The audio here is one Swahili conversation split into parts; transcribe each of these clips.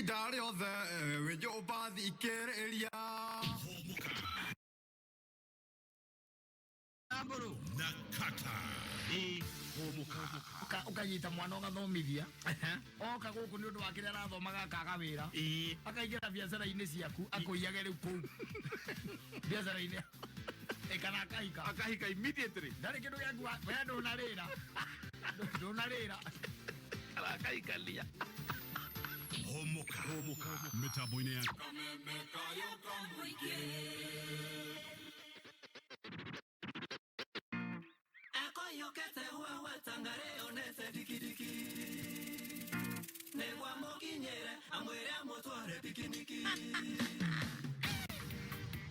ihinda rĩothe we nyũmba thikĩrĩria Amburu na kata Humuka ukanyita mwana ugathomithia oka guku ni undu wa kiria arathomaga akaga wira akaingira biacara-ini ciaku akuiyage riu kuu biacara-ini ekana akahika immediately ndari kindu giaku we ndunarira akahikalia Humuka mitambo-ini ya Kamemeka yoka muingi Yokete wewe tangare onete dikidiki Negwa mokinyere amwere amotware pikiniki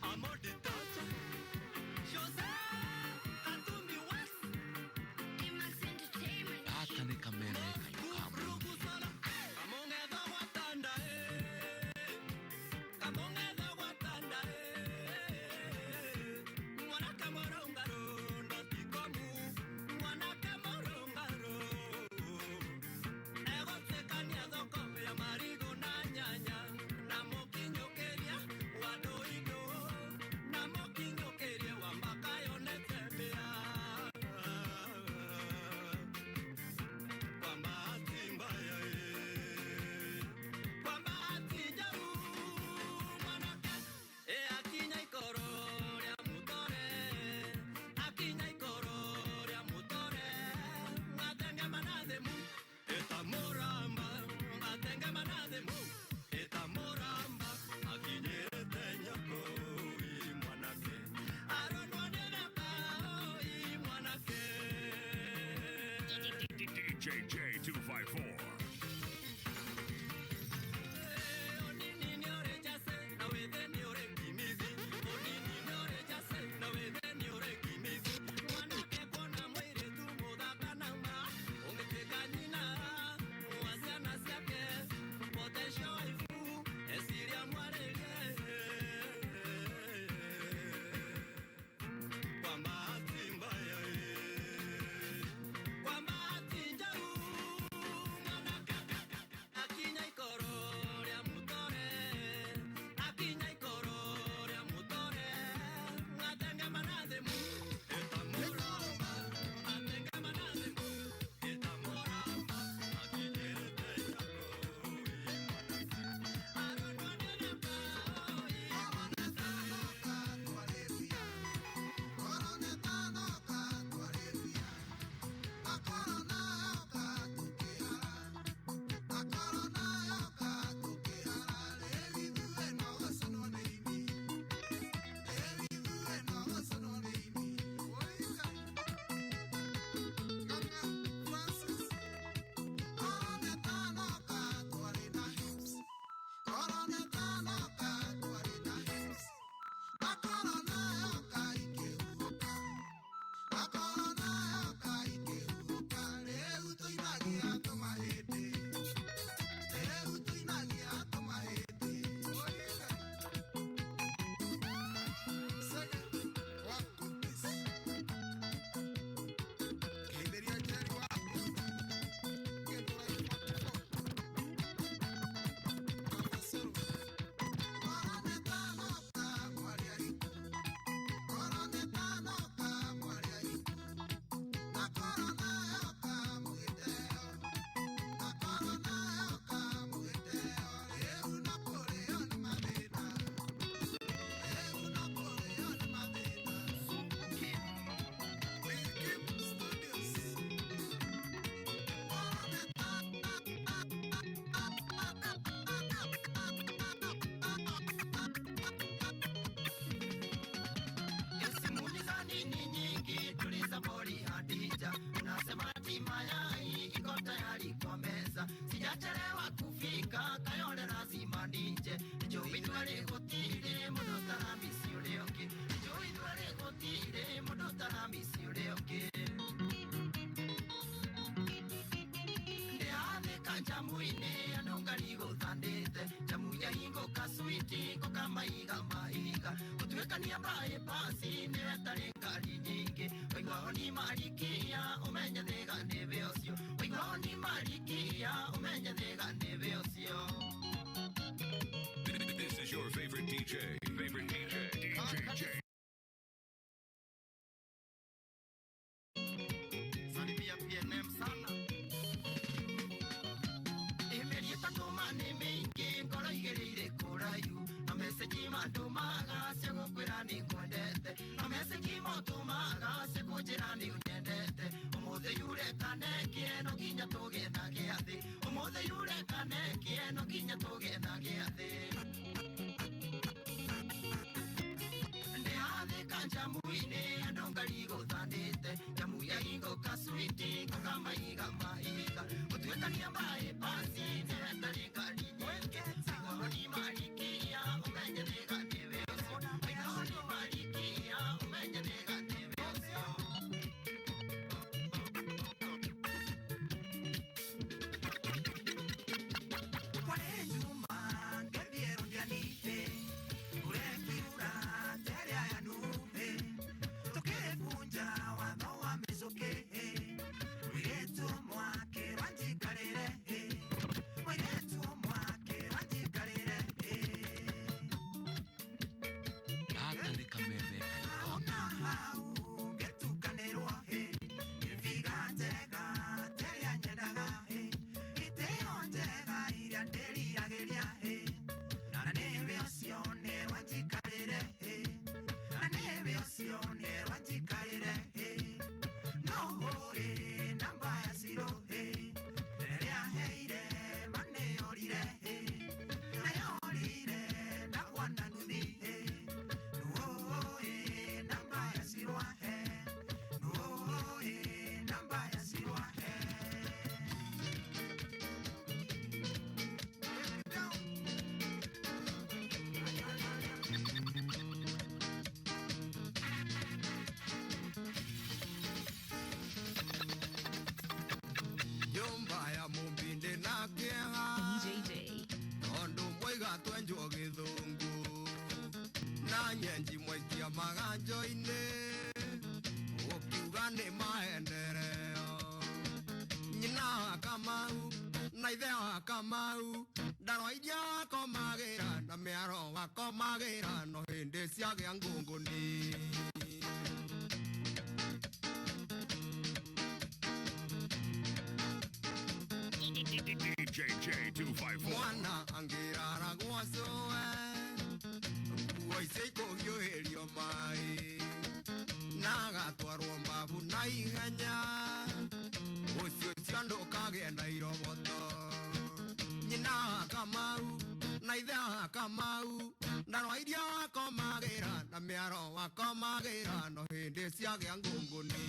Amodi tacha Jose Katumi West Imax Entertainment Aka ni Kamemeka JJ 254 Sijachelewa kufika kayone lazima nije Njoi ndwale gotire muno taramisi ulioke Njoi ndwale gotire muno taramisi ulioke Ndeane kanjamuine anongari gothandete Jamu ya hingo kasuiti koka maiga Utuwekania mbae pasi newe tarengari nyingi Waigwao ni marikia umenya thega nebe osio Waigwao ni marikia umenya thega nebe osio mandumaga sigukwira ni kwendete no message motumaga sigunjira ni unyendete umuthe yure kanekie no nginya tugenda giathi umuthe yure kanekie no nginya tugenda giathi Jamuine andongari gothandite jamu ya ingo kaswiti kokamaiga maiga utwekania mae pasi tendari kali nyeke sigoni malikia umenye nega deveso sigoni malikia umenye nega deveso Kwale juma ngebiero dianite urekiura teria ya nu Twenjo githungu na nyenji mwekia maganjo-ini ukiuga ni maendereo nyina wa Kamau na ithe wa Kamau ndarwa iria wakomagira na miaro wakomagira no hindi ciagĩa ngũngũni DJ254 Mwana angirara gwacoe Nguo icio ikũhiũhĩrio maĩ Na agatwarwo mbabu na ihenya Ũcio ũcio ndũkagĩa na iroboto Nyina wa Kamau na ithe wa Kamau ndarwa iria wakomagĩra na mĩaro wakomagĩra no hĩndĩ ciagĩa ngũngũni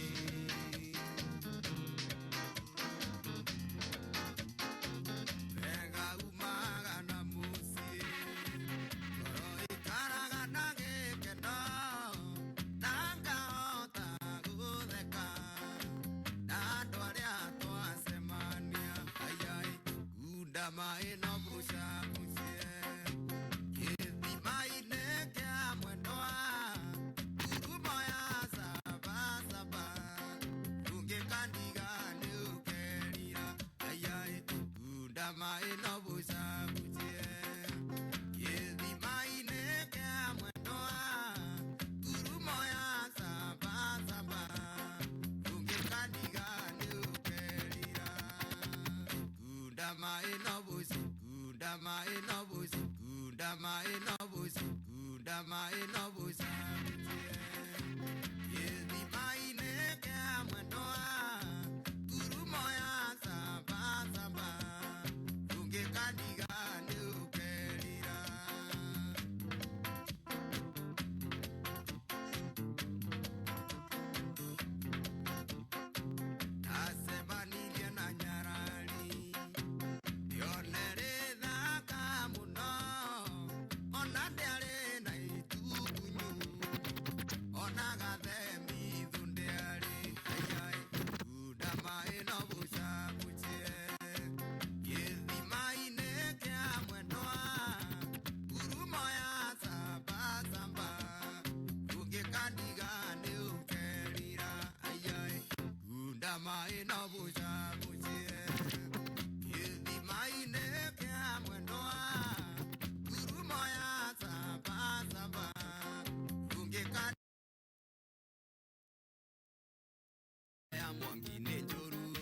Mwangine njoru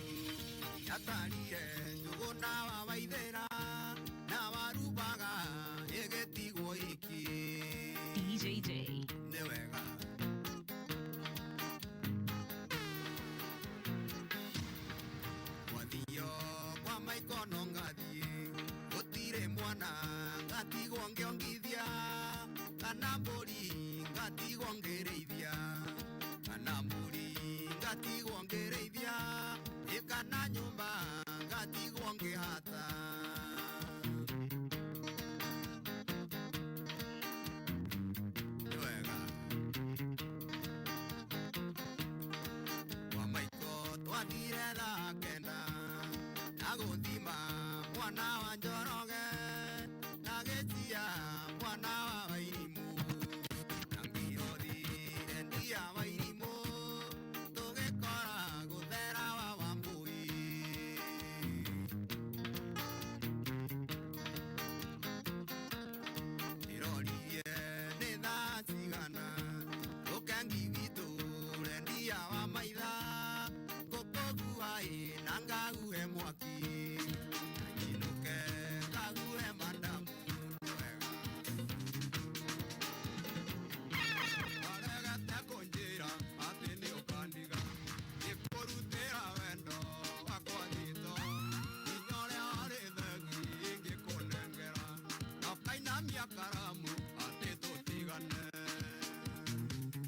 yatarire njuguna wa waithera na warubaga egetigwo iki mwana ngatigwo ngiongithia kana mbũri ngatigwo ngĩrĩithia kana mbũri ngatigwo ngĩrĩithia kana nyũmba ngatigwo ngĩhata wega wa maitũ twathire thaa kenda na gũthima mwana wa Njoroge na gĩtia mwana wa Wairimũ na ngĩrothi endia Wairimũ tũgĩkora gũthera wa Wambũi ndĩroririe nĩ thaa cigana ũkengi witũ rendia wa maitha ngũkũgua na ngaguhe mwaki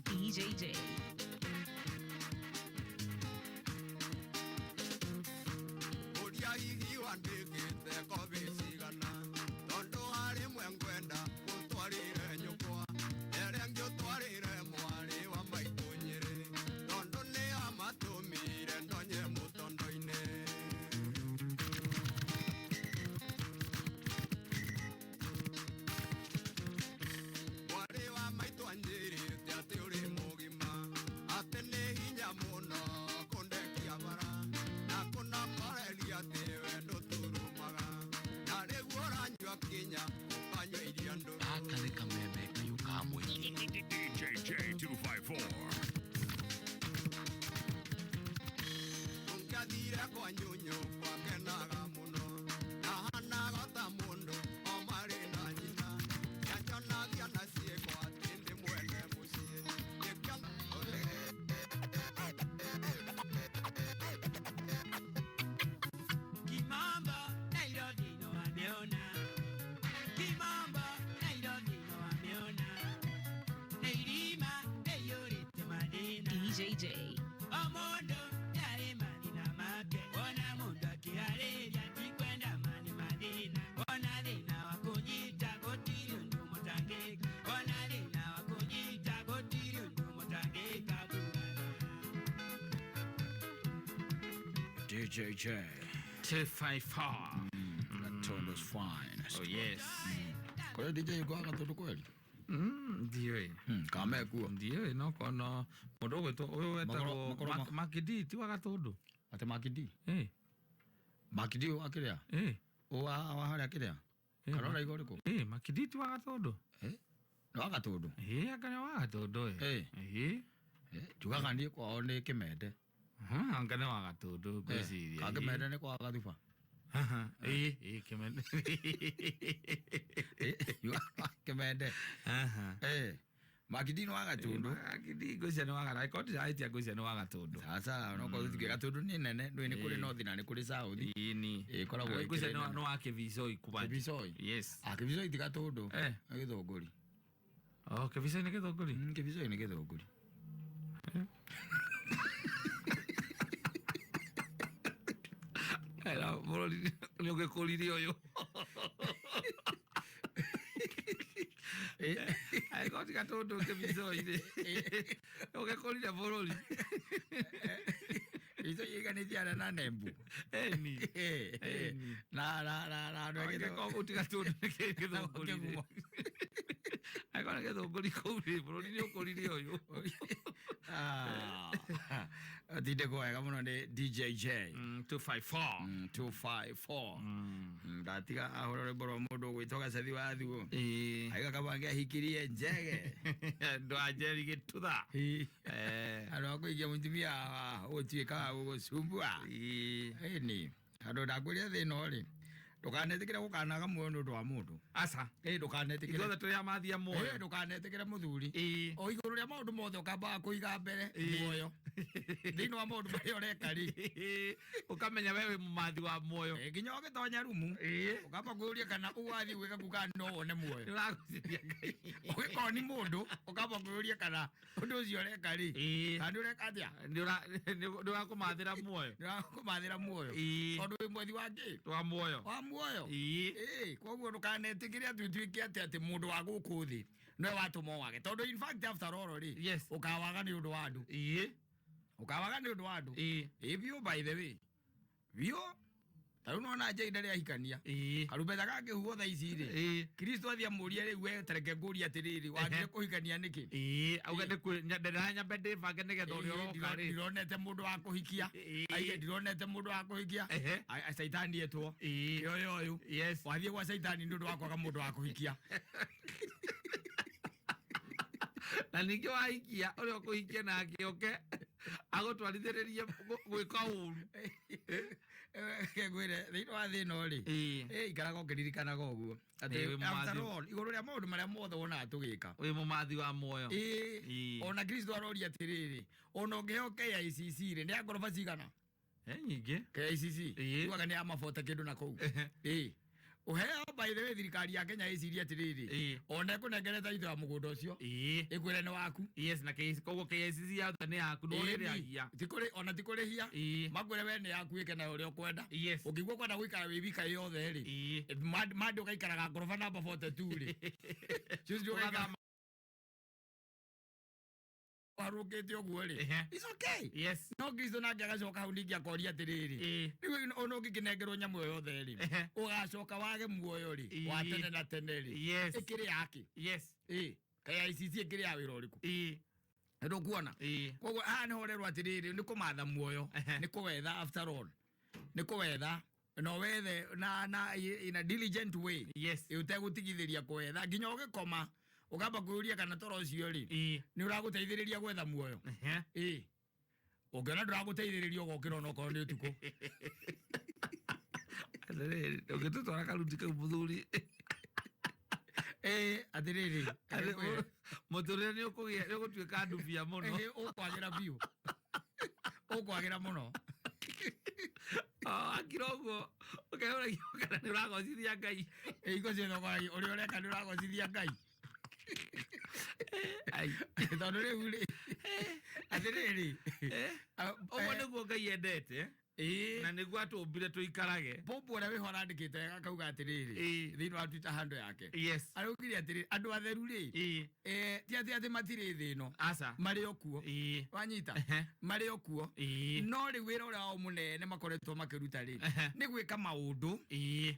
DJJ. DJ 254. DJJ. Omondo yale manina make ona mundu akihareria tikwenda mani madina ona lina wakujita gotiri undu mutangeka ona lina wakujita gotiri undu mutangeka DJJ 254. Tondo's fine. Oh yes. Kwa DJ yuko akatoto kweli? Ndiyo. Kama kuo. Ndiyo no kono mundu gwetu uyu wetagwo Makidi ti wa Gatundu. Ate Makidi? Makidi akiria? O wa haria akiria? Karora igori ko? Makidi ti wa Gatundu. No wa Gatundu. Akane wa Gatundu. Tugaga ni kwao ni Kimende. Angane wa Gatundu gwiciria. Ka Kimende ni kwa Gathuba. Kimende. Kimende. Makidi no wa Gatundu. Makidi gwiciria ni wa Gatundu. Kodi aitia gwiciria ni wa Gatundu. Sasa no ko thike Gatundu ni nene, ndo ni kuri north na ni kuri south. Ini. Koragwo gwiciria no wa Kivicoi kuba. Kivicoi. Yes. Kivicoi ti Gatundu. Githunguri. Kivicoi ni Githunguri. Kivicoi ni Githunguri. Era borori ni ugekũrire ũyũ. Ai goti Gatundu Kivicoi-rĩ. Ugekũrire borori. Hizo yigani tiara na nembu. Ni. Na ndo Ko goti Gatundu Githunguri. Ai kona Githunguri kũu borori ni ũkũrire ũyũ. Dide ko ega muno ni DJJ 254. 254. Ndatiga ahorore boro mundu gwitoga sethi wa thuo. Aiga kabange hikirie njege. Ndo ajeri gitutha. Aro akuigia mutumia otuika gugucumbua. Ni ando ndakuria thino ri. Ndukanetikire gukanaga muono ndo wa mundu. Asa. Ndukanetikire. Ithuothe turi amathia muoyo. Ndukanetikire muthuri. O iguru ria maundu mothe ukamba kuiga mbere muoyo. Thĩinĩ wa maũndũ marĩa ũreka rĩ Ũkamenya wewe mũmathi wa muoyo. nginya ũgĩtonya rumu ũkamba kwĩũria kana ũgathiĩ gwĩka kuga no wone muoyo. Nĩũragũcithia Ngai. Ũgĩkorwo nĩ mũndũ ũkamba kwĩũria kana ũndũ ũcio ũreka rĩ kana nĩũreka atĩa. Nĩũrakũmathĩra muoyo. Nĩũrakũmathĩra muoyo tondũ wĩ mwethi wa kĩ Wa muoyo. wa muoyo. Koguo ndũkanetĩkĩre atĩ ũtuĩke atĩ mũndũ wa gũkũ thĩ nĩwe watũma wage tondũ in fact after all rĩ Yes. ũkawaga nĩ ũndũ wa andũ. Ũkawaga nĩ ũndũ wa andũ. Biũ by the way biũ tarĩu nona Jane rĩa hikania karũmbeca gakĩhuo thaa ici rĩ Kristo athia mũria rĩu we tareke ngũria atĩrĩrĩ wagire kũhikania nĩkĩ. Auga nyambe ndĩbange nĩgetha ũrĩa ũroka rĩ. Ndironete mũndũ wa kũhikia aige ndironete mũndũ wa kũhikia Saitani etwo yoyo wathiĩ gwa Saitani nĩ ũndũ wa kwaga mũndũ wa kũhikia. Na ningĩ wahikia ũrĩa ũkũhikia nake oke agũtwarithĩrĩrie gwĩka ũru. Ngwĩre thĩinĩ wa thĩ ĩno rĩ ikaraga ũkĩririkanaga ũguo atĩ after all igũrũ rĩa maũndũ marĩa mothe wonaga tũgĩka wĩ mũmathi wa muoyo. Ona Kristo aroria atĩrĩrĩ ona ũngĩheo KICC rĩ nĩ ya ngoroba cigana Nyingĩ. KICC ugaga nĩ ya mabota kĩndũ na kũu ũheo by the way thirikari ya Kenya ĩciria atĩrĩrĩ ona ĩkũnengereta itho ya mũgũnda ũcio ĩkwĩre nĩ waku. Na koguo KICC yothe nĩ yaku ndũrĩrĩhagia. Ona tikũrĩhia makwĩre we nĩ yaku ĩke nayo ũrĩa ũkwenda. Ũngĩigua kwenda gũikara wĩ wika yothe rĩ mandĩ ũgaikaraga ngoroba namba 42 rĩ warũkĩte ũguo rĩ it's okay. No Kristo nake agacoka hau ningĩ akoria atĩrĩrĩ rĩu ona ũngĩkĩnengerwo nyamũ ĩyo yothe rĩ ũgacoka wage muoyo rĩ wa tene na tene rĩ ĩkĩrĩ yake. KICC ĩkĩrĩ ya wĩra ũrĩkũ ndũkuona. Koguo haha nĩho ũrerwo atĩrĩrĩ nĩ kũmatha muoyo nĩ kũwetha after all nĩ kũwetha no wethe na in a diligent way ũtegũtigithĩria kũwetha nginya ũgĩkoma ukamba kwĩũria kana toro ũcio rĩ nĩ ũragũteithĩrĩria gwetha muoyo. Ũngĩona ndũragũteithĩrĩria ũgokĩra ona okorwo nĩ ũtukũ. Ũngĩtũtwara karuti kau mũthuri atĩrĩrĩ mũtũrĩre nĩ ũgũtuĩka ndubia mũno. Ũkwagĩra biũ ũkwagĩra mũno. Akira ũguo ũkeyũragia kana nĩ ũragocithia Ngai. Iko ciothe ũrĩa ũreka nĩ ũragocithia Ngai. Tondũ rĩu rĩ atĩrĩrĩ ũguo nĩguo Ngai endete na nĩguo atũmbire tũikarage. Popu ũrĩa wĩho arandĩkĩte wega akauga atĩrĩrĩ thĩinĩ wa Twitter handle yake araugire atĩrĩrĩ andũ atheru rĩ ti atĩ matirĩ thĩ ĩno marĩ o kuo wanyita marĩ o kuo no rĩu wĩra ũrĩa wao mũnene makoretwo makĩruta rĩ nĩ gwĩka maũndũ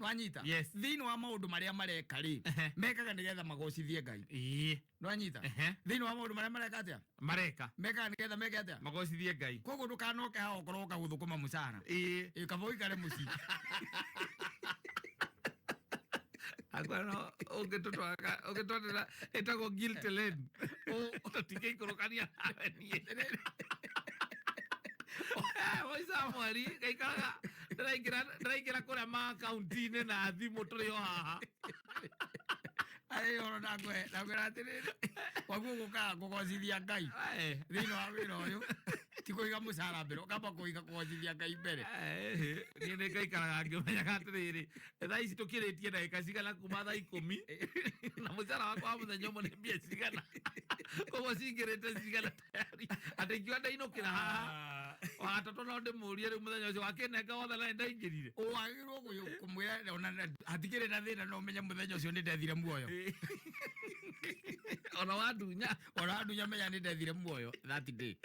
wanyita thĩinĩ wa maũndũ marĩa mareka rĩ mekaga nĩgetha magocithie Ngai. Nwanyita thĩinĩ wa maũndũ marĩa mareka atĩa mekaga nĩgetha meke atĩa magocithie Ngai. Koguo ndũkanoke haha ũkorwo ũkagũthũkũma mũcara kaba ũikare mũciĩ. Agora ũngĩtwatĩra ĩtagwo guilt lane tũtingĩikũrũkania nawe niĩ. Waica mweri gaikaraga ndĩraingĩra kũrĩa ma-akaunti-inĩ na thimũ tũrĩ o haha. Ona ndakwĩra atĩrĩrĩ waguo gũkaga kũgocithia Ngai thĩinĩ wa wĩra ũyũ ti kũiga mũcara mbere ũkamba kũiga kũgocithia Ngai mbere. Niĩ nĩ ngaikaraga ngĩmenyaga atĩrĩrĩ thaa ici tũkĩrĩtie ndagĩka cigana kuma thaa 10 na mũcara wakwa wa mũthenya ũmwe nĩ mbia cigana koguo cingĩrĩte cigana tayari atĩ ingiuga ndainũkĩra haha wagatatũ no ndĩmũrie rĩu mũthenya ũcio wakĩnenga wothe na nĩndaingĩrire. Wagĩrĩirwo kũmwĩra ona hatikĩrĩ na thĩna no ũmenye mũthenya ũcio nĩ ndethire muoyo. Ona wandunya menya nĩ ndethire muoyo that day.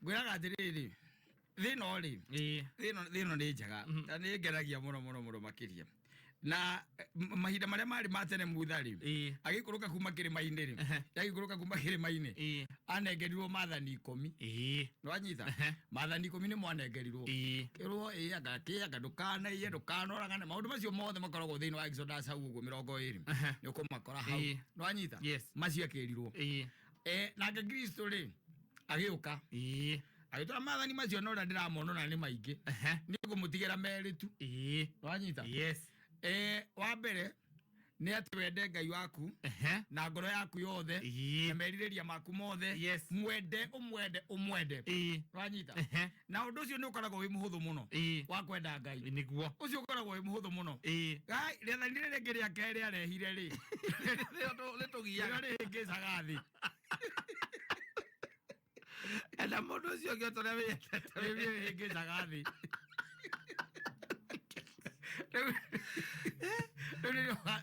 Ngwĩraga atĩrĩrĩ thĩna rĩ thĩna nĩ njega na nĩ ngeragia mũno makĩria na mahinda marĩa marĩ ma tene mutha rĩ agĩikũrũka kuma kĩrĩma-inĩ rĩ agĩikũrũka kuma kĩrĩma-inĩ anengerirwo maathani 10 nwanyita maathani 10 nĩ mwanengerirwo kĩrwo anga ndũkanaiye ndũkanoragane maũndũ macio mothe makoragwo thĩinĩ wa Exodus hau ũguo 20 nĩ ũkũmakora hau nwanyita macio akĩrirwo nake Kristo rĩ agĩũka agĩtwara maathani macio no ũrĩa ndĩramonona nĩ maingĩ nĩ ũkũmũtigĩra merĩ tu nwanyita wa mbere nĩ atĩ wende Ngai waku na ngoro yaku yothe na merirĩria maku mothe mwende umwende wanyita na ũndũ ũcio nĩ ũkoragwo wĩ mũhũthũ mũno wa kwenda Ngai nĩguo ũcio ũkoragwo wĩ mũhũthũ mũno Ngai rĩathani rĩngĩ rĩa kerĩ arehire rĩ rĩtũgiaga rĩhĩngĩcaga thĩ ena mũndũ ũcio ũngĩ ũtorĩa rĩhĩngĩcaga thĩ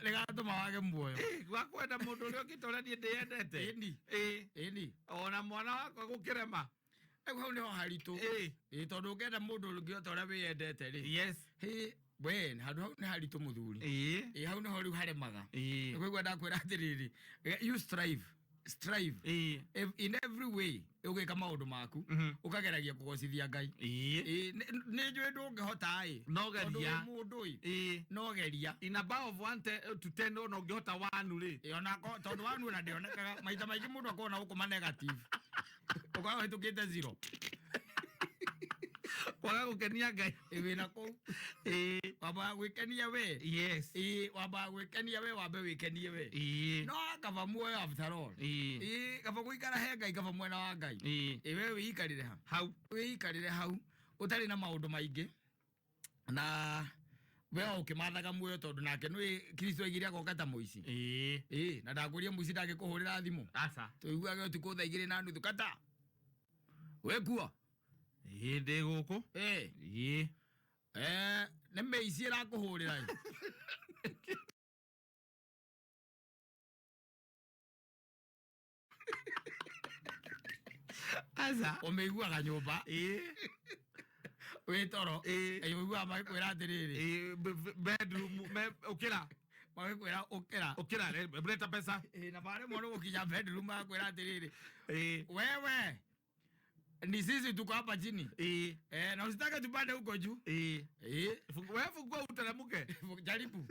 Regatũma wage muoyo gwakwenda mũndũ ũrĩa ũngĩtorĩa niĩ ndĩyendete ĩni ona mwana wakwa gũkĩrema hau nĩho haritũ tondũ ũngĩenda mũndũ ũngĩ ũtorĩa wĩyendete rĩ handũ hau nĩ haritũ mũthuri hau nĩho rĩu haremaga nĩkũigua ndakwĩra atĩrĩrĩ you strive in every way ũgĩka maũndũ maku ũkageragia kũgocithia Ngai nĩ njũĩ ndũngĩhota nogeria mũndũ nogeria in above 1 to 10 ona ũngĩhota 1 rĩ ona tondũ 1 ona ndĩonekaga maita maingĩ mũndũ akona gũkoma negative ũkoragwo hĩtũkĩte 0 kwaga gũkenia Ngai wĩna kũu wambaga gwĩkenia we wambaga gwĩkenia we wambe wĩkenie we no kaba muoyo after all kaba gũikara he Ngai kaba mwena wa Ngai we wĩikarĩre hau ũtarĩ na maũndũ maingĩ na we ũkĩmathaga muoyo tondũ nake nĩ Kristo aigire agoka ta mũici na ndakũria mũici ndangĩkũhũrĩra thimũ tũiguage ũtukũ thaa 2:30 kata wekuo ndĩ gũkũ nĩ mĩici ĩrakũhũrĩra ũmĩiguaga nyũmba wĩ toro ũiguaga magĩkwĩra atĩrĩrĩ bedroom ũkĩra magĩkwĩra ũkĩra leta pesa na barĩ mwana gũkinya bedroom magakwĩra atĩrĩrĩ wewe ni sisi tuko hapa chini na usitake tupande huko juu wewe fungua uteremke jaribu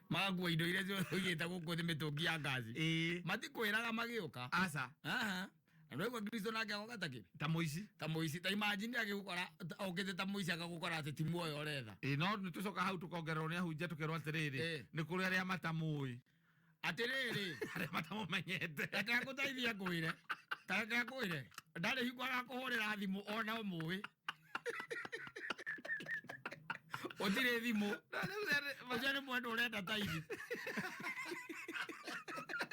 magua indo iria ũigĩte gũkũ thĩ mĩtũngi ya ngaci matikwĩraga magĩũka Ndio Kristo nake agoka ta mũici ta imagine agĩgũkora okĩte ta mũici agagũkora atĩ ti muoyo ũretha no nĩ tũcoka hau tũkongererwo nĩ ahunjia tũkerwo atĩrĩrĩ nĩ kũrĩ arĩa matamũĩ atĩrĩrĩ arĩa matamũmenyete ndakagũteithia kwĩre ndarĩ hingwa kũhũrĩra thimũ ona ũmũĩ ũtirĩ thimũ ũcio nĩ mũndũ ũrenda taithi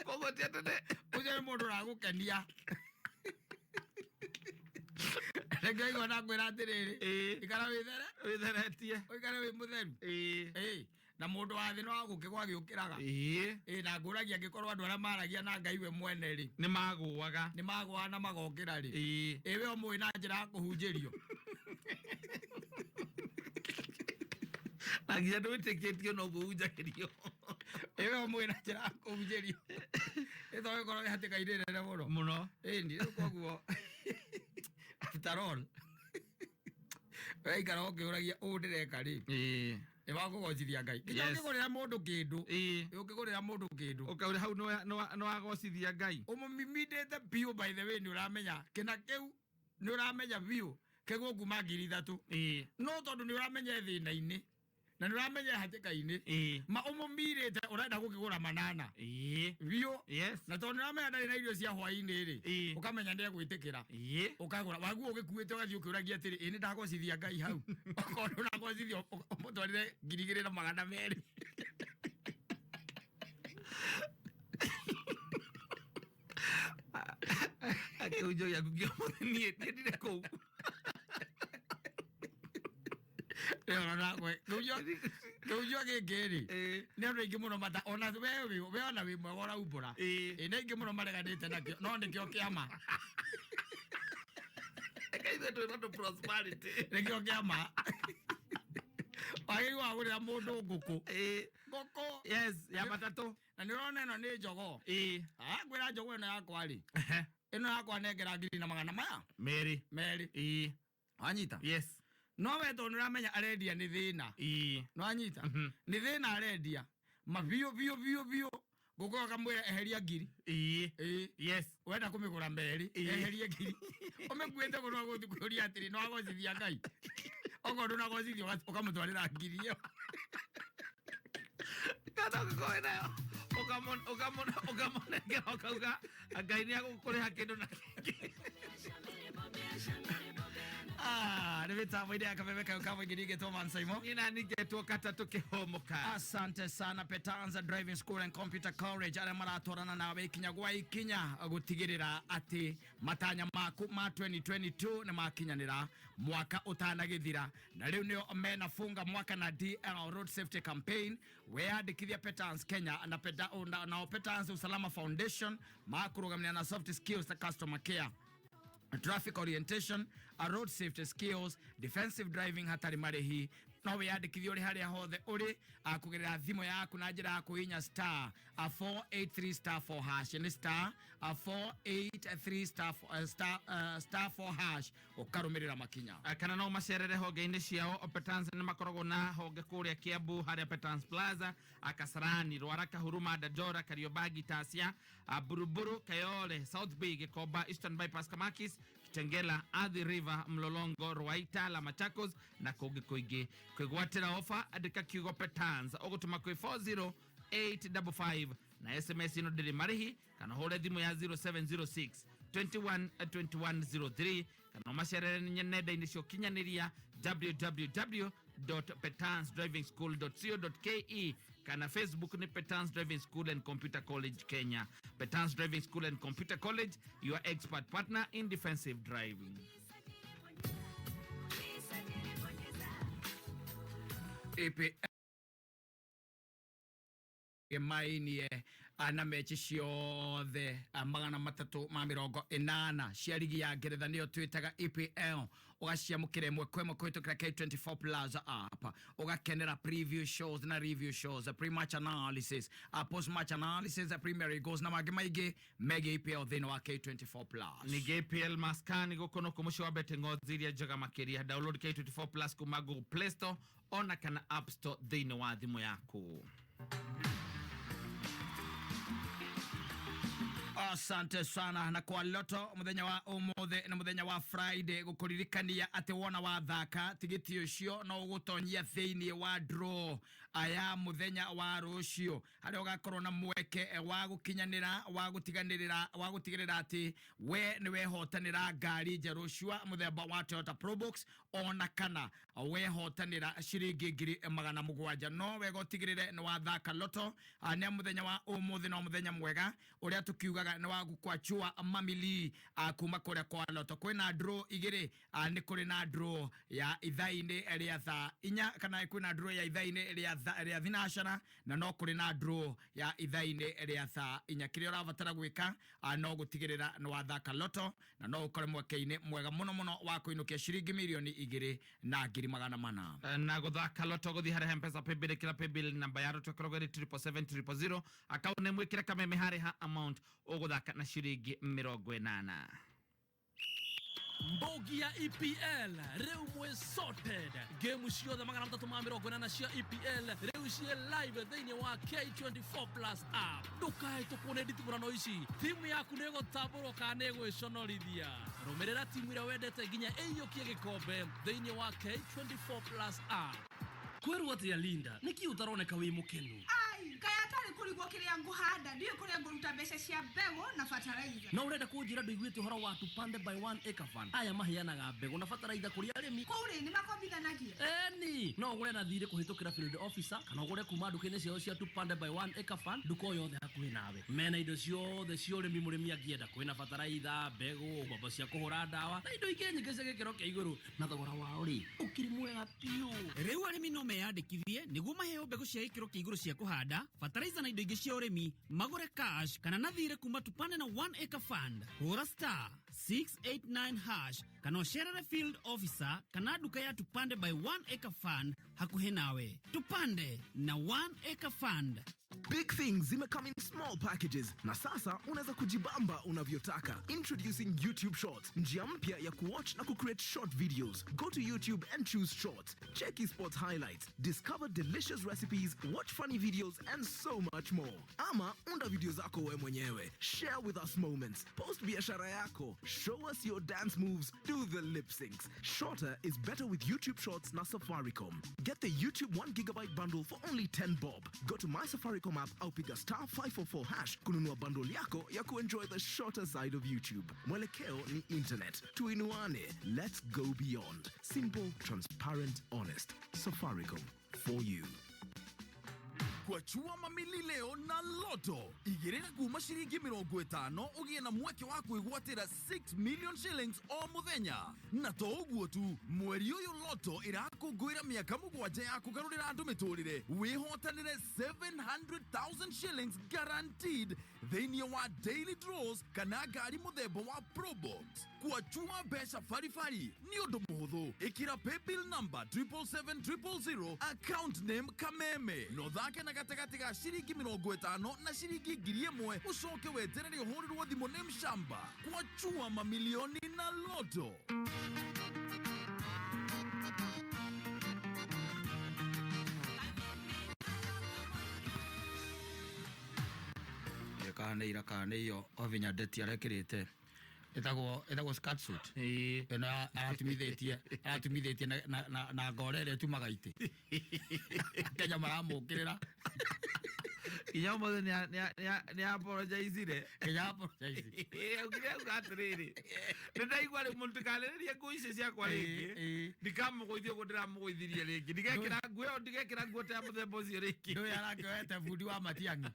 koguo tiatene ũcio nĩ mũndũ ũragũkenia Nĩngaigua nakwĩra atĩrĩrĩ ikara wĩtheretie ũikare wĩ mũtheru na mũndũ wa thĩ no agũkĩgwa agĩũkĩraga na ngũragia angĩkorwo andũ arĩa maragia na Ngai we mwene rĩ nĩ magũaga na magokĩra rĩ we ũmũĩ na njĩra ya kũhunjĩrio na nginya ndwĩtĩkĩtio no kũhunjagĩrio we ũmũĩ na njĩra ya kũhunjĩrio ĩtho gĩkorwo nĩ hatĩka-inĩ nene mũno ĩni rĩu koguo after all weikara ũkĩũragia ũũ ndĩreka rĩ nĩwakũgocithia Ngai ũkĩgũrĩra mũndũ kĩndũ ũkaũrĩa hau nĩwagocithia Ngai ũmũmimindĩte biũ by the way nĩũramenya kĩna kĩu nĩũramenya biũ kĩgũkuma 3,000 no tondũ nĩũramenya thĩna-inĩ na nĩũramenya hatĩka-inĩ ma ũmũmirĩte ũrenda gũkĩgũra manana biũ na tondũ nĩũramenya ndarĩ na irio cia hwaĩ-inĩ rĩ ũkamenya nĩegwĩtĩkĩra ũkagũra waguo ũgĩkuĩte ũgathiĩ ũkĩũragia atĩrĩ ĩ nĩndagocithia Ngai hau okorwo ndũnagocithia ũmũtwarire 2,200 akĩhunjio gĩaku kĩomothe niĩ ndire kũu Kĩhunjio gĩkĩ rĩ nĩ andũ aingĩ mũno ona we ona wĩ mwega ũraumbũra nĩ aingĩ mũno mareganĩte nakĩo no nĩkĩo kĩama nĩkĩo kĩama wagĩrĩirwo wa gũrĩra mũndũ ngũkũ ya matatũ na nĩũrona ĩno nĩ njogoo ngwĩra njogoo ĩno yakwa rĩ ĩno yakwa nengera 2,000 maya merĩ wanyita no we tondũ nĩũramenya arendia nĩ thĩna nĩwanyita nĩ thĩna arendia mabiũ ngũkũ akamwĩra eheria 1,000 wenda kũmĩgũra merĩ eherie 1,000 ũmĩkuĩte mũno gũthiĩ kũria atĩrĩ nĩwagocithia Ngai okorwo ndũnagocithia ũkamũtwarĩra 1,000 ĩyo Kada ko na. Ukamon kauga. Again ya kukule hakido na. Nivita mwidi ya kamemeka ukawa ngirige to Mansaimo. Nina nige tuwa kata tũkĩhũmũka. Asante sana Petanza Driving School and Computer College. Aria maratorana nawe ikinya gwa ikinya gutigirira ati matanya maku ma 2022 na makinyanira mwaka utanagithira. Na riu nio menafunga mwaka na DL Road Safety Campaign. Weandikithia Petanza Kenya na Petanza Usalama Foundation makurugamia na soft skills na customer care, traffic orientation, road safety skills, defensive driving hatari marehi. No wiyandikithia uri haria hothe uri kugerera thimu yaku na njira ya kuhinya star 483*4# ni star 483 star 4# ukarumirira makinya. Kana no macerere honge-inĩ ciao. Petanza nĩ makoragwo na honge kũrĩa Kiambu harĩa Petanza Plaza, Kasarani, Rwaraka, Huruma, Dandora, Kariobangi, Tasia, Buruburu, Kayole, South Bay, Gĩkomba, Eastern Bypass, Kamakis, Kitengela, Athi River, Mlolongo, Ruaita, La Machakos na kũngĩ kũingĩ. Kwĩgwatĩra ofa andĩka kiugo Petanza ũgũtũma kwĩ 40855 na SMS ino ndĩrĩ marĩhi, kana hũre thimũ ya 0706 212103 kana macerere nenda-inĩ cia ũkinyanĩria www.petanzdrivingschool.co.ke kana Facebook ni Petanza Driving School and Computer College Kenya. Petanza Driving School and Computer College, your expert partner in defensive driving. Mainie ana mechi ciothe 380 cia ligi ya Ngeretha nio twitaga EPL ugaciamukire mwe kwemwe kwitukira K24 Plaza app ugakenera preview shows na review shows, pre-match analysis, post-match analysis, premier goals na magi maigi mega EPL thino wa K24 Plus. Ni EPL maskani gukono kumusho wa betting odds iria jaga makiria. Download K24 Plus kuma Google Play Store ona kana App Store thino wa thimu yaku. Asante sana na kwa loto muthenya wa umuthe na muthenya wa Friday gukuririkania ati wona wa thaka tigiti ucio no ugutonyia thiini wa draw aya muthenya wa rucio hari ugakorwo na mweke wa gukinyanira wa gutigirira ati we ni wehotanira ngari njeru cia muthemba wa Toyota Probox ona kana wehotanira ciringi 700. no we gotigirire ni wa thaka loto ni muthenya wa umuthe no muthenya mwega uria tukiuga ni wa gukwachua mamili kuma kuria kwa loto. Kwina draw igiri ni kuri na draw ya ithaini ria thaa 4 kana kwina draw ya ithaini ria thinashara na no kuri na draw ya ithaini ria thaa 4. Kiria urabatara gwika no gutigirira ni wa thaka loto na no ukore mweke-ini mwega muno wa kuinukia ciringi milioni 2,400 na guthaka loto guthi hari M-Pesa paybill kila paybill namba ya roto korogwe 77700 account name wikira kameme hari ha amount uguthaka na ciringi 80. Mbogi ya EPL reu mwe sorted game ciothe 380 cia EPL reu cie live thĩinĩ wa K24 Plus app. Ndukae tukune nditimurano ici, timu yaku nĩ gũtambũrwo kana nĩ gwĩconorithia. Rũmĩrĩra timu ĩrĩa wendete nginya ĩiyũkie gĩkombe thĩinĩ wa K24 Plus app. Kweru atia Linda, niki utaroneka wi mukenu? Ai, kaya atari kurigwo kiria nguhanda, ndiyo kuria nguruta mbeca cia mbegu na fertilizer. Na urenda kunjira nduiguite uhoro wa tũpande by 1 acre fund. Aya maheanaga mbegu na fertilizer kuri arimi. Kuri ni makombithanagia. Eni, no ugure na thire kuhitukira field officer kana ugure kuma nduka-inĩ ciao cia tũpande by 1 acre fund nduka yothe hakuhi nawe. Mena indo ciothe cia urimi murimi angienda kwina fertilizer, mbegu, mbombo cia kuhura ndawa na indo ingĩ nyingĩ cia gĩkĩro kĩa igũrũ na thogora wao ri ukiri mwega piu. Rĩu arĩmi no meyandĩkithie nĩguo maheo mbegũ cia gĩkĩro kĩa igũrũ cia kũhanda, fertilizer na indo ingĩ cia ũrĩmi, magũre cash kana na thire kuma tũpande na 1 acre fund. Hũra star 689# kana ũcerere field officer kana nduka ya tũpande by 1 acre fund hakuhi nawe. Tũpande na 1 acre fund. Big things zimecome in small packages. Na sasa unaweza kujibamba unavyotaka. Introducing YouTube Shorts, njia mpya ya kuwatch na kucreate short videos. Go to YouTube and choose Shorts. Check esports highlights, discover delicious recipes, watch funny videos and so much more. Ama unda video zako we mwenyewe. Share with us moments. Post biashara yako. Show us your dance moves, do the lip syncs. Shorter is better with YouTube Shorts na Safaricom. Get the YouTube 1 GB bundle for only 10 bob. Go to my Safaricom app au piga *544# kununua bundle yako ya kuenjoy the shorter side of YouTube. Mwelekeo ni internet. Tuinuane. Let's go beyond. Simple, transparent, honest. Safaricom. For you. Kwa chua mamili leo na loto. Igirira kuma shiringi 50 ugie na mweke wa kuigwatira 6 million shillings o muthenya. Na to uguo tu, mweri uyu loto irakungwira miaka 7 ya kugarurira andu miturire. Wihotanire 700,000 shillings guaranteed. Thiini wa daily draws kana ngari muthemba wa Probox. Kwa chua besha farifari ni undu muhuthu. Ikira paybill number 77700, account name Kameme. No thake na gatagati ga shiringi 50 na shiringi 1,000 ucoke weterere uhurirwo thimu name shamba. Kwa chua mamilioni na loto. Kana iyo ovinya deti arekirite etagwo skirt suit eno aratumithitie na ngorere tumaga ite Kenya maramukirira Inya mothe ni apologize Kenya apologize ukire ugatiriri ndaigwa ri muntu kalereria kuice cia kwa ringi ndikamugoithio ndiramugoithirie ringi ndigekira nguo ta muthemba ucio ringi ndo yarakioete bundi wa Matiang'i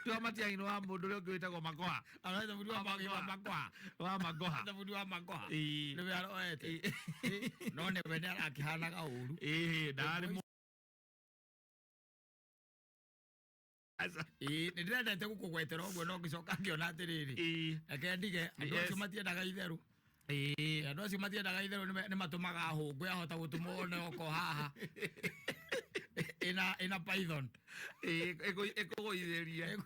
Tua Matiang'i no wa mundu ri ngwitagwo Magoha. Araita bundi wa Magoha. Wa Magoha. Araita bundi wa Magoha. Ni we aroete. No ne we arakihanaga uru. Ndari mu. Asa. Ndirendete gukugwetera uguo no ngicoka ngiona atiriri. Ake ndige andu acio matiendaga itheru. Andu acio matiendaga itheru ni matumaga hungwe ahota gutumwo ne oko haha. Ina Python. Ekugoitheria.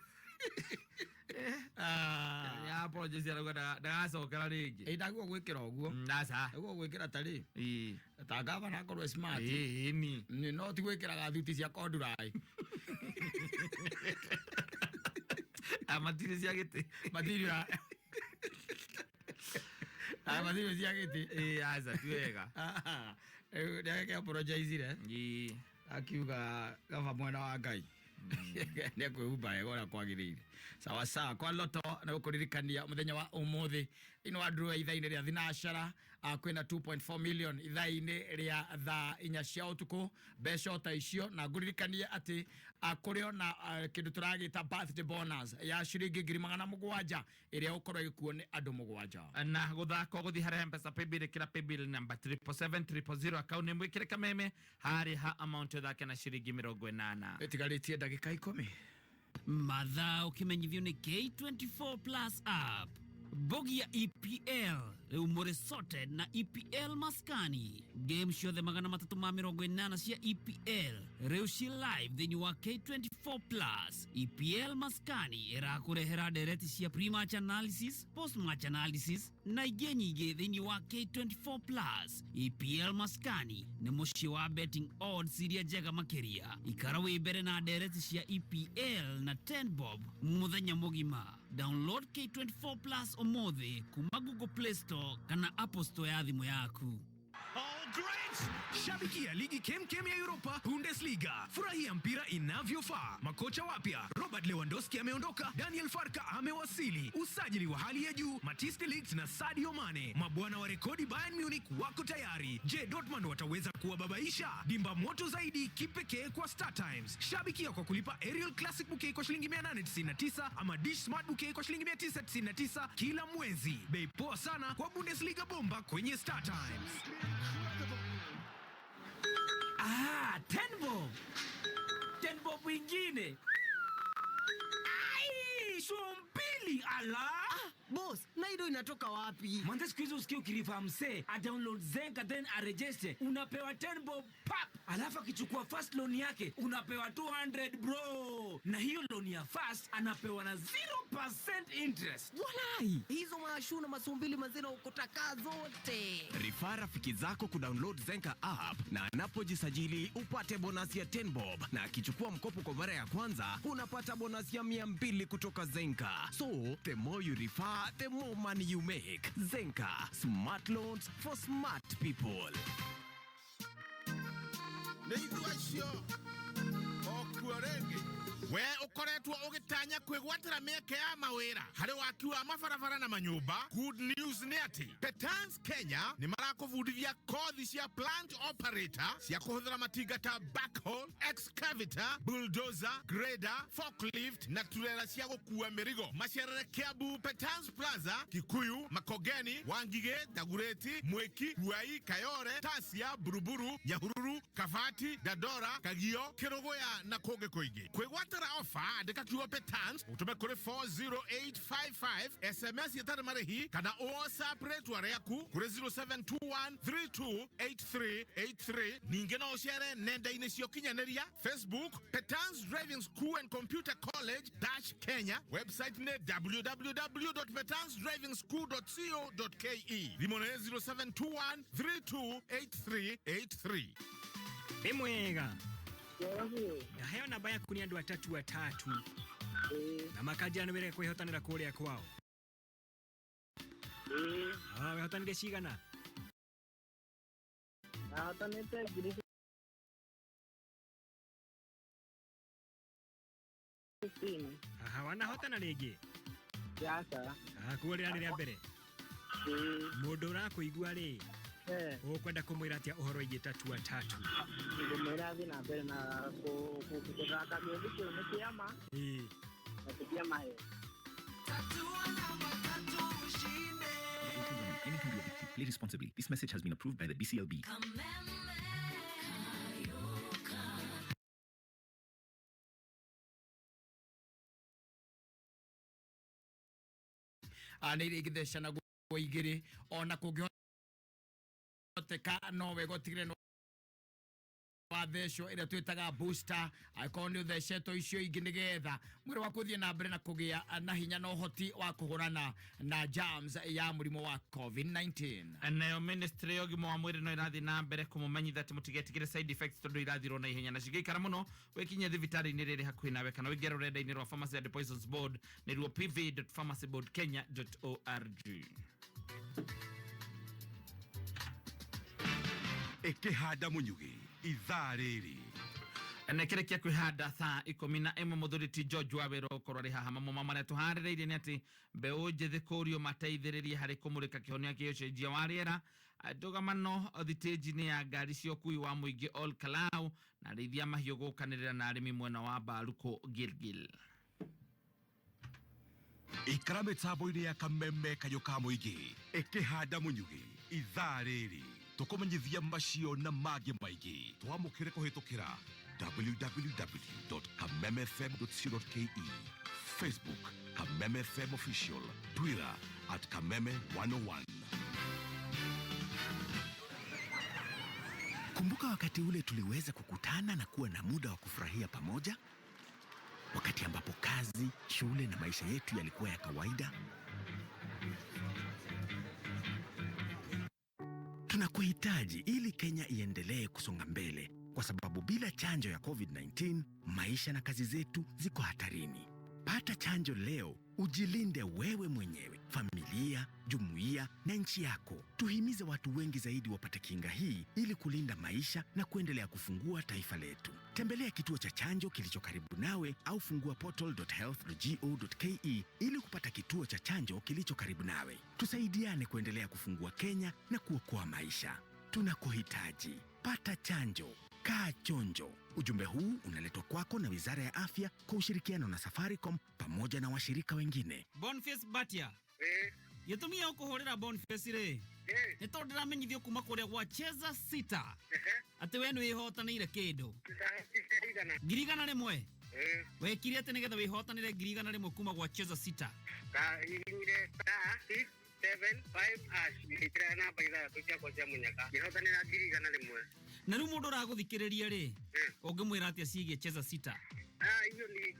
Ya apologize ara ndagacokera ringi. Ndaguo gwikira uguo. Ndaca. Ndaguo gwikira tari. Ta gavana akorwo smart. Ni no ti gwikira thuti cia kondurai. Amatiri cia giti. Matiri. Matiri cia giti. Aca ti wega. Ndage apologize re. Akiuga gava mwena wa Ngai ni kwihumba wega uria kwagirire sawa sawa. Kwa loto na gukuririkania muthenya wa umuthi ino wa draw ithaini ria thinashara kwina 2.4 million ithaini ria thaa 4 cia utuku mbeca ta icio na nguririkania ati kurio na kindu turagita birthday bonus ya shiringi 700 iria ukorwo ikuo ni andu 7 na guthaka guthi hare mpesa paybill kira paybill number 77700 account name wikire Kameme hari ha amount thake na shiringi 80 etigaritie ndagika 10 mathaa ukimenyithio ni K24 Plus app. Bogi ya EPL rĩu mũrĩ sorted na EPL maskani. Game ciothe 380 cia EPL rĩu ci live thĩinĩ wa K24 Plus. EPL maskani ĩrakũrehera ndereti cia pre-match analysis, post-match analysis na ingĩ nyingĩ thĩinĩ wa K24 Plus. EPL maskani nĩ mũciĩ wa betting odds iria njega makĩria. Ikara wĩ mbere na ndereti cia EPL na 10 bob mũthenya mũgima. Download K24 Plus umuthi kuma Google Play Store kana Apple Store ya thimu yaku. Oh, great! Shabikia ligi kemkem ya Europa, Bundesliga. Furahia mpira inavyofaa. Makocha wapya, Robert Lewandowski ameondoka, Daniel Farka amewasili. Usajili wa hali ya juu, Matthijs de Ligt na Sadio Mane. Mabwana wa rekodi Bayern Munich wako tayari. Je, Dortmund wataweza kuwababaisha? Dimba moto zaidi kipekee kwa Star Times. Shabikia kwa kulipa Aerial Classic Bouquet kwa shilingi 899 ama Dish Smart Bouquet kwa shilingi 999 kila mwezi. Bei poa sana kwa Bundesliga bomba kwenye Star Times. 10 bob. 10 bob wengine. Ai, shompili ala. Boss, na hiyo inatoka wapi? Mwanzo siku hizo usikie ukirifa msee, a download Zenka then a register, unapewa 10 bob pap. Alafu akichukua first loan yake, unapewa 200 bro. Na hiyo loan ya first anapewa na 0% interest. Walai, hizo maashu na masumbili mazina ukotaka zote. Rifa rafiki zako kudownload Zenka app na anapojisajili upate bonus ya 10 bob na akichukua mkopo kwa mara ya kwanza unapata bonus ya 200 kutoka Zenka. So, the more you refer, Zenka, the more money you make. Zenka, smart loans for smart people. we ukoretwo ugitanya kwigwatira mieke ya mawira hari waki wa mabarabara na manyumba. Good news ni ati Petans Kenya ni marakuvundithia kothi cia plant operator cia kuhuthira matinga ta backhoe, excavator, bulldozer, grader, forklift na turela cia gukua mirigo. Macerere Kiambu Petans Plaza, Kikuyu, Makongeni, Wangige, Dagureti, Mweki, Huai, Kayore, Tasia, Buruburu, Nyahururu, Kavati, Dadora, Kagio, Kirogoya na kungi kuingi. Kwigwatira offer andika kiugo Petans utume kuri 40855 SMS yetare marehi kana WhatsApp rate yaku kuri 0721328383. Ninge no share nenda ine cio kinyaneria Facebook Petans Driving School and Computer College Kenya. Website ne www.petansdrivingschool.co.ke. Limone 0721328383. Mwega. Heo namba yaku ni andu atatu. Na makajana were kwihotanira kuria kwao. Wehotanire cigana? Nahotanite ngiri 15. Wanahotana ringi? Yasa. Kuria ni ria mbere. Mundu urakuigua ri? Ukwenda kumwira atia uhoro igi tatu. Ngumwira thi na mbere na kuthaka gĩũthi kĩu nĩ kĩama. Na kĩama he. Play responsibly. This message has been approved by the BCLB. Anirigithesha na guigiri ona kungihoteka no wegotigire no wathesho ira twitaga booster akondi uthecetwo icio ingi nigetha mwiri wa kuthie na mbere na kugia na hinya no hoti wa kugurana na germs ya murimo wa COVID-19. Nayo ministry yogi mo mwiri no irathi na mbere kumumenyitha ati mutigetigire side effects tondu irathirwo na ihenya na cigikara muno wekinye thibitari ni riri hakuhi nawe kana wigera renda-ini rwa Pharmacy and Poisons Board ni ruo pv.pharmacyboardkenya.org. Ikihanda munyugi ithaa riri nekerekia kwihanda thaa 11 muthuriti George Wawero korori haha mamo maria tuharireirie ni ati mbeu njithi kurio mateithiririe hari kumurika kihonia kio cenjia wa riera ndugamano thitĩnji-inĩ ya ngari cia ũkui wa mũingĩ Ol Kalou na arĩithia mahiũ gũkanĩrĩra na arĩmi mwena wa Baruko Gilgil. ikara mĩtambo-inĩ ya kameme kanyũ ka mũingĩ ikĩhanda mũnyugi ithaa rĩrĩ tũkũmenyithia macio na mangĩ maingĩ twamũkĩre kũhĩtũkĩra www.kamemefm.co.ke, Facebook Kameme FM Official, Twitter @Kameme101. Kumbuka wakati ule tuliweza kukutana na kuwa na muda wa kufurahia pamoja? Wakati ambapo kazi, shule na maisha yetu yalikuwa ya kawaida? Tunakuhitaji ili Kenya iendelee kusonga mbele, kwa sababu bila chanjo ya COVID-19, maisha na kazi zetu ziko hatarini. Pata chanjo leo, ujilinde wewe mwenyewe, familia, jumuiya na nchi yako. Tuhimize watu wengi zaidi wapate kinga hii ili kulinda maisha na kuendelea kufungua taifa letu. Tembelea kituo cha chanjo kilicho karibu nawe au fungua portal.health.go.ke ili kupata kituo cha chanjo kilicho karibu nawe. Tusaidiane kuendelea kufungua Kenya na kuokoa maisha. Tunakuhitaji. Pata chanjo. Kaa chonjo. Ujumbe huu unaletwa kwako na Wizara ya Afya kwa ushirikiano na Safaricom pamoja na washirika wengine. Boniface Batia. Yetumia ukuhorera Boniface re. Nito ndiramenyithio kuma kuria gwa cheza sita. Ati we ni wihotanire kindu. Girigana rimwe. Wekire ati nigetha wihotanire girigana rimwe kuma gwa cheza sita. Ka ingire ta 675 ash nitira na baida tukia kwa munyaka. Wihotanira girigana rimwe. Na riu mundu raguthikiriria ri ungimwira atia cigie cheza sita. Hiyo ni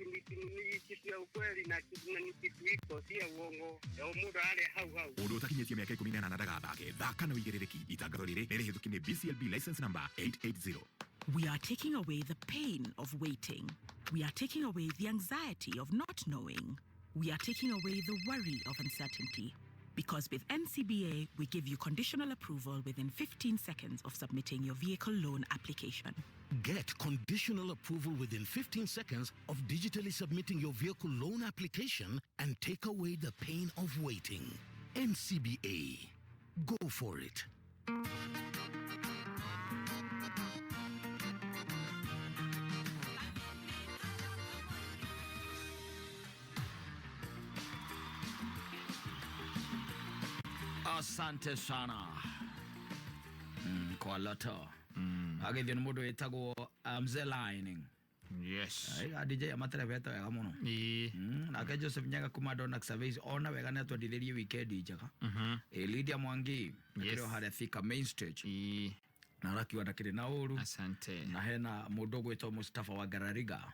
kitu ya ukweli na kitu iko si uongo. Mundu ale hau. Mundu utakinyĩtie mĩaka 18 ndagathake. Thaka na wĩigĩrĩrĩki. Itangatho rĩrĩ nĩrĩhĩtũkie BCLB license number 880. We are taking away the pain of waiting. We are taking away the anxiety of not knowing. we are taking away the worry of uncertainty. Because with NCBA, we give you conditional approval within 15 seconds of submitting your vehicle loan application. Get conditional approval within 15 seconds of digitally submitting your vehicle loan application and take away the pain of waiting. NCBA. Go for it. Asante sana. Kwa loto. Agithio ni mundu wetagwo Mzee Lining. Yes. Ai DJ amatera beta wega muno. Nake Joseph Nyaga kuma Donax Service ona wega ne twendithirie weekend njega. Lydia Mwangi ndio hali thika main stage. Na rakiwa na kire na uru. Asante. Na hena mundu gwetwo Mustafa wa Garariga.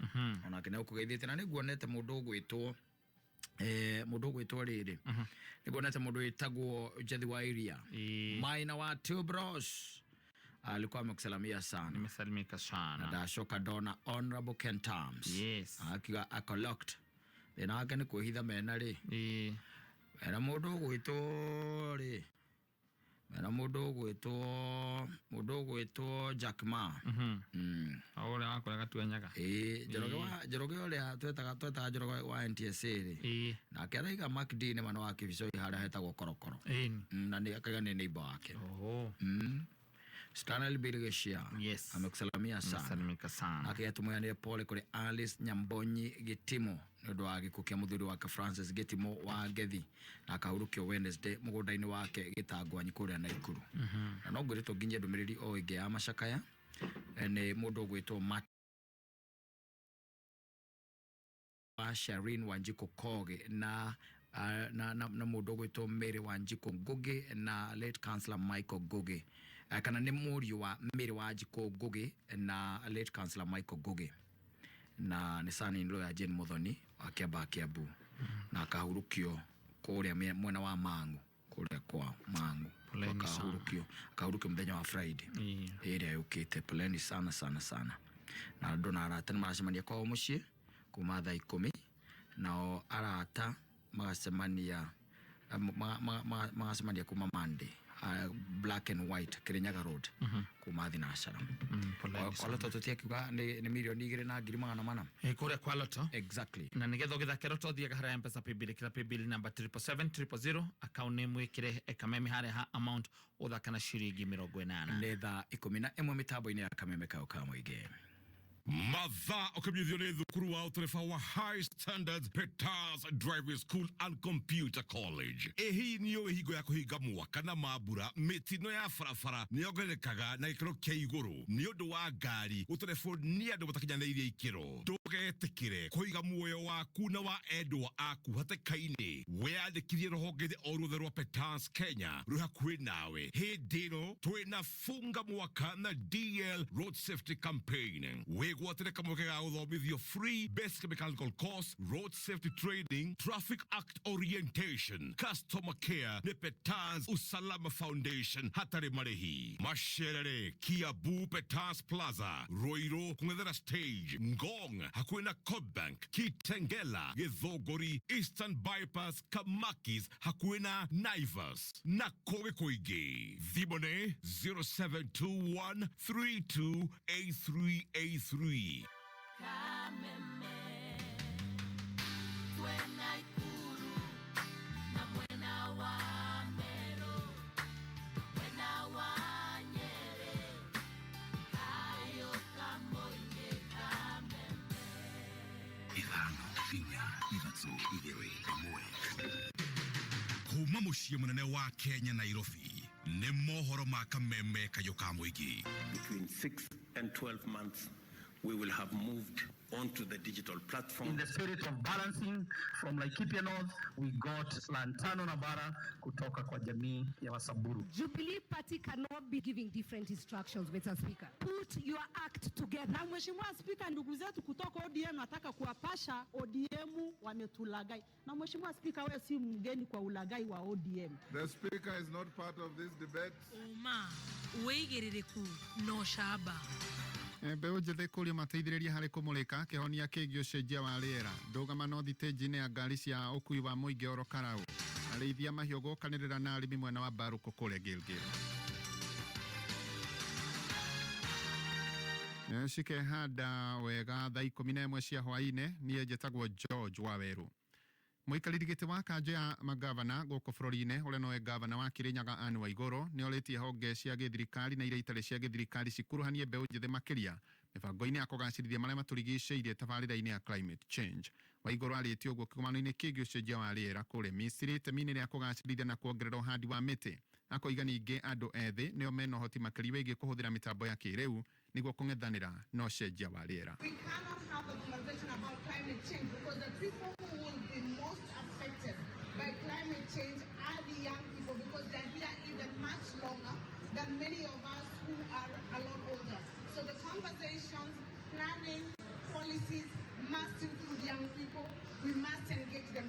Ona kene ukugeithite na niguonete mundu gwetwo mundu gwetwo riri. Niguonete mundu wetagwo Jethi wa area. Maina wa Two Bros. Alikuwa amekusalamia sana. Nimesalimika sana. Na shoka dona Honorable Ken Terms. Yes. Akiwa akolocked. Thina wake ni kuhitha mena ri. Era mundu gwitwo ri. Era mundu gwitwo Jack Ma. Ore akora gatuenyaga. Joroge ole twetaga Joroge wa NTSA ri. Na keraiga Mark D ne mwana wa Kibiso hara hetagwo korokoro. Na ni akaga ni neighbor wake. Stanley Birigeshia. Yes. Amekusalamia sana. Salimika sana. Akiyatumuyaniye pole kuri Alice Nyambonyi Gitimo nĩũndũ wa gĩkuũ kĩa mũthuri wake Francis Gitimo wa Gethi na akahurũkio Wednesday mũgũnda-inĩ wake Gĩtangwanyi kũrĩa Naikuru. Na no ngwĩrĩtwo nginya ndũmĩrĩri o ĩngĩ ya macakaya nĩ mũndũ ũgwĩtwo Sharin Wanjiko Koge na mũndũ ũgwĩtwo Mary Wanjiko Ngugi na late Councillor Michael Ngugi. Kana nĩ mũriũ wa Mary Wanjiko Ngugi na late Councillor Michael Ngugi. Na nĩ son-in-law ya Jane Muthoni wa Kiambu na akahurũkio kũrĩa mwena wa Mang'u kũrĩa kwa Mang'u. Akahurũkio mũthenya wa Friday ĩrĩa yũkĩte. Poleni sana sana sana. Na andũ na arata nĩ maracemania kwao mũciĩ kuma thaa 10 nao arata magacemania kuma Monday. Black and White Kirinyaga Road kuma Thinashara. Kwa loto tutiakiuga ni milioni 2,400. Kuria kwa loto. Exactly. Na nigetho githakero tothiaga hara M-Pesa paybill kila paybill number 77700 account name wikire ekameme hare ha amount uthakana shiringi 80. Nĩ thaa 11 mitambo-inĩ ya kameme kao ka mũingĩ. Matha okabithio nĩ thukuru wa ũtereba wa High Standards Peters Driving School and Computer College. Ehi niyo higo ya kuhinga mwaka na mabura mitino ya farafara nĩongerekaga na gĩkĩro kĩa igũrũ nĩ ũndũ wa ngari ũterebo nĩ andũ matakinyanĩirie ikĩro. Ndũgetikire kũiga muoyo waku na wa endwa aku hatĩka-inĩ. Wĩyandĩkithie rũhonge-inĩ o ruothe rwa Peters Kenya rwĩ hakuhĩ nawe. Hĩndĩ ĩno twĩna funga mwaka na DL Road Safety Campaign. Gwatire kamweke ga gũthomithio free basic mechanical course, road safety training, traffic act orientation, customer care, nĩ Peters Usalama Foundation hatarĩ marĩhi. Macerere Kiambu Peters Plaza, Roiro kũng'ethera stage, Ngong hakuhĩ na Cobank, Kitengela, Gĩthũngũri, Eastern Bypass, Kamakis hakuhĩ na Naivas na kũngĩ kũingĩ. Thimũ nĩ 0721328383. Kuma mũciĩ mũnene wa Kenya Nairobi nĩ mohoro ma kameme kayo ka mũingĩ. Between 6 and 12 months we will have moved onto the digital platform. In the spirit of balancing, from Laikipia North, we got Lantano Nabara kutoka kwa jamii ya Wasamburu. Jubilee Party cannot be giving different instructions, Mr. Speaker. Put your act together. Na Mheshimiwa Speaker, ndugu zetu kutoka ODM nataka kuwapasha ODM wametulagai. Na Mheshimiwa Speaker, wewe si mgeni kwa ulagai wa ODM. The Speaker is not part of this debate. Uma, uwegerere ku no shaba. Mbeũ njĩthĩ kũria mateithĩrĩria harĩ kũmũrĩka kĩhonia kĩgiĩ ũcenjia wa rĩera. Ndũgamano thitĩnji-inĩ ya ngari cia ũkui wa mũingĩ oro Karau. Arĩithia mahiũ gũkanĩrĩra na arĩmi mwena wa Mbarũkũ kũrĩa Gilgil. Cikehanda wega thaa 11 cia hwaĩ-inĩ. Niĩ njĩtagwo George Waweru. Mũikarĩri gĩtĩ wa kanjũ ya magavana gũkũ bũrũri-inĩ ũrĩa nowe gavana wa Kĩrĩnyaga Anne Waigũrũ nĩ orĩtie honge cia gĩthirikari na iria itarĩ cia gĩthirikari cikuruhanie mbeũ njĩthĩ makĩria mĩbango-inĩ ya kũgacĩrithia marĩa matũrigicĩirie tabarĩra-inĩ ya climate change. Waigũrũ arĩtie ũguo kĩgomano-inĩ kĩgiĩ ũcenjia wa rĩera kũrĩa Misiri itemi-inĩ rĩa kũgacĩrithia na kuongerera ũhandi wa mĩtĩ. Akoiga ningĩ andũ ethĩ nĩo mena ũhoti makĩria wĩgiĩ kũhũthĩra mĩtambo ya kĩrĩu nĩguo kũng'ethanĩra na ũcenjia wa rĩera. We cannot have a conversation about climate change because the people who will be most affected by climate change are the young people because they're here even much longer than many of us who are a lot older. So the conversations, planning, policies must include young people. We must engage them.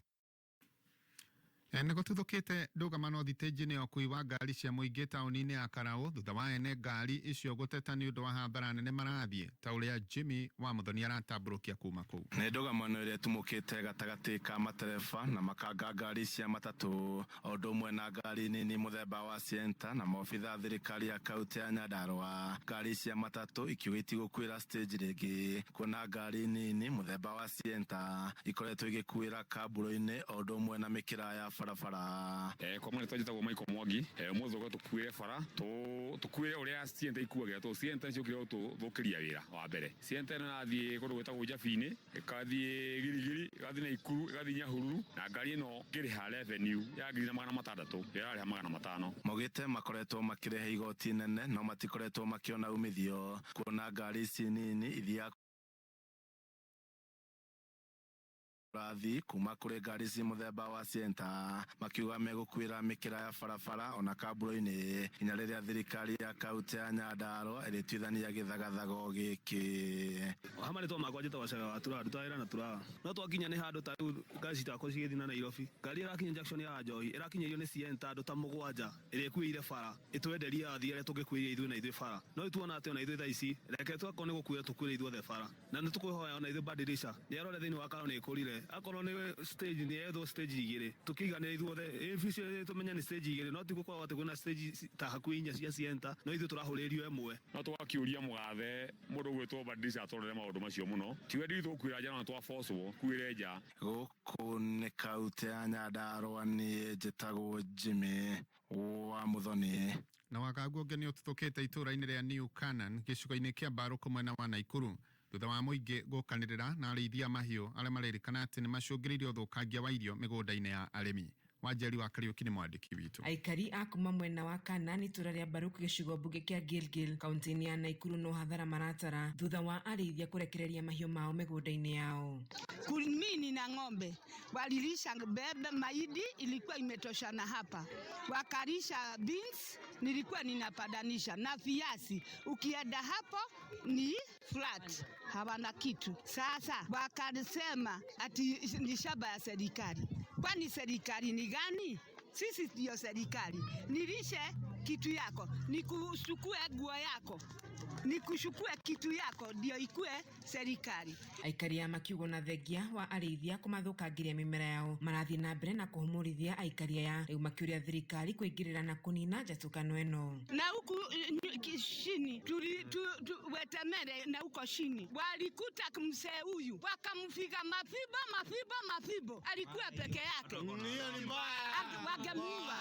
Nĩ gũtuthũkĩte ndũgamano thitĩnji-inĩ ya ũkui wa ngari cia mũingĩ taũni-inĩ ya Karau thutha wa ene ngari icio gũteta nĩ ũndũ wa hathara nene marathiĩ ta ũrĩa Jimmy wa Muthoni aratambũrũkia kuma kũu. Nĩ ndũgamano ĩrĩa ĩtumũkĩte gatagatĩ ka matereba na makanga ngari cia matatũ o ũndũ ũmwe na ngari nini mũthemba wa Sienta na maobitha thirikari ya kaunti ya Nyandarua. Ngari cia matatũ ikiuga itigũkuĩra stage rĩngĩ kuona ngari nini mũthemba wa Sienta ikoretwo igĩkuĩra kambũrũ-inĩ o ũndũ ũmwe na mĩkĩra ya barabara. Kwa mwana twajĩtagwo Michael Mwangi ũmũthĩ ũga tũkuĩre bara tũkuĩre ũrĩa Sienta ikuagĩra tondũ Sienta nĩciokire gũtũthũkĩria wĩra wa mbere. Sienta ĩno nathiĩ kũndũ gwĩtagwo Njabi-inĩ ĩgathiĩ Girigiri ĩgathiĩ Naikuru ĩgathiĩ Nyahururu na ngari ĩno ngĩrĩha revenue ya 600,000 ĩrarĩha 500. Maugĩte makoretwo makĩrehe igoti nene no matikoretwo makĩona umithio kuona ngari ici nini ithiaga rathi kuma kũrĩ ngari ci mũthemba wa Sienta makiuga megũkuĩra mĩkĩra ya barabara ona kambũrũ-inĩ nginya rĩrĩa thirikari ya kaunti ya Nyandarua ĩrĩtuithania gĩthagathago gĩkĩ. Hamarĩtwo makwa njĩtagwo Wacaga wa Turawa ndutaga wĩra na Turawa no twakinya nĩ handũ ta rĩu ngari citakwo cigĩthiĩ na Nairobi ngari ĩrakinya junction ya Njohi ĩrakinyĩrio nĩ Sienta andũ ta mũgwanja ĩrĩa ĩkuĩire bara ĩtwenderia athii arĩa tũngĩkuĩria ithuĩ na ithuĩ bara no tuona atĩ ona ithuĩ thaa ici reke twakorwo nĩ gũkuĩra tũkuĩre ithuothe bara na nĩ tũkwĩhoya ona ithuĩ badilisha nĩarore thĩinĩ wa Karau nĩ ĩkũrire akorwo nĩ stage nĩ ethwo stage igĩrĩ tũkĩiganĩra ithuothe efficient tũmenya nĩ stage igĩrĩ no tigũkorwo atĩ kwĩna stage ta hakuhĩ 4 cia Sienta no ithuĩ tũrahũrĩrio ĩmwe no tũgakiũria mũgathe mũndũ gwĩtwo badilisha atũrore maũndũ macio mũno tiwe nditũkuĩra nja no twaforcwo kuĩre nja. Gũkũ nĩ kaunti ya Nyandarua niĩ njĩtagwo Jimmy wa Muthoni. Na wagagu ũngĩ nĩ ũtuthũkĩte itũra-inĩ rĩa New Canaan gĩcigo-inĩ kĩa Mbarũkũ mwena wa Naikuru thutha wa mũingĩ gũkanĩrĩra na arĩithia mahiũ arĩa marerĩkana atĩ nĩ macũngĩrĩirie ũthũkangia wa irio mĩgũnda-inĩ ya arĩmi. Wanjeri wa Kariuki nĩ mwandĩki witũ. Aikari a kuma mwena wa Canaan itũra rĩa Mbarũkũ gĩcigo mbunge kĩa Gilgil kaunti-inĩ ya Naikuru no hathara maratara thutha wa arĩithia kũrekereria mahiũ mao mĩgũnda-inĩ yao. Mimi na ng'ombe walilisha bebe mahindi ilikuwa imetoshana hapa, wakalisha beans nilikuwa ninapadanisha na viazi, ukienda hapo ni flat, hawana kitu. Sasa wakasema ati ni shamba ya serikali. Kwani serikali ni gani? Sisi ndio serikali. Nilishe kitu yako, nikuchukue nguo yako, nikuchukue kitu yako ndio ikue serikali. Aikari a makiugo na thengia wa arĩithia kũmathũkangiria mĩmera yao marathiĩ na mbere na kũhũmũrithia aikari aya rĩu makĩũria thirikari kũingĩrĩra na kũnina njatũkano ĩno. Na huku chini wetemere na huko chini walikuta mzee huyu wakamfiga mafibo alikuwa peke yake. Hiyo ni mbaya. Wagemuua.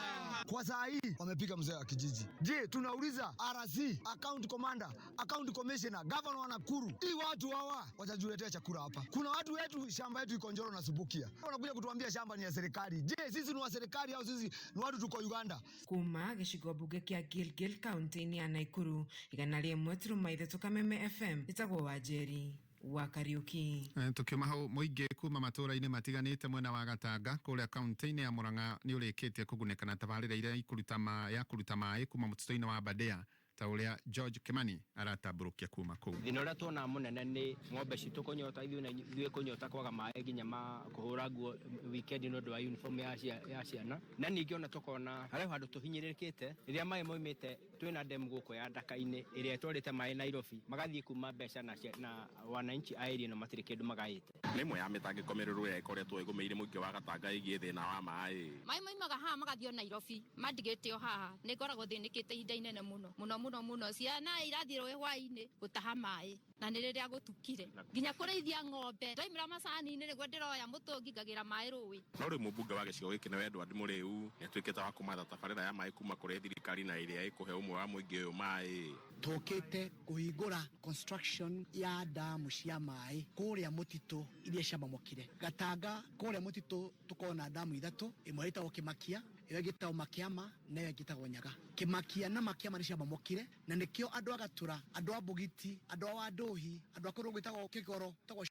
Kwa saa hii wamepiga mzee wa kijiji. Je, tunauliza RC, account commander, account commissioner, governor wa Nakuru, hii watu hawa watajuletea chakula hapa? Kuna watu wetu shamba yetu iko Njoro na Subukia, wanakuja kutuambia shamba ni ya serikali. Je, sisi ni wa serikali au sisi ni watu tuko Uganda? Kuma gĩcigo mbunge kĩa Gilgil kaunti-inĩ ya Naikuru igana rĩmwe turuma ithatũ Kameme FM itagwo Wanjeri wa Kariuki. Tukiuma hau mũingĩ kuma matũra-inĩ matiganĩte mwena wa Gatanga kũrĩa kaunti-inĩ ya Murang'a nĩ ũrĩkĩtie kũgunĩka na tabarĩra iria kũruta maĩ kuma mũtitũ-inĩ wa Aberdare ta ũrĩa George Kimani aratambũrũkia kuma kũu. Thĩna ũrĩa tuona mũnene nĩ ng'ombe citũ kũnyota ithuĩ kũnyota kwaga maĩ nginya ma kũhũra nguo weekend nĩ ũndũ wa uniform ya ciana na ningĩ ona tũkona harĩ handũ tũhinyĩrĩrĩkĩte rĩrĩa maĩ moimĩte twina demu guko ya Ndaka-inĩ ĩrĩa ĩtwarĩte maĩ Nairobi magathiĩ kuma mbeca na wananchi a area no matirĩ kĩndũ magaĩte. Nĩ imwe ya mĩtangĩko mĩrũrũ ĩrĩa ĩkoretwo ĩgũmĩire mũingĩ wa Gatanga ĩgiĩ thĩna wa maĩ. Maĩ maimaga haha magathio Nairobi mandigĩte o haha nĩ ngoragwo thĩnĩkĩte ihinda inene mũno ciana irathiĩ rũĩ hwaĩ-inĩ gũtaha maĩ na nĩ rĩrĩa gũtukire nginya kũrĩithia ng'ombe ndaimĩra macani-inĩ nĩguo ndĩroya mũtũngi ngagĩra maĩ rũĩ. No rĩu mũmbunge wa gĩcigo gĩkĩ nĩ Edward Mũrĩu nĩ atuĩkĩte wa kũmatha tabarĩra ya maĩ kuma kũrĩ thirikari na ĩrĩa ĩkũhe ũmwe wa mũingĩ ũyũ maĩ. Tũkĩte kũhingũra construction ya damu cia maĩ kũrĩa mũtitũ iria ciamamũkire. Gatanga kũrĩa mũtitũ tũkoragwo na damu ithatũ, ĩmwe ĩtagwo Kĩmakia, ĩyo ĩgĩtagwo Makiama na ĩyo ĩgĩtagwo Nyaga. Kĩmakia na Makiama nĩ ciamamũkire na nĩkĩo andũ a Gatũra, andũ a Bugiti, andũ a Wandũhi, andũ a kũrĩa gwĩtagwo Kĩgoro, gwĩtagwo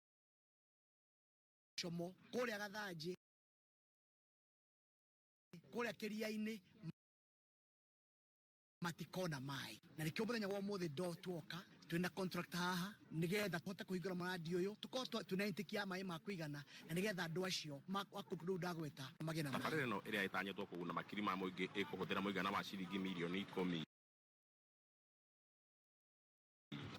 Como, kũrĩa Gathanjĩ, kũrĩa Kĩria-inĩ matikona maĩ. Na nĩkĩo mũthenya wa ũmũthĩ tuoka twĩna contract haha nĩgetha tũhote kũhingũra mũrandi ũyũ tũkorwo twĩna intake ya maĩ ma kũigana na nĩgetha andũ acio kũndũ rĩu ndagweta magĩe na maĩ. Tabarĩra ĩno ĩrĩa ĩtanyĩtwo kũguna makiri ma mũingĩ ĩkũhũthĩra mũigana wa ciringi milioni 10.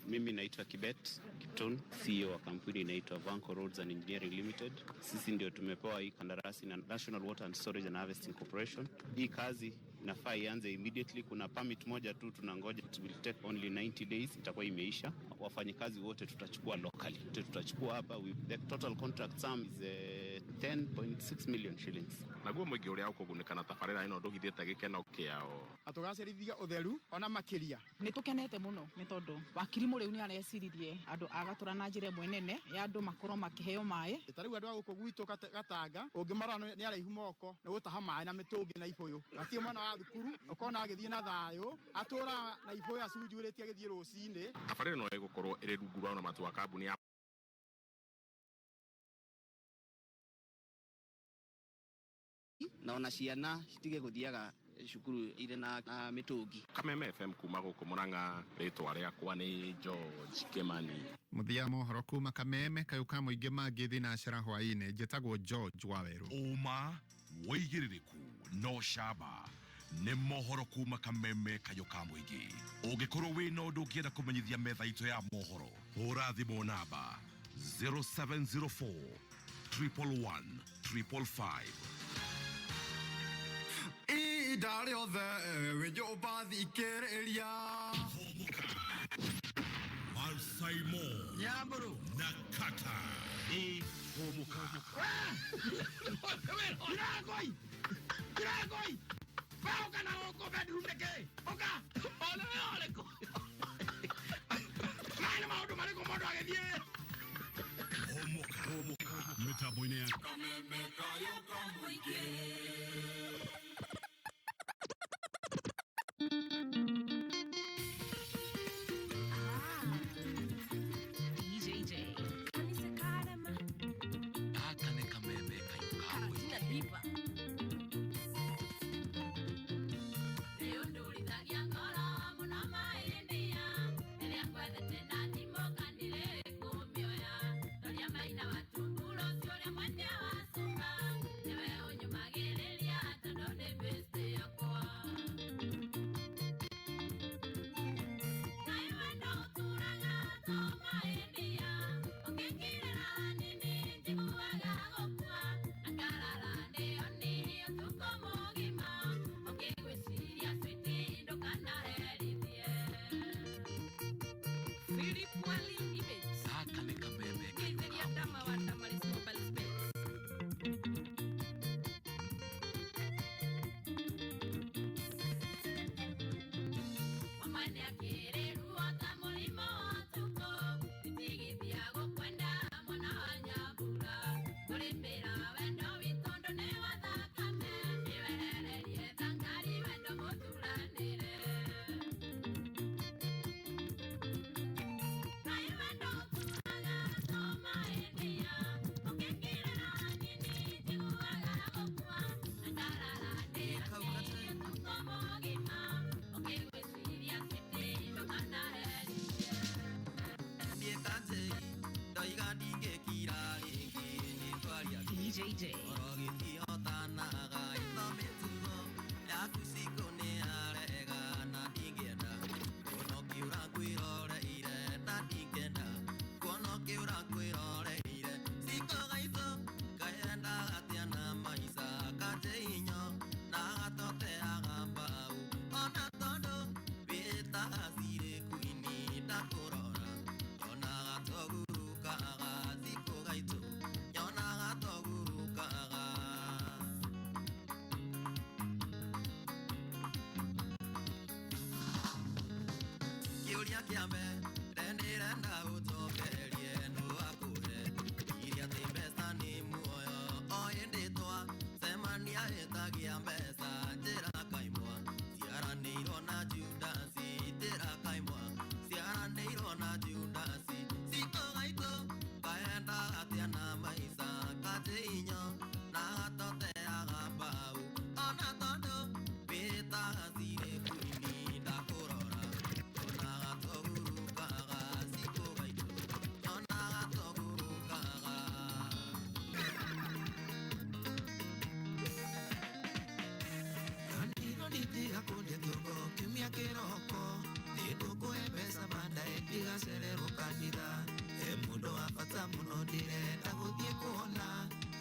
Mimi naitwa Kibet Kipton, CEO wa kampuni inaitwa Vanco Roads and Engineering Limited. Sisi ndio tumepewa hii kandarasi na National Water and Storage and Harvesting Corporation. Hii kazi inafaa ianze immediately. Kuna permit moja tu tunangoja, it will take only 90 days, itakuwa imeisha. Wafanyikazi wote tutachukua locally. Tutachukua hapa, the total contract sum is 10.6 million shillings. Naguo mũingĩ ũrĩa ũkũgunĩka na tabarĩra ĩno ndũgithĩte gĩkeno kĩao. Atũgacĩrithia ũtheru ona makĩria. Nĩ tũkenete mũno nĩ tondũ wakiri Mũrĩu nĩ areciririe andũ a Gatũra na njĩra ĩmwe nene ya andũ makorwo makĩheo maĩ. Tarĩu andũ a gũkũ gwitũ Gatanga ũngĩmara nĩ araihu moko nĩ gũtaha maĩ na mĩtũngi na ibũyũ. Gatiĩ mwana wa thukuru ũkona agĩthiĩ na thayũ atũra na ibũyũ acunjurĩtie agĩthiĩ rũcinĩ. Tabarĩra ĩno ĩgũkorwo ĩrĩ rungu rwa ũramati wa kambuni ya na ona ciana citige gũthiaga cukuru irĩ na mĩtũngi. Kameme FM kuma gũkũ Mũrang'a, rĩtwa rĩakwa nĩ George Kimani. Muthia mohoro kuma Kameme kayuka mũingĩ mangĩ thinacara hwaĩ-inĩ njĩtagwo George Waweru. Uma wĩigĩrĩrĩku no camba nĩ mohoro kuma Kameme kayuka mũingĩ. Ũngĩkorwo wĩna ũndũ ũngĩenda kũmenyithia metha itũ ya mohoro, hũra thimũ namba 0704 111 555. Idare othe wejoba thikĩrĩria. Mansaimo Nyamburu na Kattaj Humuka. Kiragoi Pauka na oko bedroom deke Oka ole ko Mana maundu mariko mondo agethie Humuka mitambo-inĩ ya Kameme kayuka mũingĩ. JJ. Kĩũria kĩa mbere ndĩrenda ũnjokerie nũ wakũhe iria atĩ mbeca nĩ muoyo o hĩndĩ twacemania hĩtagia mbeca njĩra kaimwa ciaranĩirwo na Judasi njĩra kaimwa ciaranĩirwo na Judasi citũ gaitũ kaenda atĩa na maica katĩinyo na gatoteaga mbau ona tondũ wĩtaga cirĩ kwini ndakũrora ona gatũgurukaga citũ gaitũ ona gatũgurukaga kanitho nitiga kũndĩa kĩongo kiumia kĩroko nĩngũkũhe mbeca baadaye ndigacererwo kanitha he mũndũ wa bata mũno ndĩrenda gũthiĩ kuona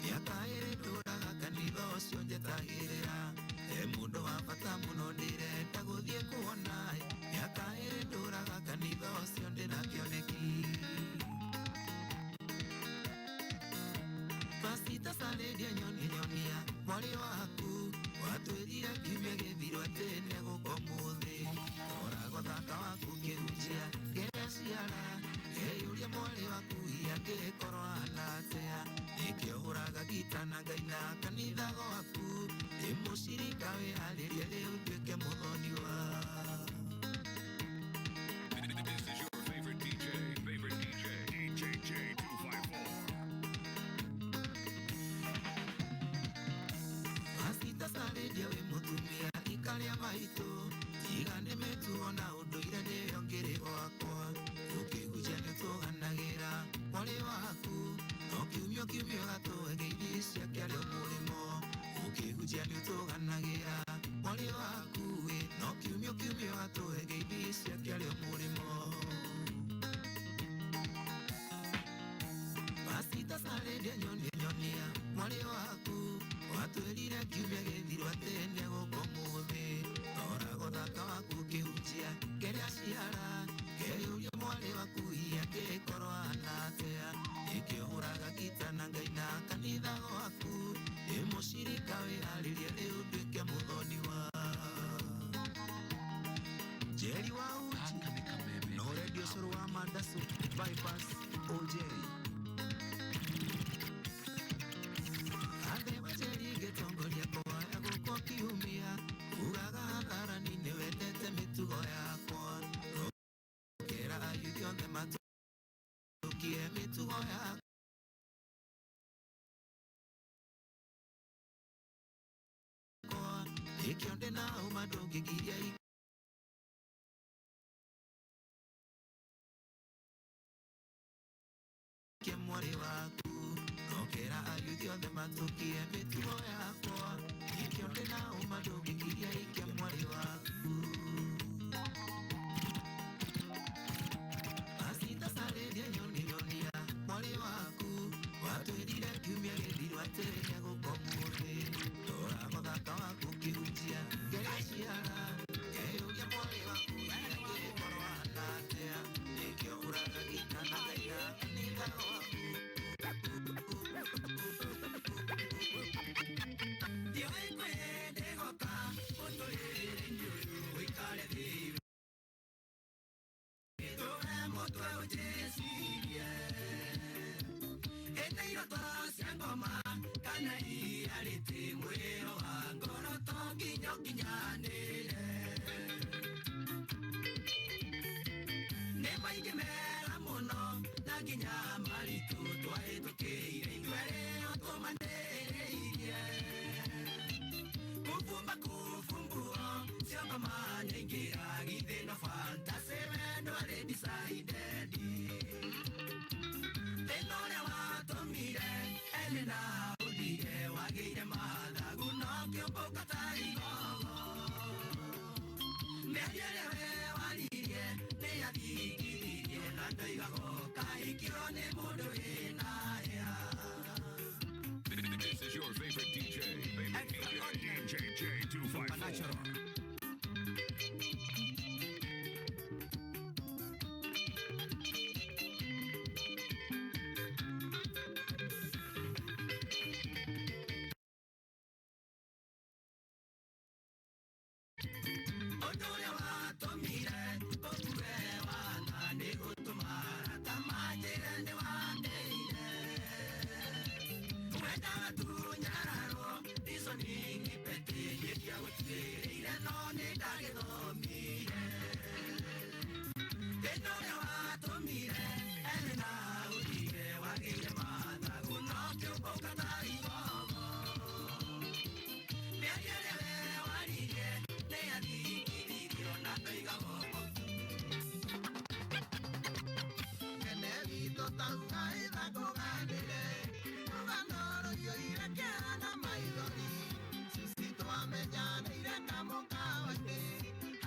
mĩaka ĩrĩ ndũraga kanitha ũcio njetagĩrĩra he mũndũ wa bata mũno ndĩrenda gũthiĩ kuona mĩaka ĩrĩ ndũraga kanitha ũcio ndĩna kĩoneki Pasita Saredia nyonia mwari waku watwĩrire kiumia gĩthiru atĩ nĩgũkomũthĩ ũrago thaka waku kĩhunjia kĩrĩa ciara kĩyũria mwari waku angĩkorwo anatĩa nĩkĩo hũraga gita na ngai na kanitha gwaku ndĩmũcirika wĩharĩrie rĩu nduĩke mũthoni wa This is your favorite DJ, DJ J254. Pasita Saredia we mũtumia ikarĩa maitũ tiga nĩmetuo na ũndũire nĩyo ngĩrĩ gwakwa ũkĩhunjia nĩtũganagĩra mwari waku no kiumio gatũhe ngeithi ciake arĩ mũrĩmo ũkĩhunjia nĩtũganagĩra mwari waku we no kiumio gatũhe ngeithi ciake arĩ mũrĩmo Pasita Saredia nyonia mwari waku watwĩrire kiumia gĩthiru atĩ nĩgũkomũthĩ ũrago thaka waku kĩhunjia kĩrĩa ciara kĩyũria mwari waku angĩkorwo anatĩa nĩkĩo hũraga gita na ngai na kanitha gwaku ndĩmũcirika wĩharĩrie rĩu nduĩke mũthoni wa Jerry wa uji no radio cũrũ wa Mandasu bypass OJ gĩtongoria kwaya gũkũ kiumia ugaga hadharani nĩwendete mĩtugo yakwa ũkĩra ayuthi othe matũkie mĩtugo yakwa nĩkĩo ndĩna ũma ndũngĩgiria ikie mwari waku Okera ayuthi othe matũkie mĩtugo yakwa nĩkĩo ndĩna ũma ndũngĩgiria ikia mwari waku Pasita Saredia nyonia mwari waku watwĩrire kiumia gĩthiru atĩ nĩgũkomũthĩ ũrago thaka waku kĩhunjia kĩrĩa ciara kĩyũria mwari waku angĩkorwo anatĩa nĩkĩo hũraga gita na ngai na kanitha gwaku This is your favorite DJ, DJ J254. Odore wa tomire, okure wa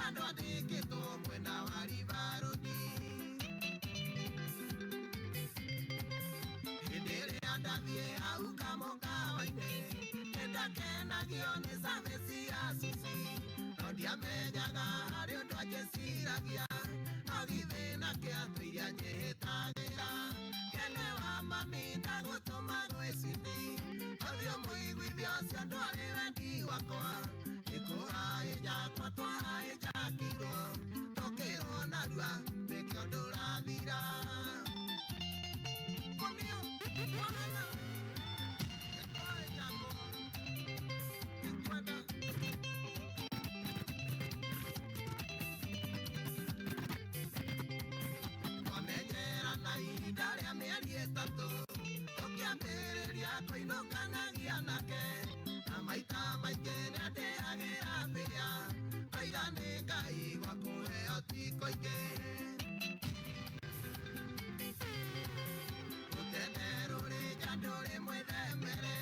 andũ andĩkĩtwo mwena wa ribarodi. Hĩndĩ ĩrĩa ndathiĩ hau kamokawa-inĩ nĩndakenagio nĩ savesi ya sushi, no ndiamenyaga harĩ ũndũ angĩciragia no githĩna kĩa tũiria njĩhĩtagĩra. Kene wa mami ndagũtũma gwĩcithi ũthiũ mũiguithio ũcio ndwarĩ wendi wakwa. Nĩkũhaijakwa twahaijakirwo tũkĩrwo narua nĩkĩo ndũrathira. Twamenyerana ihinda rĩa mĩeri ĩtatũ tũkĩambĩrĩria kũinũkanagia nake, na maita maingĩ nĩandĩagĩra mbĩa oiga nĩ Ngai gwa kũheo ti kũingĩ. Rũtene rũrĩ nja ndũrĩ mwĩthemere,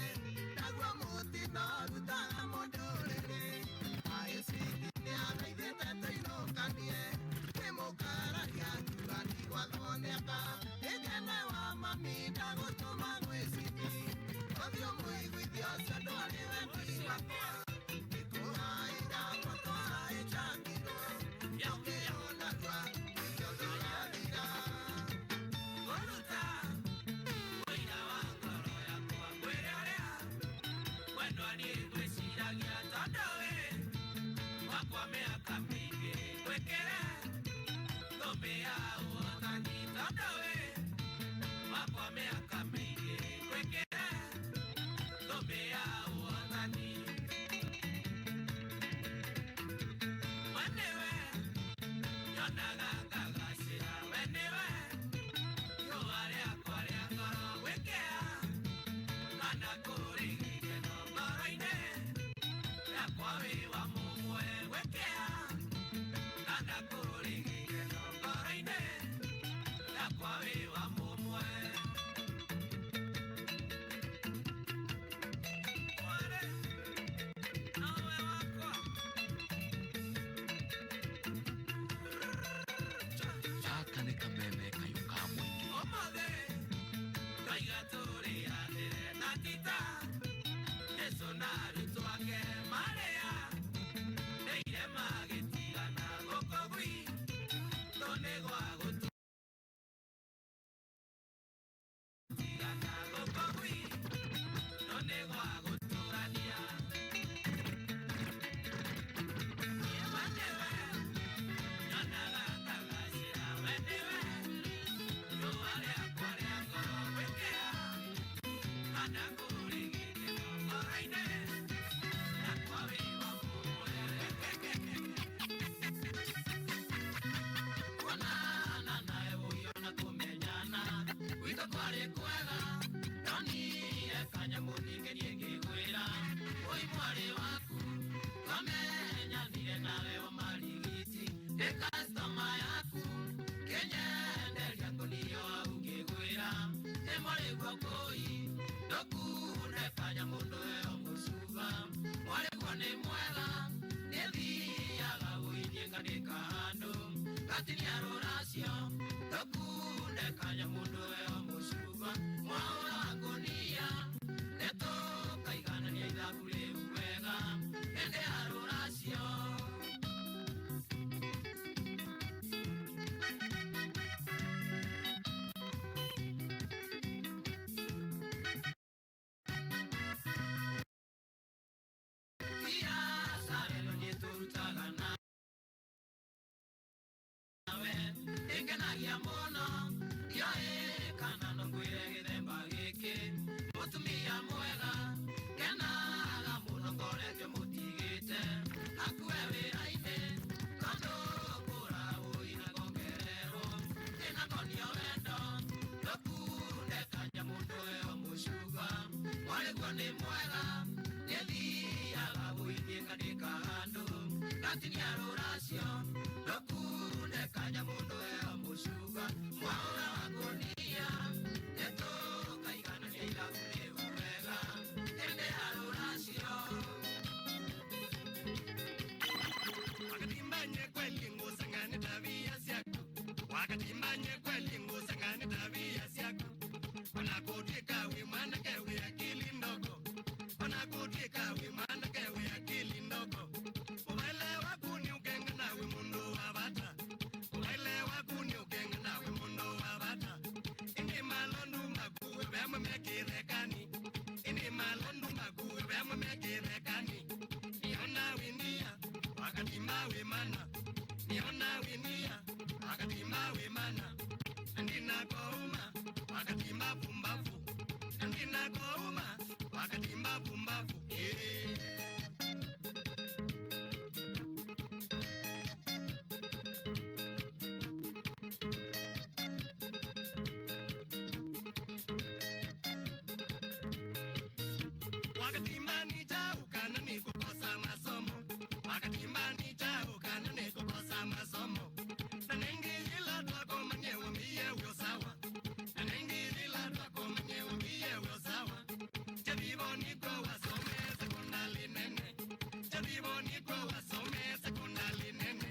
naguo mũtino rutaga mũndũ rĩrĩ. Aĩciti nĩathaithĩte tũinũkanie, nĩmũkararia kiuga ndigwathwo nĩaka. Nĩkene wa mami ndagũtũma gwĩciti ũthiũ mũiguithio ũcio ndwarĩ wendi wakwa. Nĩkũhaijakwa twahaijakirwo tũkĩrwo narua nĩkĩo ndũrathira. Kũruta ũira wa ngoro yakwa kwĩrĩ ũrĩa wendwa niĩ ngwĩciragia tondũ wĩ wakwa mĩaka mĩingĩ gwĩkĩre thũmbĩ ya ũhotani, tondũ wĩ wakwa mĩaka mĩingĩ gwĩkĩre thũmbĩ ya ũhotani. We nĩwe nyonaga ngagacĩra, we nĩwe rũa rĩakwa rĩa ngoro gwĩkĩra kana kũrĩ gĩkeno ngoro-inĩ yakwa wĩ wa mũmwe gwĩkĩra kana kũrĩ gĩkeno ngoro-inĩ yakwa wĩ wa mũmwe. Mwere nawe wakwa Gaka nĩ kameme kayũ ka mũingĩ. ũmũthĩ ngaiga tũrĩanĩre na tita Jesũ na arutwo ake marĩa ndeire magĩtigana gũkũ gwitũ nĩ gwa gũtigana gũkũ gwitũ nĩ gwa gũtũrania. We nĩwe nyonaga ngagacĩra, we nĩwe rũa rĩakwa rĩa ngoro gwĩkĩra kana kũrĩ gĩkeno ngoro-inĩ yakwa wĩ wa mũmwe. Kuonana nawe ũgĩo na kũmenyana gwitũ kwarĩ kwega, no niĩ kanyamũ ningĩrie ngĩgwĩra wĩ mwarĩ waku twamenyanire nawe wa marigiti ndĩ customer yaku kĩnyenderia ngũnio hau ngĩgwĩra nĩ mũrĩguo kũi ndũkunde kanyamũ ndũheo mũcuba. Mwarĩguo nĩ mwega nĩthiaga gũirie ngandĩka handũ gatinia rũracio ndũkunde kanyamũ ndũheo mũcuba. Mwaũra wa ngũnia nĩtũkaiganania ithabu rĩu wega hĩndĩ ya rũracio. Biacara ĩno nĩtũrutaga nawe ĩngenagia mũno, ndioĩ kana no ngwĩre gĩthemba gĩkĩ mũtumia mwega ngenaga mũno ngoretio mũtigĩte akuwe wĩra-inĩ tondũ kũra ũi na ngongererwo ĩnakonio wendo ndũkunde kanyamũ ndũheo mũcuba. Mwarĩguo nĩ mwega nĩthiaga gũirie ngandĩka handũ gatinia rũracio ndũkunde kanyamũ ndũheo mũcuba. Mwaũra wa ngũnia nĩtũkaiganania ithabu rĩu wega hĩndĩ ya rũracio. Agĩtimba nyekwe wakati manye kweli ngusangani tabia siako wanakutika we mwana kewe akili ndogo wanakutika we mwana kewe akili ndogo uelewa kuni ukenga nawe mundu wa bata uelewa kuni ukenga nawe mundu wa bata ini malondu makuwe bema mekirekani ini malondu makuwe bema mekirekani niona winia wakati mawe mana niona winia wakati mawe mana ndina kouma wakati mapumbavu ndina kouma wakati mapumbavu wakati mani chau kana ni kukosa masomo wakati mani chau kana ni kukosa masomo na nengi ila twako manyewe miye sawa na nengi ila twako manyewe miye sawa jabibo niko wasome sekondari nene jabibo niko wasome sekondari nene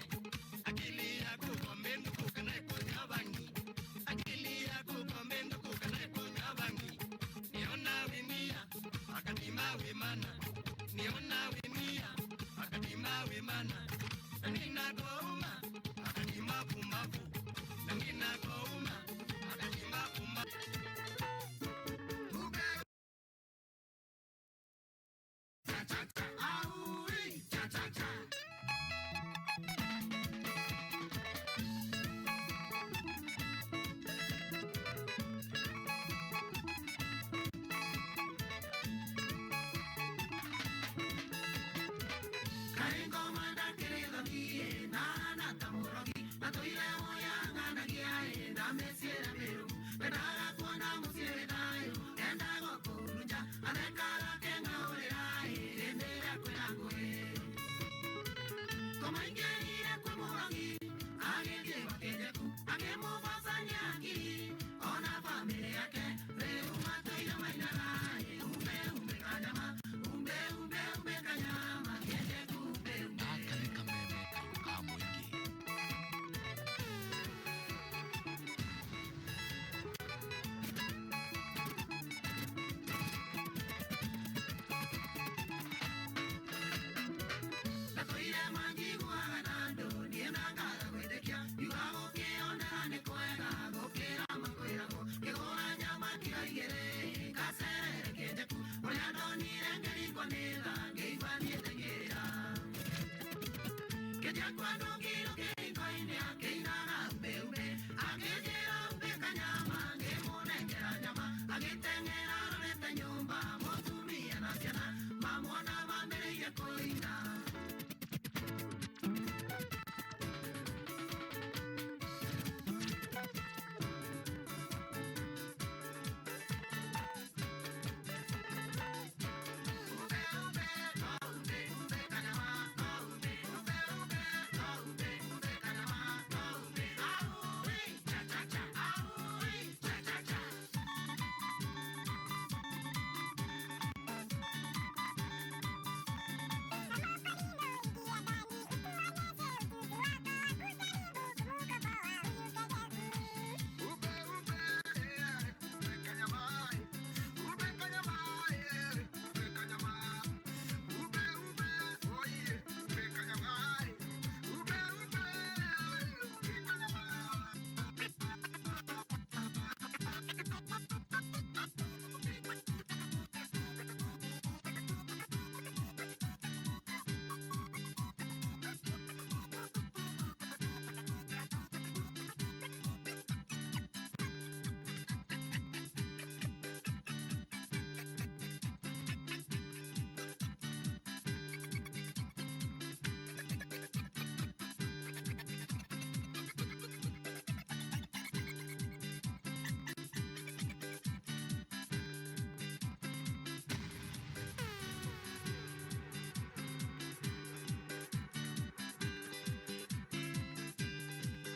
akili yako komendo kukana kunya bangi akili yako komendo kukana kunya bangi niona winia wakati mawe mana niona winia wakati mawe mana nina kouma wakati mapumbavu nina kouma wakati mapumbavu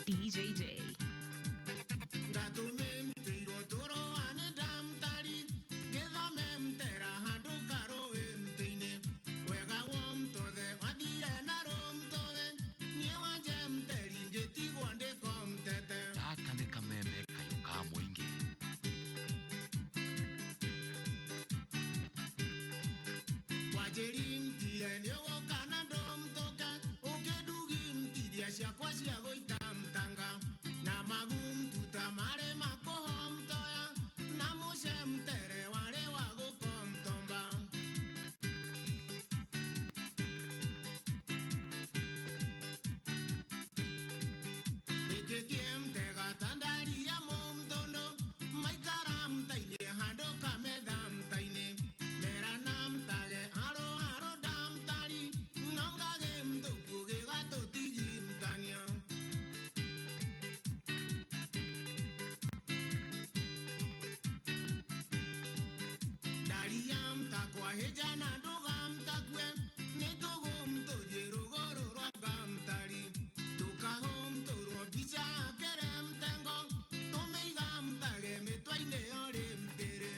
DJJ. Njĩrimtire nĩũgũka na ndũmtũke ũkĩndugimtirie ciakwa cia gũita mtanga na magumtuta marĩ makũhomtoya na mũcemtere warĩ wa gũkomtomba. Ĩkĩtie mtega tandaria mũmtondo maikaramtainie handũ kametha mtainĩ mera namtage haro damtari nongage mtuku gĩgatũtigimtania. Daria mtakwa hĩnjana ndũgamtakue nĩtũgũmtũthiĩ rũgũrũ rwa ngamtari tũkahũmtũrwo mbica akere mtengo tũmĩigamtage mĩtwa-inĩ yorĩ mtĩrĩ.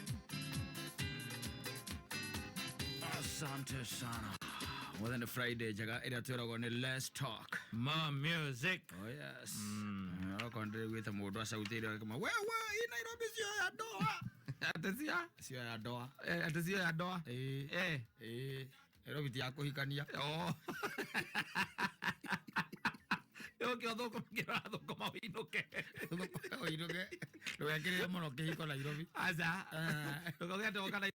Asante sana. More than a Friday jaga ira twiragwo ni Let's Talk more music. Oh yes. Akondere gwita mundu acautire kama wewe i Nairobi sio ya doa. Atazia sio ya doa. Atazia ya doa. Nairobi ti ya kuhikania. Oh. Yo que odo como que rado como inuke. Inuke. Lo que quería mono que hiko Nairobi. Asa. Lo que toka na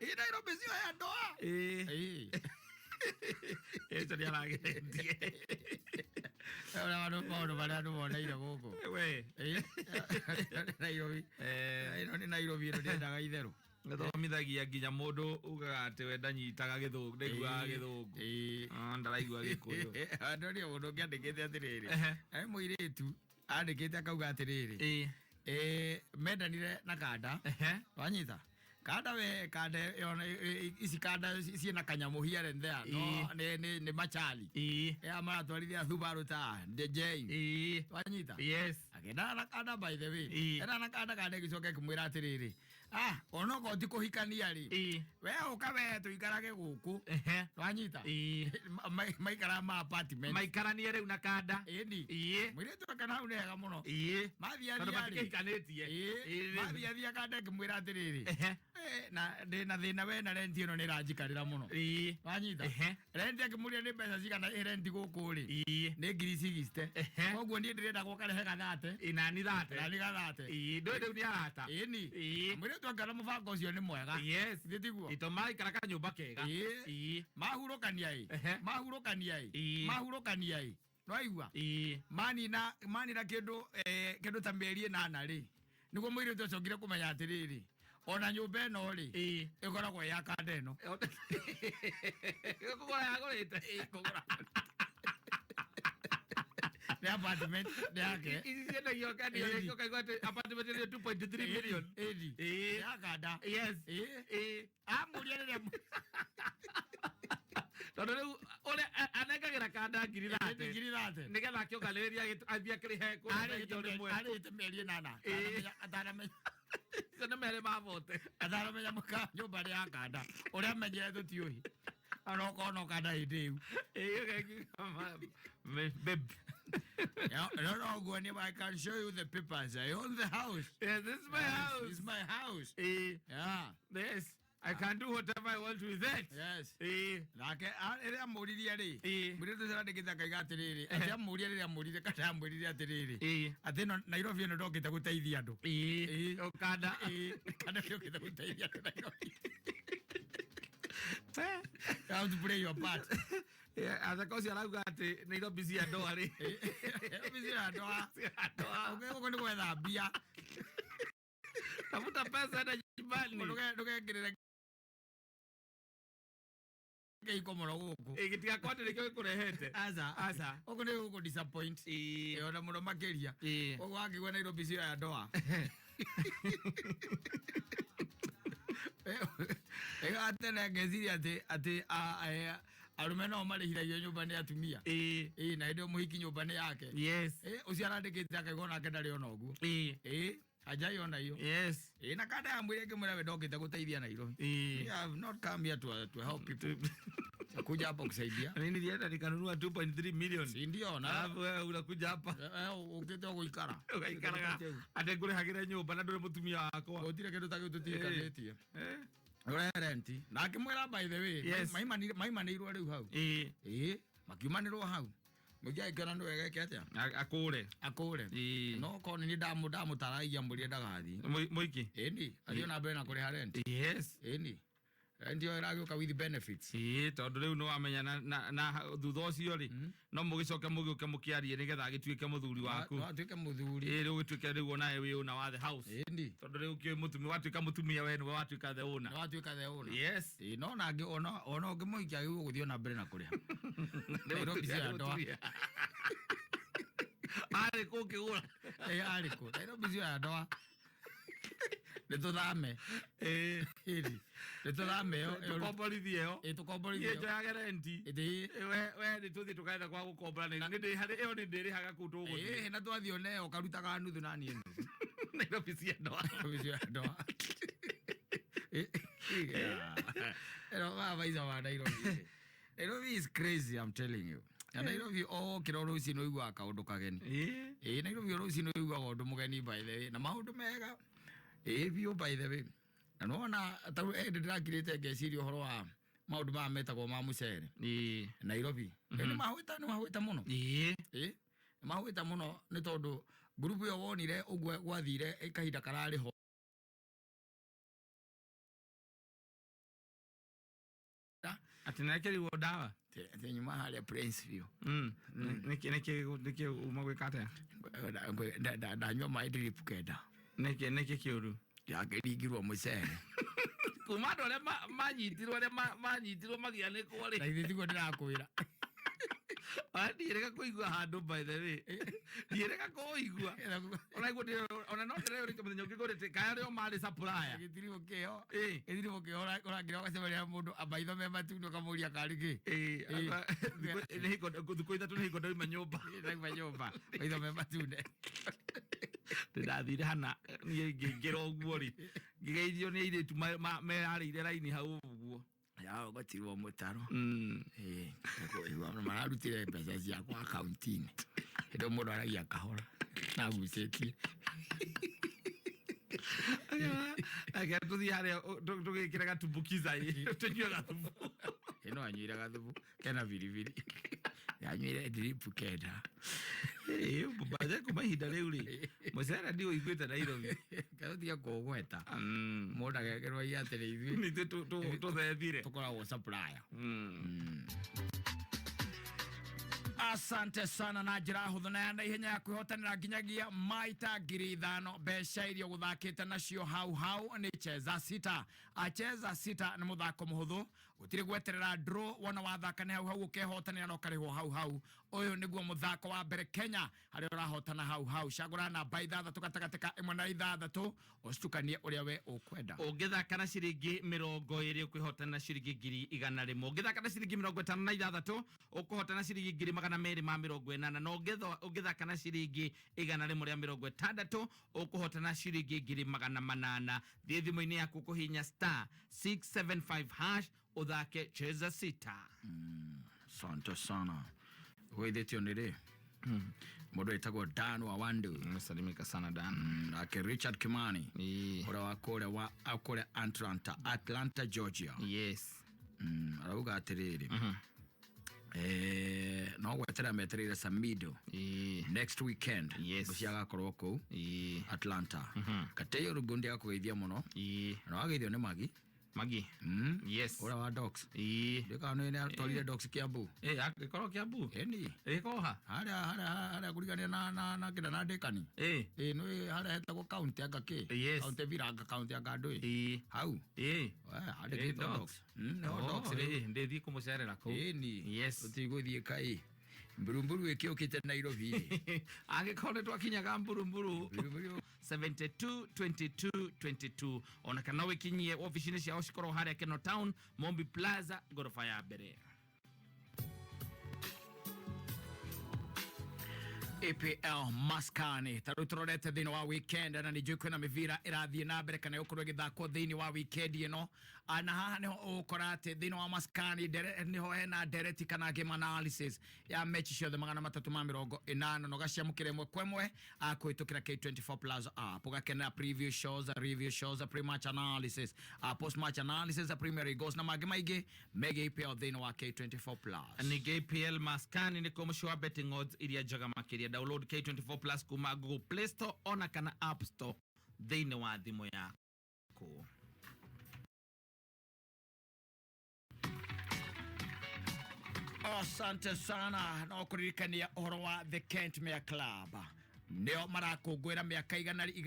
Nairobi sio ya doa. Eso ni la gente. Ahora vamos para no morir poco. We. Nairobi. No ni Nairobi no tũtiendaga itherũ. Nĩthomithagia nginya mũndũ ugaga atĩ we ndanyitaga gĩthũngũ ndaiguaga gĩthũngũ ndaraigua gĩkũyũ. Andũ nĩ mũndũ ũngĩ andĩkĩte atĩrĩrĩ mũirĩtu andĩkĩte akauga atĩrĩrĩ mendanire na kanda wanyita kanda we kanda ici kanda ciĩna kanyamũ here and there no nĩ machali ya maratwarithia Subaru ta DJ wanyita akenda na kanda by the way ena na kanda gĩcoke kĩmwĩra atĩrĩrĩ onoko ti kũhikania rĩ we ũka we tũikarage gũkũ wanyita maikara ma apartment maikaranie rĩu na kanda mũirĩtu akana hau nĩ hega mũno mathiathia kanda ngĩmwĩra atĩrĩrĩ na ndĩna thĩna we na renti ĩno nĩ ĩranjikarĩra mũno wanyita renti akĩmũria nĩ mbeca cigana renti gũkũ rĩ nĩ 60 koguo niĩ ndĩrenda gwakarehe gathate nani thate ndũĩ rĩu nĩ arata mũirĩtu akana mũbango ũcio nĩ mwega thĩtiguo itũmaikara kanyũmba kega mahurũkania noigua manina kĩndũ ta mĩeri 8 rĩ nĩguo mũirĩtu acokire kũmenya atĩrĩrĩ ona nyũmba ĩno rĩ ĩkoragwo ya kanda ĩno kũgũra yagũrĩte kũgũra nĩ apartment yake ici ciendagio kandi ũkaigua atĩ apartment nĩ 2.3 million ya kanda amũria rĩrĩa tondũ rĩu ũrĩa anengagĩra kanda ngiri thate nĩgetha akĩonganĩrĩria athiĩ akĩrĩhe arĩte mĩeri 8 ataramenya icio nĩ merĩ mavote ataramenya mũka nyũmba nĩ ya kanda ũrĩa menyere tũtiũhi anokorwo kanda hĩndĩ ĩu no, go anywhere. I can show you the papers. I own the house. Yes, this is my house. This is my house. Yeah. Yes. I can do whatever I want with it. Yes. Like area muriria ri. Muri tu sara ndikita kaiga atiriri. Area muriria murire kata muriria atiriri. Ati no Nairobi no ndokita guteithia andu. Okada. Kada ndokita guteithia andu Nairobi. You have to play your part. Asa kosi arauga ati Nairobi cia ndoa ri. Nairobi cia ndoa. Uko ni gwetha mbia. Tafuta pesa na nyumbani. Ndugekirira Keiko moro guku. Gitiga kwate rikyo kurehete. Asa. Uko ni uko disappoint. Ona muno makeria. Ugo akigwa Nairobi cia ya ndoa. Atene ngeciria ati arume no marihiragia nyumba ni atumia na ndio muhiki nyumba ni yake ucio arandikite akaigwa nake ndari ona uguo ajai ona hiyo na kada ya mwire ngimwira we ndokite guteithia Nairobi. I have not come here to help people. kuja hapa kusaidia. Mimi nilienda nikanunua 2.3 million. Si ndio? Na wewe unakuja hapa. Ukitoka kuikara. Ukaikara. Ate kule hagira nyumba na ndore mutumia wako. Gutire kindu ta tutikanetie. Ora renti. Na akimwira by the way, maimanirwo riu hau. Makiumanirwo hau. Mugia ikana ndo wegeke atia. Akure. No koni ni damu taragia muri ndagathi. Muiki. Eni, adio na mbere na kuri rent. Yes. Eni. Ndio iragioka with benefits. Tondu riu no amenya na thutha ucio ri no mugicoke mugiuke mukiarie nigetha agituike muthuri waku. No atuike muthuri. Riu gituike riu nae wi una wa the house. Tondu riu kio mutumi watuika mutumia wenu watuika the owner. Watuika the owner. Yes. No na ngi ona ngimuikia agio guthio na mbere na kuria. Riu bisia ndo. Ari ko kigura. Ari ko. Riu bisia ndo. Nituthame. Nituthame yo. Tukomborithie yo. Tukomborithie. Ye jaga renti. We ni tuthi tukaenda kwa gukombora ni ndi hari iyo ni ndiri haga kutu guthi. Na twathio neo karutaga nuthu na niĩ nuthu. Nairobi cia ndoa. Nairobi is crazy, I'm telling you. And Nairobi kiroro ici no igua kaundu kageni. Nairobi ruci no igua kaundu mugeni by the way. Na maundu mega. Bio by the way. Na nona taru ndirakirite ngeciria uhoro wa maundu ma metagwo ma mucere. Nairobi. Ni mahwita muno. Mahwita muno ni tondu group yo wonire ugwe gwathire ikahinda karari ho. Atinekeri dawa. Nyuma hali Prince view. Niki umagwika atia. Ndanywa mai drip kenda. Niki kiuru. Yagerigirwo mucere. Kuma ndore manyitirwo magia ni kwori. Na ithe tigo ndirakwira. Ndireka kuigua handu by the way. Ndireka kuigua. Ona no ndire uri kumuthenya ngigurite kaya rio mari supplier. Gitiriwo kio orangira gacemeria mundu abaitho me matuno kamuria kariki. Nihiko thukũ ithatu nihiko ndauma nyumba. Baitho me matune. Ndathire hana nie ngĩingĩra ũguo ri ngĩgeithio nĩ airĩtu merarĩire raini hau ũguo yao gatirwo mũtaro mararutire mbeca ciakwa akaunti-inĩ hĩndĩ mũndũ aragia kahora na gucĩtie ake tũthiĩ harĩa tũgĩkĩre gatumbukiza tũnyue gathubu ĩno anyuire gathubu kena biribiri yanywire drip kenda baje kuma ihinda rĩu rĩ mũcere ndio iguĩte Nairobi kaũtia kũgweta mũndũ agekerwo iatĩrĩ ithuĩ nĩ tũthethire tũkoragwo supplier. Asante sana na njira huthu na yanda ihenya ya kwihotanira nginyagia maita 5,000 mbeca iria guthakite nacio hau ni cheza sita. Acheza sita ni muthako muhuthu gutire gweterera draw wona wathaka hau ukehotanira no karihwo hau. Uyu niguo muthako wa mbere Kenya hari urahotana hau cagura namba 6 gatagata imwe na 6 ucitukanie uria we ukwenda. Ungithaka na ciringi 20 ukwihotana ciringi 100,000. Ungithaka na ciringi 56 ukuhotana ciringi 280 no ungithaka na ciringi 160 ukuhotana ciringi 800. Thie thimu-ini yaku kuhinya *675# uthake cheza sita. Asante sana. Withitio nire mundu etagwo Dan wa Wandu. Msalimika sana Dan. Ake Richard Kimani ura wa kore Atlanta Georgia. Yes. Arauga atiriri no gwetera meterere Samido next weekend guciaga korwo ku Atlanta. Kateyo rugundi akugeithia muno no ageithio ni Magi. Yes. Ora wa dogs. Ndika no ina tolire dogs Kiambu. Akikoro Kiambu. Eni. Koha. Hara kurigania na kida na dekani. No hara hetagwo county agake. County Viranga county agando. Hau. Hara dogs. No dogs. Ndethi kumucerera ku. Yes. Utigũthie kai. Mburumburu ikiokite Nairobi. Agikore twakinyaga mburumburu 722222 ona kana wikinyie ofisini cia Oshikoro haria Keno Town Mombi Plaza gorofa ya mbere. APL Maskani taru turorete thini wa weekend na ni kwina mivira irathie na mbere kana yokorwo githako thini wa weekend ino na haha niho ukorate thini wa Maskani niho hena direct kana game analysis ya mechi ciothe 380 no gaciamukire mwe kwemwe akuitukira K24 Plus app ugakena preview shows, review shows, pre-match analysis, post-match analysis, Premier League goals na magi maige mega APL thini wa K24 Plus ni APL Maskani ni komushwa betting odds iria jaga makiria. Download K24 Plus kuma Google Play Store ona kana App Store thini wa thimu yako. Asante sana no kuririkania uhoro wa The Kentmere Club nio marakungwira miaka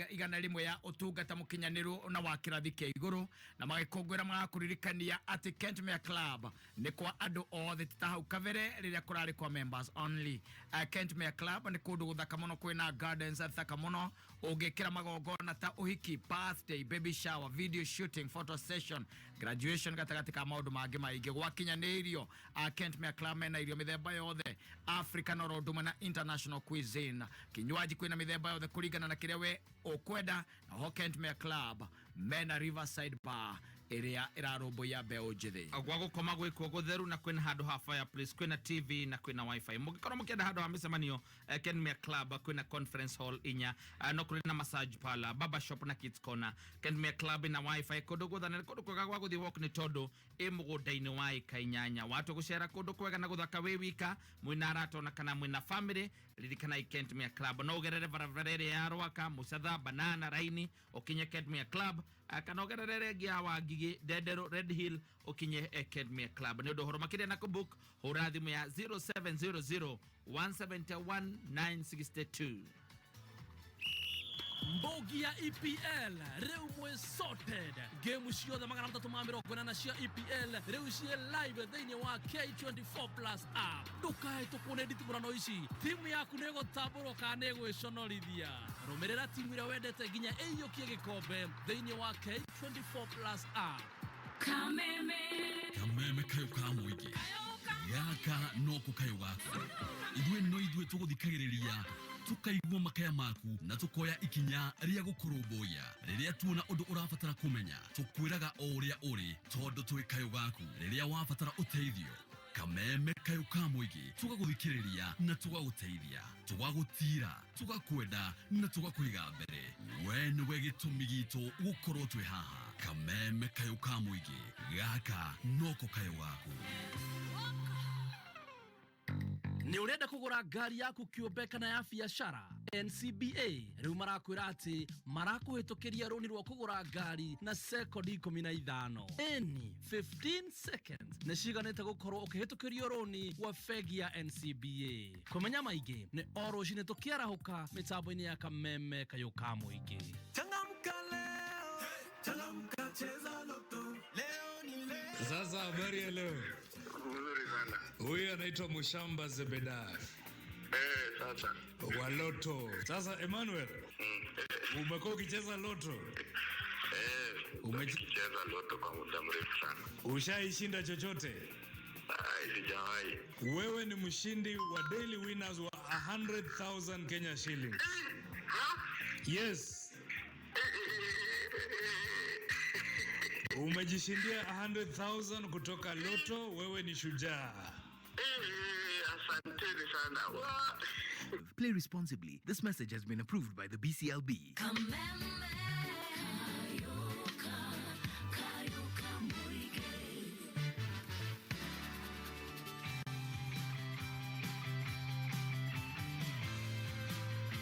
igana rimwe ya utungata mukinyaniru na wa kirathi kia iguru na magikungwira magakuririkania ati Kentmere Club ni kwa andu othe titahau kavere riria kurari kwa members only. Kentmere Club ni kundu guthaka muno kwina gardens thaka muno ungikira magongona ta uhiki, birthday, baby shower, video shooting, photo session, graduation gatagati ka maundu mangi maingi gwakinyanirio. Kentmere Club mena irio mithemba yothe, African or na international cuisine, kinywaji kwina mithemba yothe kurigana na kiria we ukwenda. Na Kentmere Club mena Riverside Bar area irarumbu ya beo jithi agwago koma gwikwo gutheru na kwina handu ha fireplace, kwina TV na kwina wifi. Mugikorwo mukienda handu ha micemanio Kentmere Club kwina conference hall inya no kuri na massage parlor, barber shop na kids corner. Kentmere Club na wifi kundu guthana kundu kwega gwa guthi walk ni tondu imugundaini wa ikainyanya watu gucera kundu kwega na guthaka wi wika mwina arato na kana mwina family ririkana Kentmere Club no ugerere barabara ya Rwaka, Musatha, Banana, Raini ukinye Kentmere Club kana ugerere gia wa Gigi, Dedero, Red Hill ukinye Kentmere Club. Ni undu horo makiria na kubook hura thimu ya 0700 171 962. Mbogi ya EPL reu mwe sorted game ciothe 380 cia EPL reu cie live thini wa K24 Plus app. Ndukae tukune nditimurano ici, timu yaku nego taburo kana egwiconorithia. Rumirira timu ira wendete nginya eiyukie gikombe thini wa K24 Plus app. Kameme kayo ka muingi yaka no kukayo gaku idwe tuguthikagiriria tukaigwa makaya maku na tukoya ikinya ria gukurumbuya riria tuona undu urafatara kumenya tukwiraga o uria uri tondu twikayo gaku riria wafatara uteithio. Kameme kayo ka muingi tugaguthikiriria na tugaguteithia, tugagutira, tugakwenda na tugakũiga mbere. We niwe gitumi gitu gukorwo twi haha. Kameme kayo ka muingi gaka noko kayo gaku. Ni urenda kugura ngari yaku kiumbe kana ya biashara? NCBA riu marakwira ati marakuhitukiria roni rwa kugura ngari na sekondi 15 eni 15 seconds ni ciganite gukorwo ukihitukirio roni wa fegi ya NCBA. Kumenya maingi ni oro cine tukiarahuka mitambo-ini ya Kameme kayo ka muingi. Changamka leo, changamka cheza loto leo ni leo. Sasa habari ya leo? Nzuri sana. Huyu anaitwa Mushamba Zebedar. Sasa. Wa Loto. Sasa Emmanuel. Umekuwa ukicheza Loto? Umecheza Loto kwa muda mrefu sana. Ushaishinda chochote? Sijawahi. Wewe ni mshindi wa daily winners wa 100,000 Kenya shillings. Yes. Umejishindia 100,000 kutoka Loto, wewe ni shujaa. Asanteni sana. Play responsibly. This message has been approved by the BCLB.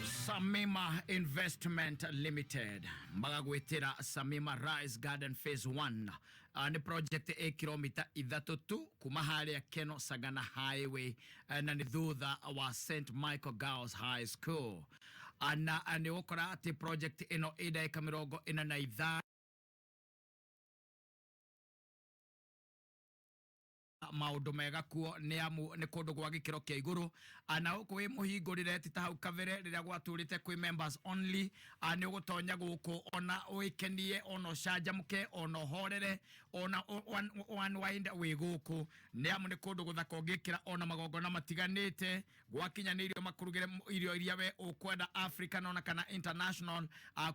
Samima Investment Limited magagwitira Samima Rise Garden Phase 1 ni project kilomita 3 tu kuma haria Keno Sagana Highway na ni thutha wa St Michael Girls High School. Na ni ukora ati project ino idaika 45 maundu mega kuo ni amu ni kundu gwa gikiro kia iguru ana uko wi muhingurire ti ta hau kavere riria gwaturite kwi members only ni ugutonya guku ona uikenie ona canjamuke ona horere ona unwind wĩ gũkũ nĩ amu nĩ kũndũ gũthaka ũngĩkĩra ona magongona matiganĩte gwakinya nĩ irio makũrugĩre irio iria we ũkwenda African ona kana international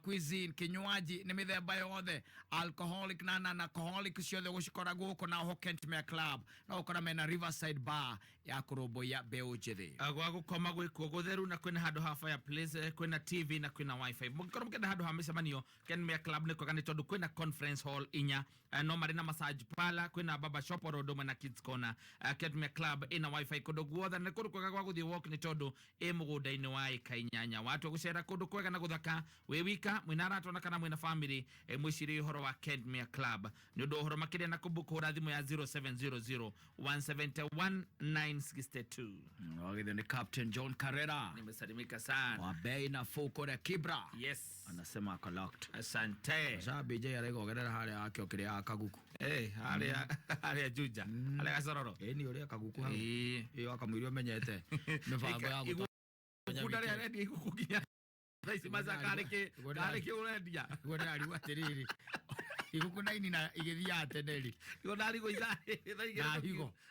cuisine kinywaji nĩ mĩthemba yothe alcoholic na non-alcoholic ciothe gũcikora gũkũ na Kattaj Club no ũkora mena Riverside Bar ya kũrũmbũiya mbeũ njĩthĩ gwa gũkoma gwĩkuo gũtheru na kwĩna handũ ha fireplace kwĩna TV na kwĩna wifi mũngĩkorwo mũkenda handũ ha mĩcemanio Kattaj Club nĩ kwega nĩ tondũ kwĩna conference hall inya no marĩ na massage parlor kwĩna barber shop oro ũndũ ũmwe na kids corner Kattaj Club ĩna wifi kũndũ guothe nĩ kũndũ kwega gwa gũthiĩ walk nĩ tondũ ĩ mũgũnda-inĩ wa ĩka inyanya watua gũcera kũndũ kwega na gũthaka wĩ wika mwĩna arata ona kana mwĩna family mwĩcirie ũhoro wa Kattaj Club nĩ ũndũ ũhoro makĩria na kũhũra thimũ ya 0700 171 962 Wagithio ni Captain John Carrera. Nimesalimika sana. Wa bei nafuu kule Kibra. Yes. Anasema ako locked. Asante. Sasa BJ arĩgogerera harĩa akĩokerea kaguku. Harĩa Juja. Harĩa Gacororo. Ni ũrĩa kaguku hau. Iyo akamwĩrio menyete. Mĩbango ya gũtũma. Kundari aredi ikukugia. Thaisi maza kareke urendia. Gwona ari watiriri. Iguku naini na igithia ateneri. Ndari go iza.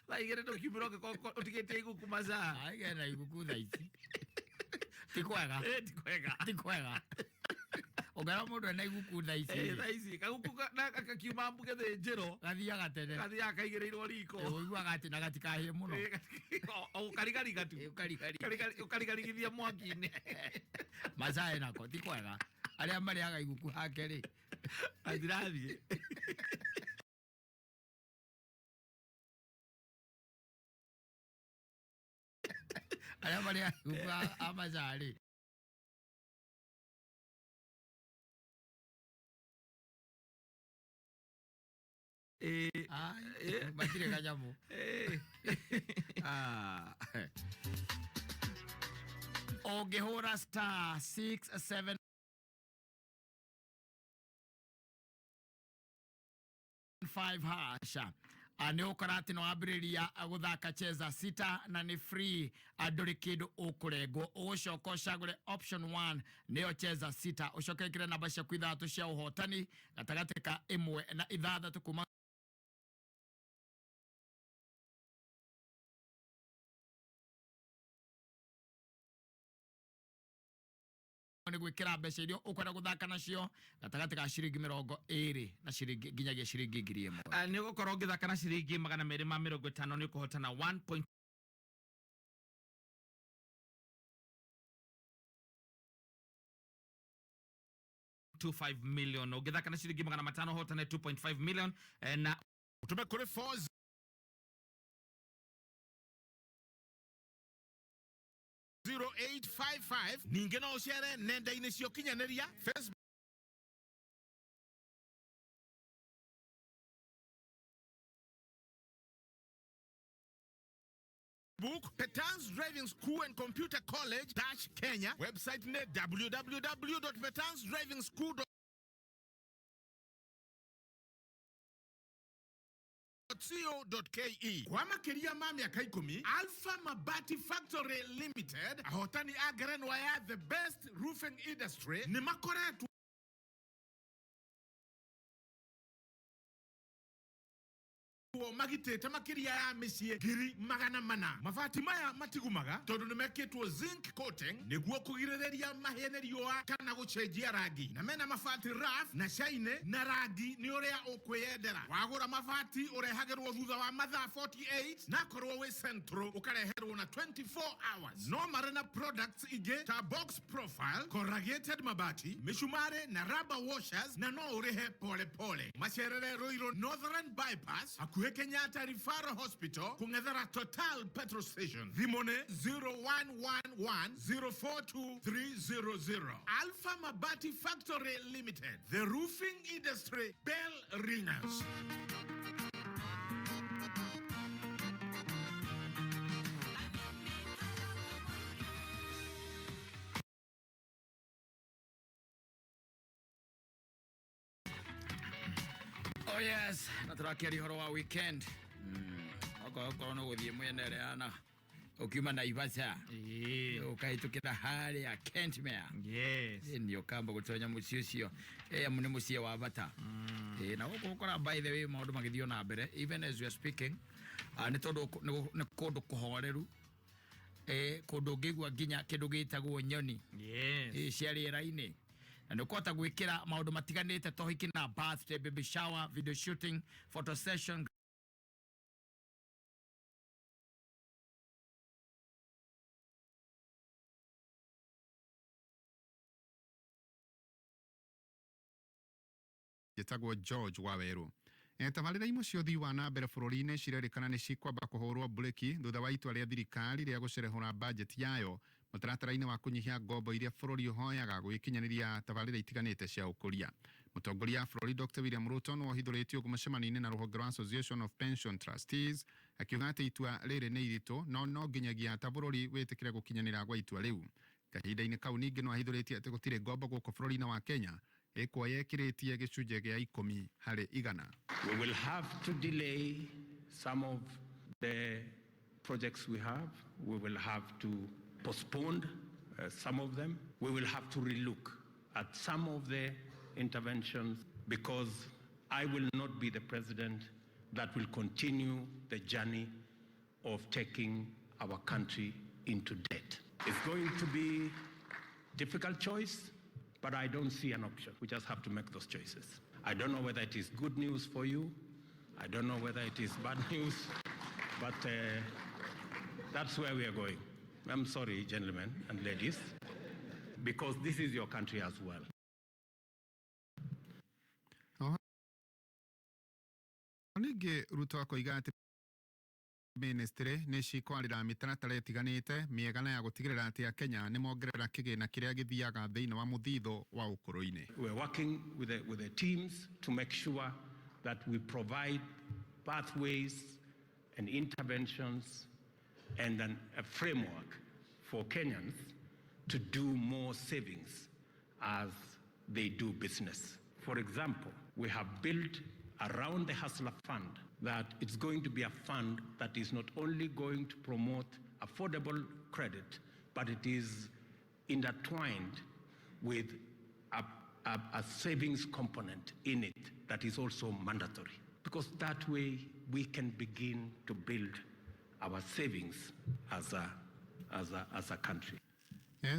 Thaigere ndokimiro ke utigete iguku maza. Aige na iguku thaisi. Tikwega. Tikwega. Ogara mundu ena iguku thaisi. Thaisi kaguku na kakiuma mbuge thĩnjĩro. Gathiaga tene. Gathiaga kaigĩrĩirwo riko. Ũiguaga atĩ na gatikahĩe mũno. Ũkarigariga tu. Ũkarigarigithia mwaki-inĩ. Mazae nako tikwega. Arĩa marĩaga iguku hake rĩ. Athirathiĩ. Arĩa marĩaga iguku a Mazae rĩ. Matire kanyamu. Ũngĩhũra star 675 hasha nĩ ũkora atĩ nĩ wambĩrĩria gũthaka cheza sita na nĩ free ndũrĩ kĩndũ ũkũrengwo ũgũcoka ũcagũre option 1 nĩyo cheza sita ũcoke wĩkĩre namba ciaku ithatũ cia ũhotani gatagatĩ ka 1 na 6 kuma nĩ gwĩkĩra mbeca irio ũkwenda gũthaka nacio gatagatĩ ka ciringi 20 na ciringi nginyagia ciringi 1000 nĩ ũgũkorwo ũgĩthaka na ciringi 250 nĩ ũkũhotana 1.25 million ũgĩthaka na ciringi 500 ũhotane 2.5 million na utume kuri 4 0855 ninge no ucere nenda-inĩ cia ũkinyanĩria Facebook Petans Driving School and Computer College Kenya website ne www.petansdrivingschool.co.ke kwa makĩria ma mĩaka 10 Alpha Mabati Factory Limited ahotani a ngerenwa ya the best roofing industry nĩ makoretwo magitĩte makĩria ya mĩciĩ 400 mabati maya matigumaga tondũ nĩ mekĩtwo zinc coating nĩguo kũgirĩrĩria mahĩe nĩ riũa kana gũcenjia rangi na mena mabati rough na shine na rangi nĩ ũrĩa ũkwĩyendera wagũra mabati ũrehagĩrwo thutha wa mathaa 48 na korwo wĩ central ũkareherwo na 24 hours no marĩ na products ingĩ ta box profile corrugated mabati mĩcumarĩ na rubber washers na no ũrĩhe pole pole macerere Ruiru Northern Bypass hakuhĩ Kenyatta Referral Hospital kung'ethera Total Petrol Station thimone 0111042300 Alpha Mabati Factory Limited, the roofing industry bell ringers. Oh yes, natũrakĩaria ũhoro wa weekend. Okorwo no gũthiĩ mwena ĩrĩa ukiuma Naivasha ukahĩtũkĩra harĩa Kentmere nĩ ũkamba gũtonya mũciĩ ũcio nĩ mũciĩ wa bata na gũkora by the way maũndũ magĩthiĩ na mbere even as we are speaking nĩ tondũ nĩ kũndũ kũhoreru kũndũ ũngĩigua nginya kĩndũ gĩtagwo nyoni cia rĩera-inĩ na nĩ ũkũhota gwĩkĩra maũndũ matiganĩte to hiki na birthday, baby shower, video shooting, photo session. Gĩtagwo George Waweru. Tabarĩra imwe cia ũthii wa na mbere bũrũri-inĩ cirerĩkana nĩ cikwamba kũhũrwo breki thutha wa itua rĩa thirikari rĩa gũcerehũra bajeti yayo mũtaratara-inĩ wa kũnyihia ngombo iria bũrũri ũhoyaga gwĩkinyanĩria tabarĩra itiganĩte cia ũkũria. Mũtongoria wa bũrũri Dr. William Ruto nĩ ohithũrĩtio mũcemanio-inĩ na rũhonge rwa Association of Pension Trustees akiuga atĩ itua rĩrĩ nĩ iritũ no nginyagia ta bũrũri wĩtĩkĩre gũkinyanĩra gwa itua rĩu. Kahinda-inĩ kau ningĩ no ahithũrĩtie atĩ gũtirĩ ngombo gũkũ bũrũri-inĩ wa Kenya yekĩrĩtie gĩcunjĩ gĩa 10 harĩ igana. We will have to delay some of the projects we have. We will have to postpone some of them. We will have to relook at some of the interventions because I will not be the president that will continue the journey of taking our country into debt. It's going to be a difficult choice, but I don't see an option. We just have to make those choices. I don't know whether it is good news for you. I don't know whether it is bad news, but that's where we are going. I'm sorry, gentlemen and ladies, because this is your country as well. Ningĩ Ruto akoiga atĩ ministry nĩ cikwarĩra mĩtaratara ĩtiganĩte mĩega na ya gũtigĩrĩra atĩ Kenya nĩ mongerera kĩgĩna kĩrĩa gĩthiaga thĩinĩ wa mũthithũ wa ũkũrũ-inĩ. We're working with the teams to make sure that we provide pathways and interventions and a framework for Kenyans to do more savings as they do business. For example, we have built around the Hustler Fund that it's going to be a fund that is not only going to promote affordable credit, but it is intertwined with a savings component in it that is also mandatory. Because that way we can begin to build our savings as a country.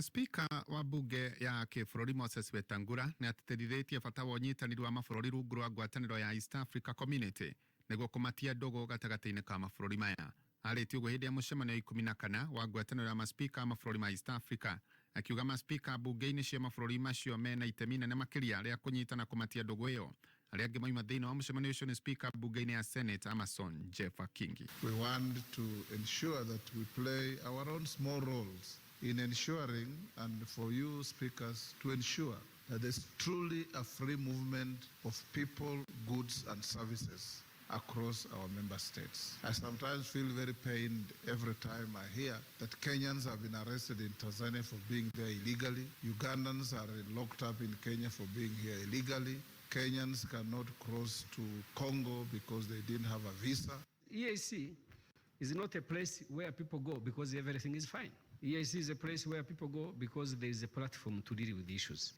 Speaker wa bunge ya kĩbũrũri Moses Wetangula nĩ atĩtĩrithĩtie bata wa ũnyitanĩri wa mabũrũri rungu rwa ngwatanĩro ya East Africa Community nĩguo kũmatia ndũgũ gatagatĩ-inĩ ka mabũrũri maya. Arĩtie ũguo hĩndĩ ya mũcemanio wa 14 wa ngwatanĩro ya maspika mabũrũri ma East Africa akiuga maspika bunge-inĩ cia mabũrũri macio mena itemi inene makĩria rĩa kũnyitana kũmatia ndũgũ ĩyo. Arĩa angĩ mauma thĩinĩ wa mũcemanio ũcio nĩ speaker bunge-inĩ ya Senate Amason Jeffa Kingi. We want to ensure that we play our own small roles in ensuring, and for you speakers to ensure, that there's truly a free movement of people, goods and services across our member states. I sometimes feel very pained every time I hear that Kenyans have been arrested in Tanzania for being there illegally. Ugandans are locked up in Kenya for being here illegally. Kenyans cannot cross to Congo because they didn't have a visa. EAC is not a place where people go because everything is fine. EAC is a place where people go because there is a platform to deal with issues.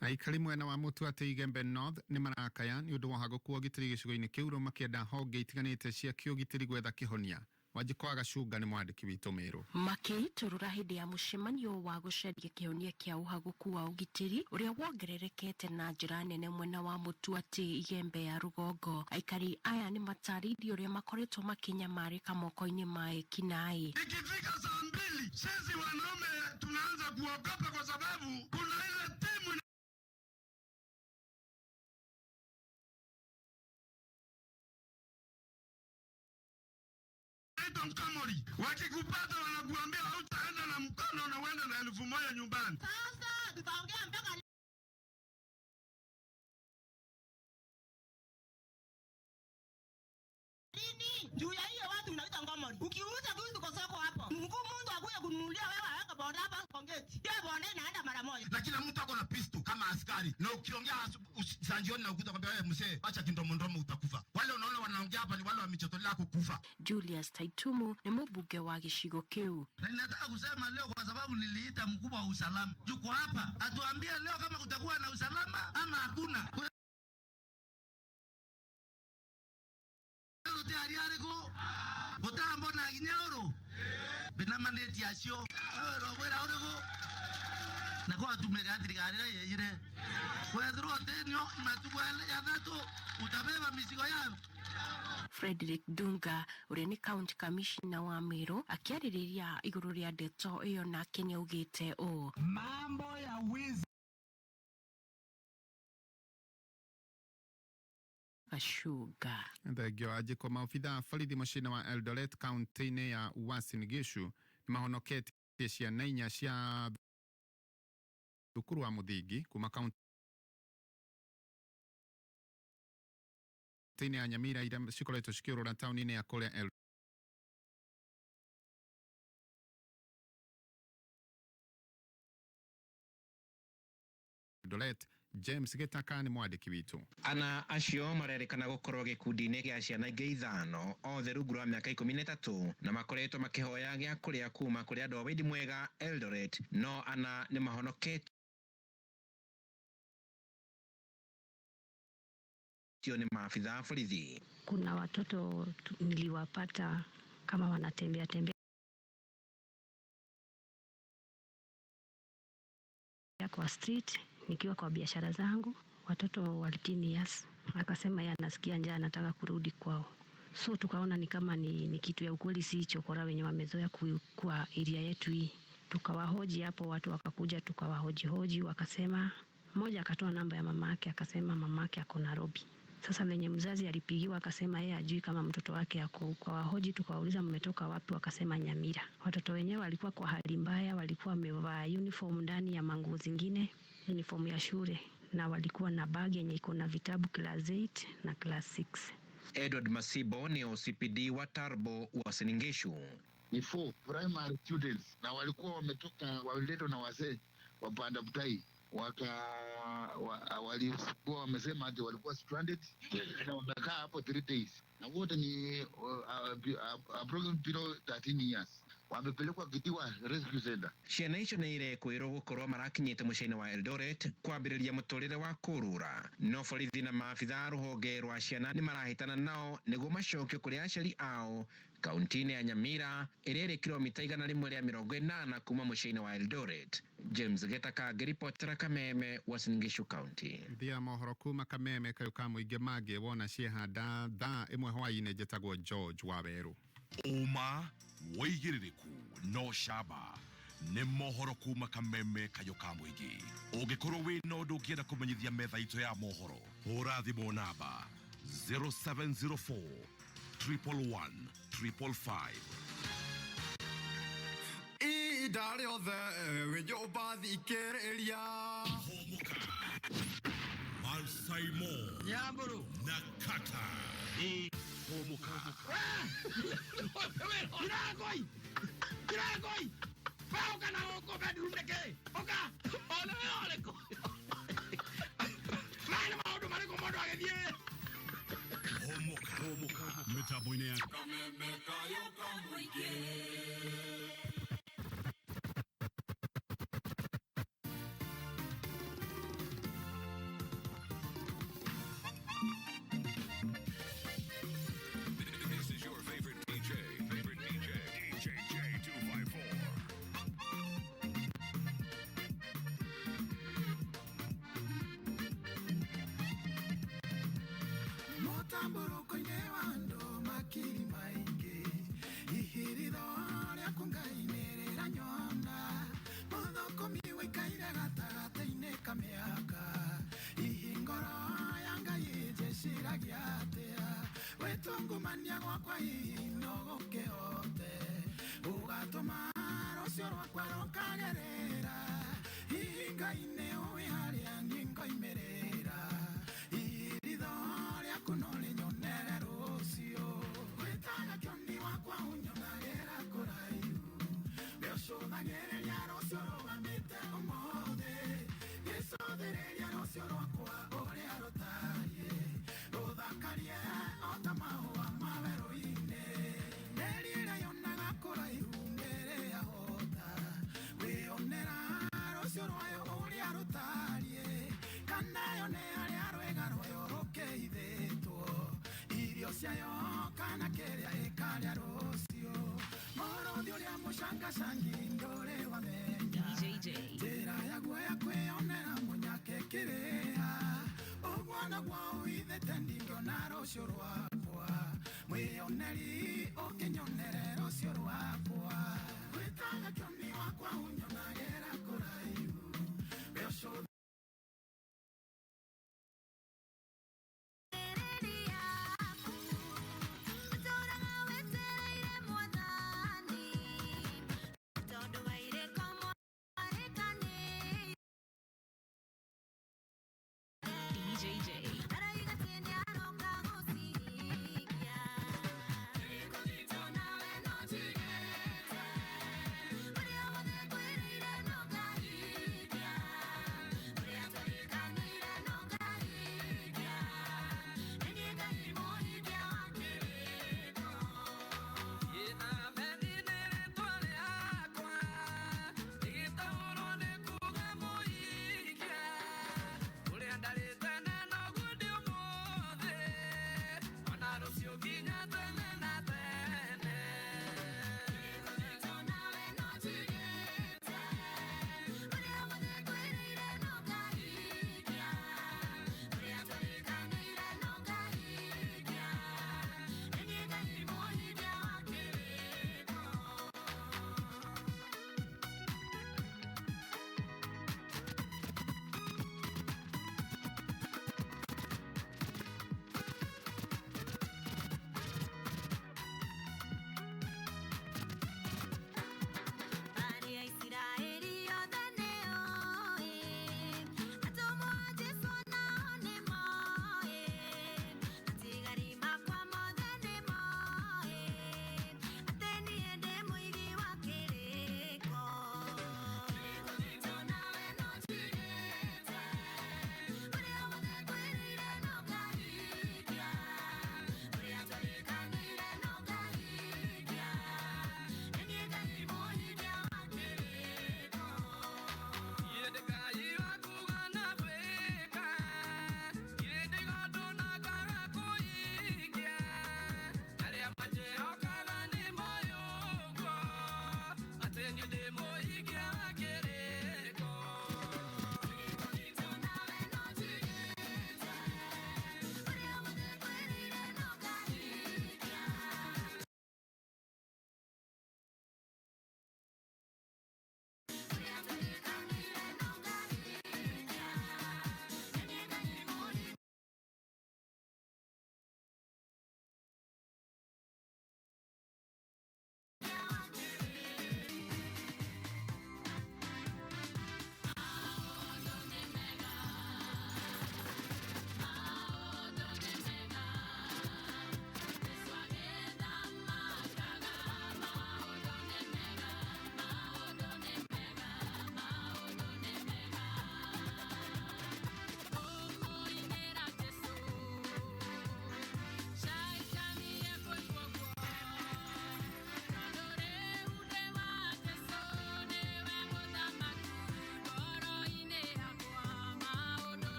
Aikari mwena wa Mũtuatĩ Igembe North nĩ marakaya nĩ ũndũ wa hagũku ũgitĩri gĩcigo-inĩ kĩu rĩu makĩenda honge itiganĩte cia kĩũgitĩri gwetha kĩhonia. Wanjikwa Gacunga nĩ mwandĩki witũ Meru. Makĩitũrũra hĩndĩ ya mũcemanio wa gũcaria kĩhonia kĩa ũhagũku wa ũgitĩri ũrĩa wongererekete na njĩra nene mwena wa Mũtuatĩ Igembe ya rũgongo. Aikari aya nĩ matarĩirie ũrĩa makoretwo makĩnyamarĩka moko-inĩ ma ekinaĩ. Ikifika saa 2 sisi wanaume tunaanza kuogopa kwa sababu kuna ile timu Mkamori wakikupata wanakuambia hautaenda na mkono na uende na 1000 nyumbani. Sasa tutaongea mpaka lini? Juu ya hiyo watu unaita Mkamori. Ukiuza kitu kwa soko hapo, mkuu mtu akuja kununulia wewe boda hapa Kongeti. Yeye boda inaenda mara moja. Na kila mtu ako na pistol kama askari. Na ukiongea sanjioni na ukuta kwambia wewe mzee, acha kindomondomo utakufa. Wale unaona wanaongea hapa ni wale wamechotolea kukufa. Julius Taitumu ni mbunge wa gĩcigo kĩu. Na ninataka kusema leo kwa sababu niliita mkubwa wa usalama. Yuko hapa. Atuambie leo kama kutakuwa na usalama ama hakuna. Ariareko botambo na ginyoro binamandeti asio robera orego na kwa tumega trigarira yeyire kwethro tenyo matugwele ya dato utabeba mizigo yao. Frederick Dunga ũrĩa nĩ county commissioner wa Meru akĩarĩrĩria igũrũ rĩa ndeto ĩyo nake nĩaugĩte ũũ: mambo ya wizi Ashuga. Thengio ajiko maofitha borithi mũciĩ-inĩ wa Eldoret kaunti-inĩ ya Uasin Gishu nĩmahonoketie ciana 4 cia thukuru wa mũthingi kuma kaunti-inĩ ya Nyamira iria cikoretwo cikĩũrũra taũni-inĩ ya kũrĩa Eldoret. James Kattaj ni mwandĩki witũ. Ana acio marerĩkana gũkorwo gĩkundi-inĩ gĩa ciana ingĩ 5 othe rungu rwa mĩaka 13 na makoretwo makĩhoya gĩa kũrĩa kuma kũrĩ andũ a wendi mwega Eldoret, no ana nĩ mahonoketio ni maafitha a borithi. Kuna watoto niliwapata kama wanatembea kwa street nikiwa kwa biashara zangu. Watoto wa 18 years akasema yeye anasikia njaa, anataka kurudi kwao. So tukaona ni kama ni kitu ya ukweli, si chokora wenye wamezoea kwa area yetu hii. Tukawahoji hapo, watu wakakuja tukawahoji, wakasema mmoja akatoa namba ya mamake, akasema mamake ako Nairobi. Sasa venye mzazi alipigiwa akasema yeye ajui kama mtoto wake ako. Kwa wahoji tukawauliza mmetoka wapi, wakasema Nyamira. Watoto wenyewe walikuwa kwa hali mbaya, walikuwa wamevaa uniform ndani ya manguo zingine, uniform ya shule, na walikuwa na bag yenye iko na vitabu class 8 na class 6. Edward Masibo ni OCPD wa Tarbo Uasin Gishu. Ni 4 primary students na walikuwa wametoka waliletwa na wazee wa Panda Butai, walikuwa wamesema ati walikuwa stranded na wamekaa hapo 3 days, na wote ni approximately 13 years. Wamepelekwa Kitiwa Rescue Center. Ciana icio nĩ irekwĩrwo gũkorwo marakinyĩte mũciĩ-inĩ wa Eldoret kwambĩrĩria mũtũrĩre wa kũrũra, no borithi na maabitha a rũhonge rwa ciana nĩ marahĩtana nao nĩguo macokio kũrĩ aciari ao kaunti-inĩ ya Nyamira ĩrĩa ĩrĩ kilomita 180 kuma mũciĩ-inĩ wa Eldoret. James Kattaj, ripotera Kameme, Uasin Gishu County. Thia mohoro kuma Kameme kayuka mũingĩ mangĩ wona ciehanda thaa 1 hwaĩ-inĩ njĩtagwo George Waweru. Uma woigĩrĩrĩku no camba nĩ mohoro kuma Kameme kayuka mũingĩ. Ũngĩkorwo wĩ na ũndũ ũngĩenda kũmenyithia metha itũ ya mohoro, hũra thimũ namba 0704 111 555. Ida rĩothe wĩnjũ ũbathi ikĩrĩria. Humuka, Mansaimo, Nyamburu na Kattaj. Humuka. Kiragoi! Pauka na huko bedroom deke! Oka! Ole ko! Mana maudu mariko modo agethie! Humuka, mitambo-inĩ ya Kameme kayuka mũingĩ. This is your favorite DJ, DJ J254. gacangi ndore wamenya njĩra yaguo ya kwĩonera mũnyake kĩrĩha ũguo gwa ũithĩte ndingĩona rũciũ rwakwa mwĩoneri ũkĩnyonere rũciũ rwakwa gwĩtaga kĩoni wakwa ũnyonagĩra kũraihu rũciũ DJ.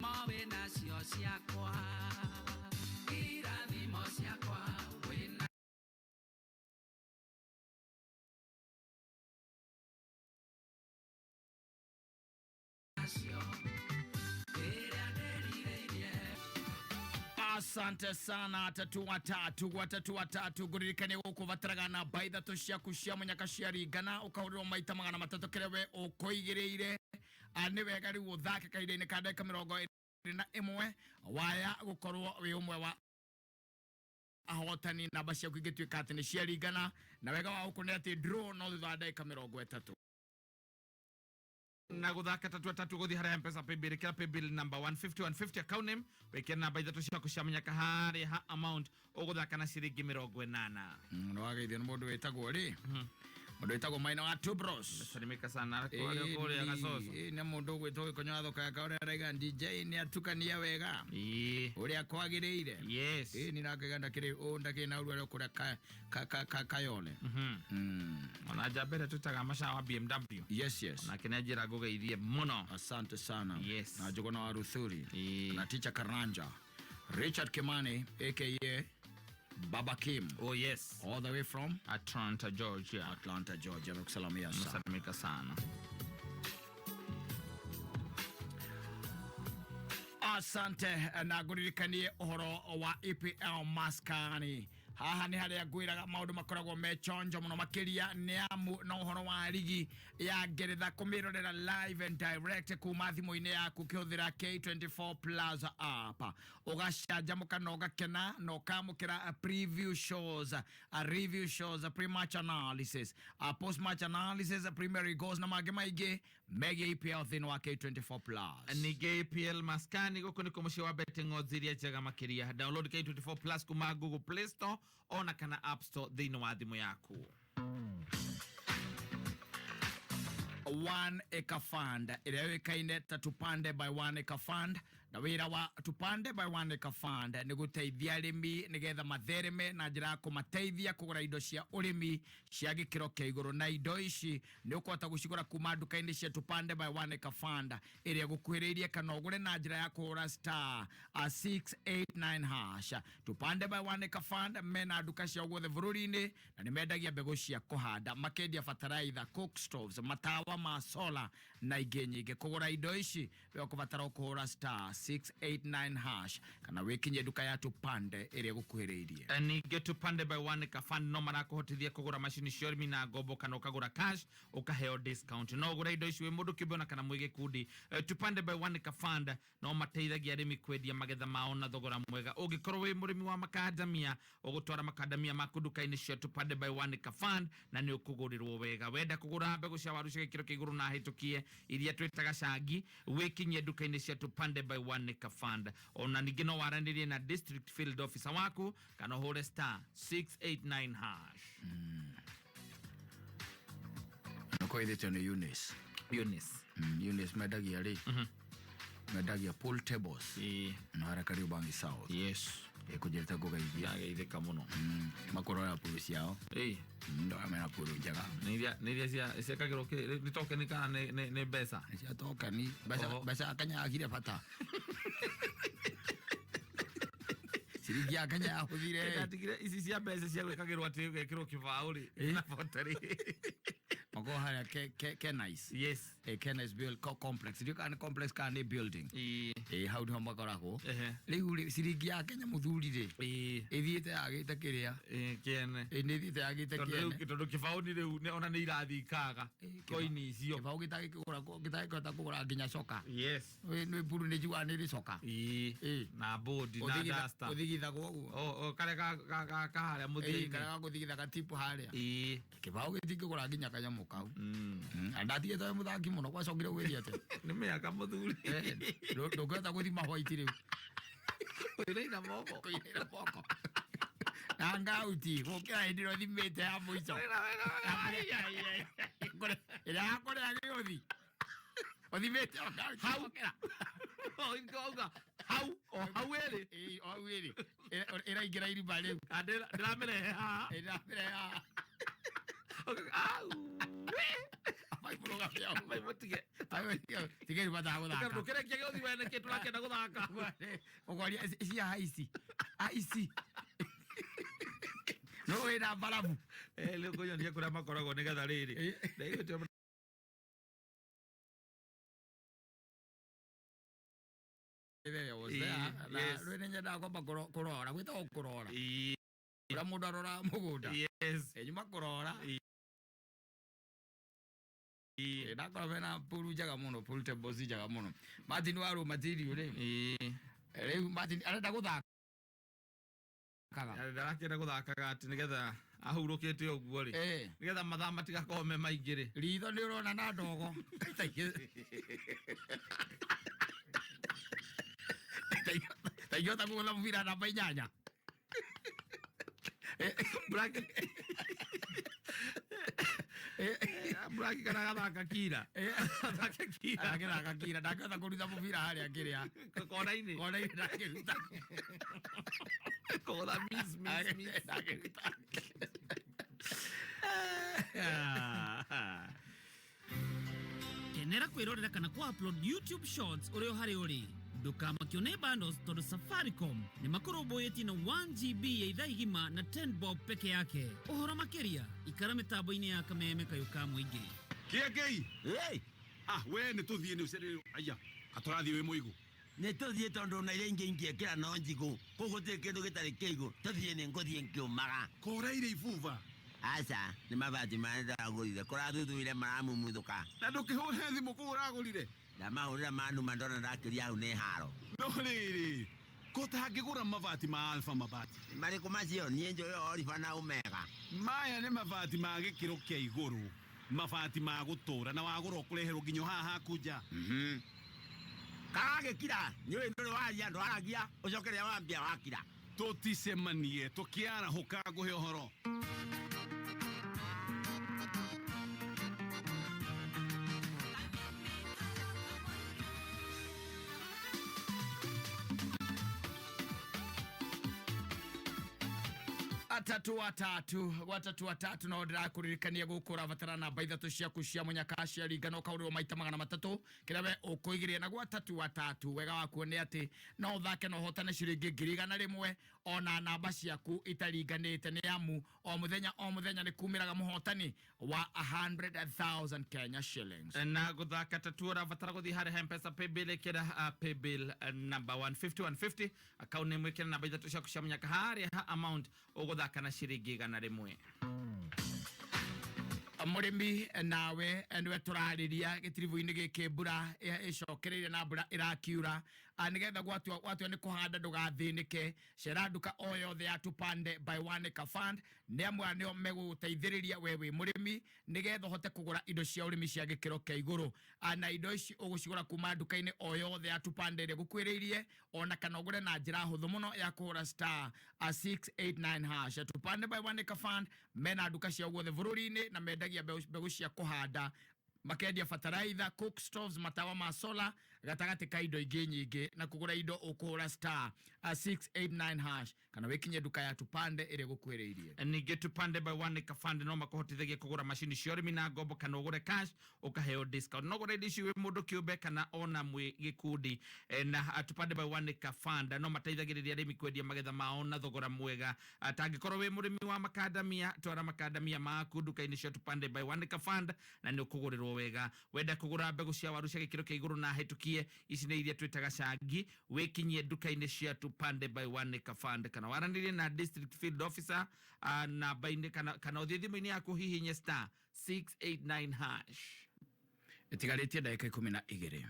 irathimo wina cio ciakwa irathimo ciakwa wina cio asante sana watatu watatu guririkania gukuvataragana baitha tuciaku cia munyaka ciaringana ukahurirwo maita magana matatu kiria we ukoigiriire ni wega riu uthake kahinda-ini ka ndagika 21 waya gukorwo wi umwe wa ahotani namba ciaku igituika ati ni ciaringana na wega wa uku ni ati draw no thutha wa ndagika 30 na guthaka tatu guthi haria mpesa paybill kira paybill number 150 account name wekera namba ithatu ciaku cia munyaka hari ha amount uguthaka na ciringi 80 no wageithio ni mundu wetagwo ri mundu wetagwo Maina wa Two Bros salimika sana kore gasoso ni mundu gwitwo gikonyo thoka ka uria raiga DJ ni atukania wega uria kwagiriire yes ni nakiganda kiri ndaki na uria kuria kayole ona jabere tutaga masha wa BMW yes na kinajira gugeithie muno asante sana yes na jogona wa Ruthuri na teacher Karanja Richard Kimani aka Baba Kim. Oh yes. All the way from Atlanta, Georgia. Nakusalamia sana. Nasalimika sana. Asante na guririkanie uhoro wa EPL maskani. Haha ni haria ngwiraga maundu makoragwo me chonjo muno makiria ni amu no uhoro wa ligi ya Ngeretha kumirorera live and direct kuma thimu-ini yaku ukihũthĩra K24 Plus app ugacanjamũka na ugakena na ukamũkĩra preview shows, review shows, pre-match analysis, post-match analysis, Premier League goals na mangĩ maingĩ megie EPL thĩinĩ wa K24 Plus. Ningĩ EPL maskani gũkũ nĩ kũmuciĩ wa betting odds iria njega makĩria. Download K24 Plus kuma Google Play Store ona kana App Store thĩinĩ wa thimũ yaku. One Acre Fund ĩrĩa yũĩkaine ta Tupande by One Acre Fund na wĩra wa Tupande by One Acre Fund nĩ gũteithia arĩmi nĩgetha mathereme na njĩra ya kũmateithia kũgũra indo cia ũrĩmi cia gĩkĩro kĩa igũrũ na indo ici nĩ ũkũhota gũcigũra kuma nduka-inĩ cia Tupande by One Acre Fund ĩrĩa gũkuhĩrĩirie kana ũgũre na njĩra ya kũhũra star 689 hash. Tupande by One Acre Fund mena nduka cia guothe bũrũri-inĩ na nĩ mendagia mbegũ cia kũhanda, makendia bataraitha, cook stoves, matawa ma solar na ingĩ nyingĩ. Kũgũra indo ici we ũkũbatara kũhũra star 689 hash kana wikinye nduka ya Tupande ĩrĩa gũkuhĩrĩirie. Ningĩ Tupande by One Acre Fund no marakũhotithia kũgũra macini cia ũrĩmi na ngombo kana ũkagũra cash ũkaheo discount. No ũgũra indo ici wĩ mũndũ kĩũmbe ona kana mwĩ gĩkundi. Tupande by One Acre Fund no mateithagia arĩmi kwendia magetha mao na thogora mwega. Ũngĩkorwo wĩ mũrĩmi wa makadamia ũgũtwara makadamia maku nduka-inĩ cia Tupande by One Acre Fund na nĩ ũkũgũrĩrwo wega. Wenda kũgũra mbegũ cia waru cia gĩkĩro kĩa igũrũ na hĩtũkie iria twĩtaga cangi wĩkinyie nduka-inĩ cia Tupande by One Acre Fund. Ona ningĩ no waranĩrie na district field officer waku kana ũhũre star 689 hash. Nĩkũithĩtio nĩ Eunice mendagia rĩ mendagia pool tables na harĩa Kariobangi South. Yes ĩkũnjĩrĩte ngũgeithia ageithĩka mũno makorora pool ciao ndo amena pool njega nĩ iria ciakagĩrwo nĩ tokeni kana nĩ mbeca cia tokeni mbeca akanyagire bata ciringi ya Kenya yahũthire ndatigire ici cia mbeca cia gwĩkagĩrwo atĩ gũgekĩrwo kĩbaũ rĩ na botari Mako haya ke nice. Yes. Ke nice build complex. Ndio kana complex kana building. How do makoragwo? Riu ciringi ya Kenya muthuri ri. Ithiite agite kiria. Kiene. Ni ithiite agite kiene. Tondu kibao ni riu ona ni irathikaga. Koini icio. Kibao gitagikota kugura nginya coka. Yes. Ni buru ni jua ni ri coka. Na bodi na dasta. Uthigithagwo guo. Kare ka haria muthii. Kare ga kuthigithaga tipu haria. Kibao gitingigura nginya kanyamu kau. Andathie ta muthaki muno gwacokire gwiria te. Ni miaka muthuri. Ndũngĩhota gũthima white rĩu. Kũinaina moko. Kũinaina moko. Na ngauti gũkĩra hĩndĩ ĩrĩa ũthimĩte ya mũico. Ĩrĩa yakũrĩa gĩũthi. Ũthimĩte o ngauti. Hau. Hau ĩrĩ. Hau ĩrĩ. Ĩraingĩra irima rĩu. Ndĩramĩrehe haha. Ndĩramĩrehe haha. maiburuga bia maibutige tigeri bata guthaka ndukire kiage uthibane kitu rakenda guthaka ugoria cia haici no ina barabu leo ngoja ndia kuria makoragwo nigetha riri na hiyo rwene nyenda kwamba kurora gwita kurora ura mundu arora mugunda enyuma kurora nakora mena puru njaga muno puru tables njaga muno Martin waru material riu Martin arenda guthaka ndarakenda guthakaga ati nigetha ahurukite uguo ri nigetha mathaa matigakome maingi ri ritho ni urona na ndogo Tayota mula mvira na banyanya. Black kana gathaka kira gathaka kira ndakatha kuruta muvira haria kiria kona-ini ndakiruta kona miss kenera kwirorera kana ku upload YouTube shorts uri hari uri ndũkamakio nĩ bundles tondũ Safaricom nĩ makorũmbũĩtie na 1GB ya ithaa igima na 10 bob peke yake. Ũhoro makĩria ikara mĩtambo-inĩ ya kameme kayũka mũingĩ. Kĩengei we nĩ tũthiĩ nĩ ũcerere aya atũrathiĩ wĩ mũigũ nĩ tũthiĩ tondũ na iria ingĩ ingĩkĩra no njigũ koguo tĩ kĩndũ gĩtarĩ kĩigũ tũthiĩ nĩ ngũthiĩ ngĩũmaga koreire ibuba aca nĩ mabati marĩa ndagũrire kũrathuthuire maramumuthũka na ndũkĩhũre thimũ kũu ũragũrire ndamahũrĩra manuma ndona ndakĩria hau nĩ haro no rĩrĩ kũtangĩgũra mabati ma Alpha mabati marĩkũ macio niĩ njũĩ Oliver na Omega maya nĩ mabati ma gĩkĩro kĩa igũrũ mabati ma gũtũra na wagũra ũkũreherwo nginya haha haku nja karagĩkira nĩũĩ ndũrĩ waria ndwaragia ũcokeria wambia wakira tũticemanie tũkĩarahũka ngũhe ũhoro watatu no ndirakuririkania gukura batara namba ithatu ciaku cia munyaka cia ringana ukaurwo maita 300 kira we ukuigiria na watatu wega waku ni ati no uthake no hotane ciringi 100 ona namba ciaku itaringanite ni amu o muthenya ni kumiraga muhotani wa 100,000 Kenya shillings na guthaka tatu urabatara guthi hari M-Pesa paybill kira paybill number 150 account name kira namba ithatu ciaku cia munyaka hari amount uguthaka na ciringi 100 murimi nawe ndwe turariria gitirivu-ini giki mbura icokereire na mbura irakiura nigetha gwatwa ni kuhanda ndugathinike cera nduka o yothe ya tupande by one fund ni amwe nio meguteithiriria wewe murimi nigetha hote kugura indo cia urimi cia gikiro kia iguru na indo ici ugucigura kuma nduka-ini o yothe ya tupande ire gukwiriirie ona kana ugure na njira huthu muno ya kuhura star 689 hash tupande by one fund mena nduka cia guothe bururi-ini na mendagia mbegu cia kuhanda makendia fataraitha cook stoves matawa ma solar gatagati ka indo ingĩ nyingĩ na kugura indo ukuhura star 689 hash kana wikinye nduka ya tupande ire gukwiriirie ningĩ tupande by one fund no makuhotithagia kugura macini cia ũrĩmi na ngombo kana ugure cash ukaheo discount no gure ici wi mundu kiumbe kana ona mwi gikundi na tupande by one fund no mateithagĩrĩria arĩmi kwendia magetha mao na thogora mwega atangĩkorwo wi mũrĩmi wa makadamia twara makadamia maku nduka-inĩ cia tupande by one fund na nĩ ũkũgũrĩrwo wega wenda kugura mbegu cia waru cia gĩkĩro kĩa igũrũ na hĩtũkie ici nĩ iria twĩtaga cangi wikinyie nduka-inĩ cia tupande by one fund kana waranĩrie na district field officer namba-inĩ kana ũthiĩ thimũ-inĩ yaku hihinye star 689 hash itigarĩtie ndagĩka 12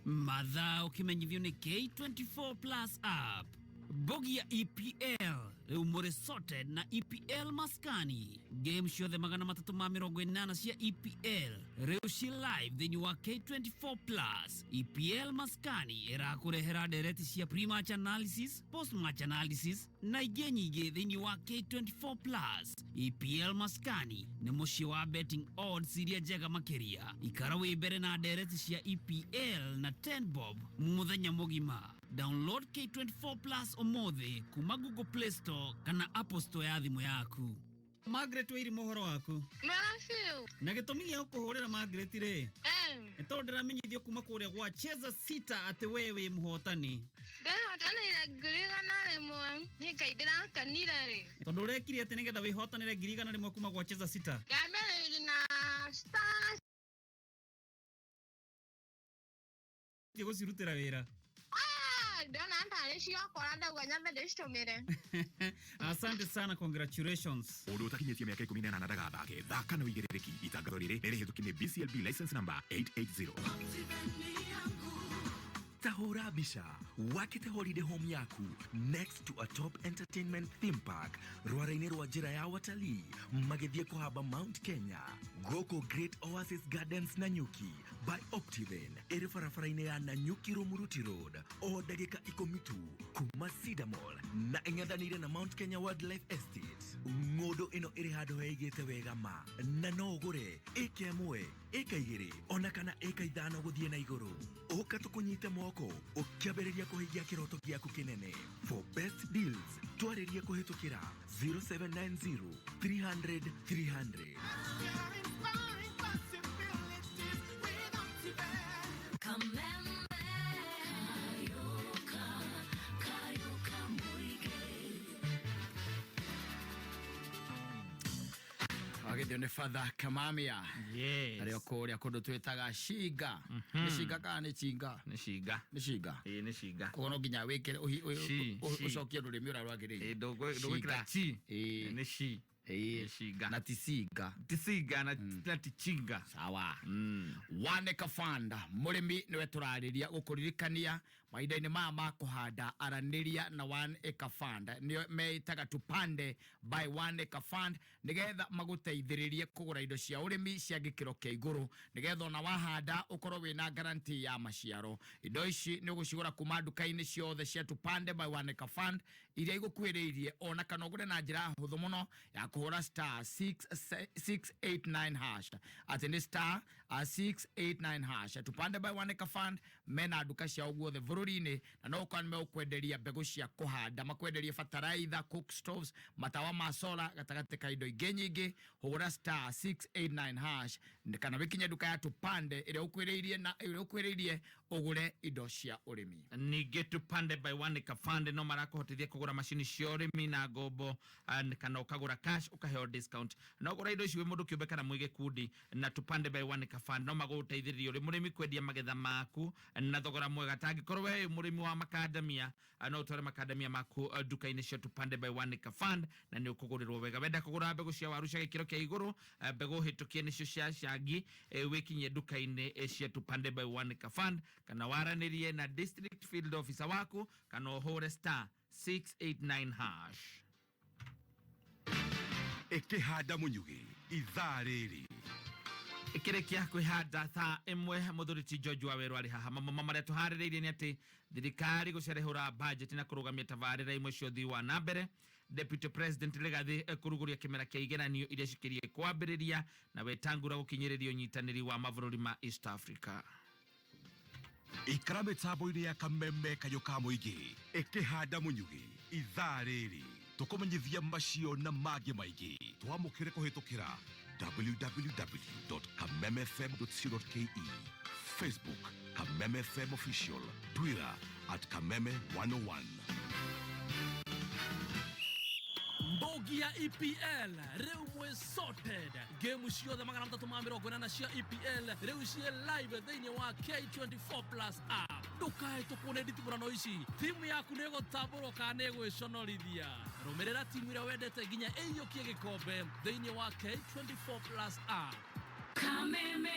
mathaa ũkĩmenyithio nĩ K24 plus app bogi ya EPL rĩu mũrĩ sorted na EPL maskani game ciothe 380 cia EPL rĩu ci live thĩinĩ wa K24 plus EPL maskani ĩrakũrehera ndereti cia pre-match analysis post-match analysis na ingĩ nyingĩ thĩinĩ wa K24 plus EPL maskani nĩ mũciĩ wa betting odds iria njega makĩria ikara wĩ mbere na ndereti cia EPL na 10 bob mũthenya mũgima download K24 plus omothi kuma Google Play Store kana Apple Store ya thimũ yaku Margaret wĩri mohoro waku. Mwega. Na gĩtũmi gĩa gũkũhũrĩra Margaret rĩ. Nĩ tondũ ndĩramenyithio kuma kũrĩa gwa Cheza Sita atĩ we wĩ mũhotani. Ndĩhotanĩire ngiri igana rĩmwe. Nĩ Ngai ndĩrakenire rĩ. Tondũ ũrekire atĩ nĩgetha wĩhotanĩre ngiri igana rĩmwe kuma gwa Cheza Sita. Ngambĩrĩirie na star. Gũcirutĩra wĩra. Ndona ntarĩ ciokora ndauga nyambe ndĩcitũmĩre. Asante sana, congratulations. Ũndũ ũtakinyĩtie mĩaka 18 ndagathake. Thaka na ũigĩrĩrĩki. Itangatho rĩrĩ nĩrĩhĩtũkie BCLB license number 880. Tahura Bisha, wakite holiday home yaku next to a top entertainment theme park. Rwaraine rwa njira ya watalii magithie kuhamba Mount Kenya. Goko Great Oasis Gardens Nanyuki by Optiven. Ere farafaraine ya Nanyuki Romuruti Road. O dagika ikomitu kuma Cedar Mall na engathanire na Mount Kenya Wildlife Estate. Ngodo ino ere hado heigete wega ma. Na no ugure eke amwe, eka igiri, ona kana eka ithano guthie na iguru. Oka tukunyite moko, ukiambĩrĩria kuhingia kiroto giaku kinene. For best deals, twaririe kuhitukira 0790 300 300. Agithio nĩ Father Kamamia. Yes. Arĩ okũrĩa kũndũ twĩtaga Shinga. Nĩ Shinga kana nĩ Chinga? Nĩ Shinga. Nĩ Shinga. Nĩ Shinga. Koguo no nginya wĩkĩre ũcokie rũrĩmĩ ũrĩa rwagĩrĩire. Ndũgwĩkĩra chi. Nĩ shi. Shinga. Na tisinga. Tisinga na tichinga. Sawa. Waneka Fanda, mũrĩmi nĩwe tũrarĩria gũkũririkania mahinda-inĩ maya ma kũhanda aranĩria na One Acre Fund. Nĩo meitaga tũpande by One Acre Fund, nĩgetha magũteithĩrĩrie kũgũra indo cia ũrĩmi cia gĩkĩro kĩa igũrũ, nĩgetha ona wahanda ũkorwo wĩna guarantee ya maciaro. Indo ici nĩ ũgũcigũra kuma nduka-inĩ ciothe cia tũpande by One Acre Fund iria igũkuĩrĩirie, ona kana ũgũre na njĩra hũthũ mũno ya kũhũra star 689 hash. Atĩ nĩ star 689 hash. Tũpande by One Acre Fund mena nduka ciao guothe bũrũri-inĩ, na no ũkorwo nĩmegũkwenderia mbegũ cia kũhanda, makwenderie bataraitha, cook stoves, matawa ma solar, gatagatĩ ka indo ingĩ nyingĩ. Hũra star 689 hash kana wĩkinye nduka ya tũpande ĩrĩa ũkwĩrĩirie ũgũre indo cia ũrĩmi. Ningĩ tũpande by One Acre Fund no marakũhotithia kũgũra macini cia ũrĩmi na ngombo, kana ũkagũra cash ũkaheo discount. No ũgũra indo ici wĩ mũndũ kĩũmbe kana mwĩ gĩkundi, na tũpande by One Acre Fund no magũgũteithĩrĩria ũrĩ mũrĩmi kwendia magetha maku na thogora mwega. Tangĩkorwo we mũrĩmi wa makadamia, no ũtware makadamia maku nduka-inĩ cia tũpande by One Acre Fund na nĩ ũkũgũrĩrwo wega. Wenda kũgũra mbegũ cia waru cia gĩkĩro kĩa igũrũ, mbegũ hĩtũkie nĩcio cia cangi, wĩkinye nduka-inĩ cia tũpande by One Acre Fund, kana waranĩrie na district field officer waku, kana ũhũre star 689 hash. Ikihanda munyugi ithaa rĩrĩ. Ikĩrĩkia kwĩhanda thaa ĩmwe, mũthuri ti George Waweru arĩ haha. Mamama marĩa tũharĩrĩirie nĩ atĩ thirikari gũcerehũra budget na kũrũgamia tabarĩra imwe cia ũthii wa na mbere. Deputy President Legathi kũrugũria kĩmera kĩa igeranio iria cikĩrie kwambĩrĩria na wetangura gũkinyĩrĩria ũnyitanĩri wa mabũrũri ma East Africa. Ikara mĩtambo-inĩ ya kameme kayũ ka mũingĩ. Ikihanda munyugi ithaa rĩrĩ. Tũkũmenyithia macio na mangĩ maingĩ. Twamũkĩre kũhĩtũkĩra www.kamemefm.co.ke, Facebook Kameme FM Official, Twitter @Kameme101. Mbogi ya EPL rĩu mwĩ sorted. Game ciothe 380 cia EPL rĩu ciĩ live thĩinĩ wa K24+ app. Ndũkae tũkuone nditimũrano ici. Timu yaku nĩ ĩgũtambũrwo kana nĩ ĩgwĩconorithia. Rũmĩrĩra timu ĩrĩa wendete nginya ĩiyũkie gĩkombe thĩinĩ wa K24+ app. Kameme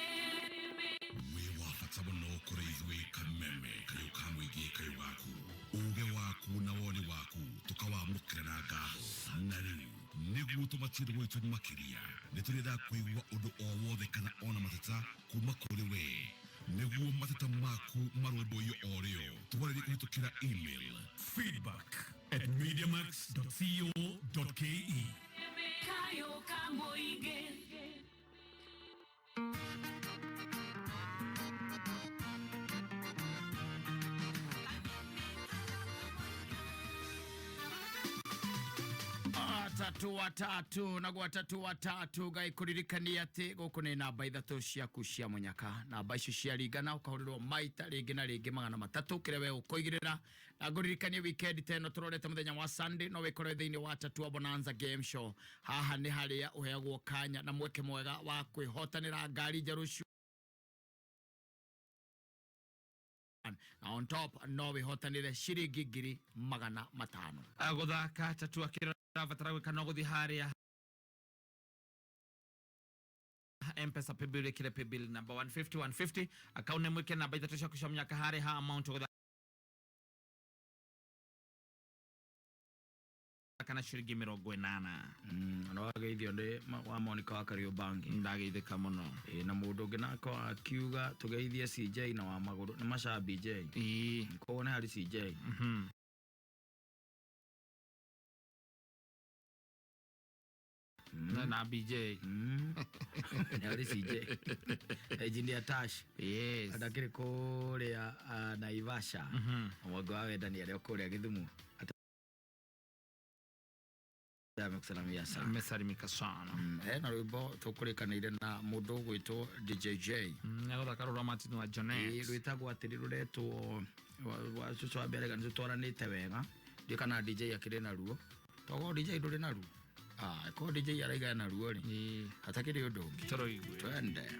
Wĩ wa bata mũno kũrĩ ithuĩ Kameme kayũ ka mũingĩ kayũ gaku. Uge waku na woni waku tũkawamũkĩra na ngaho. Na rĩu nĩguo tũmatirĩ gwitũ makĩria, nĩtũrenda kũigua ũndũ o wothe kana ona mateta kuma kũrĩ we. Nĩguo mateta maku marũmbũiyo o rĩo, tũwarĩrie kũhĩtũkĩra email feedback@mediamax.co.ke. Kayũ ka mũingĩ. watatu gai kuririkania ati guku ni namba ithatu ciaku cia munyaka namba icio ciaringana ukahurirwo maita ringi na ringi 300 kire we ukoigirira na nguririkanie weekend teno turorete muthenya wa Sunday no wikore thiini wa Tatua Bonanza Game Show haha ni haria uheagwo kanya na mweke mwega wa kwihotanira ngari njeru on top no wihotanire ciringi 500 aguthaka Tatua kirabatara gwikana guthi haria M-Pesa paybill kile paybill number 150 account mweke namba ithatu cia kushomya kahari ha amount kana ciringi 80 no ageithio ndi wa Monica wa Kariobangi ndageithika muno na mundu ungi nako akiuga tugeithie CJ na wa maguru ni macambi J kone hari CJ na BJ hari CJ engineer Tash adakire kuria Naivasha mwago wa wendani ario kuria Githumu Salamia sana. Mesalimika sana. Na rwimbo tukurekanire na mundu gwitwo DJJ. Nagoda karura matino wa Jones. Rwitagwo atiri ruretwo wa cucu wa mbere ganzu twaranite wega. Ndi kana DJ akire na ruo. Togo DJ nduri na ruo. Ko DJ araiga na ruo ri. Hatakiri undu ungi. Toro igwe. Twende.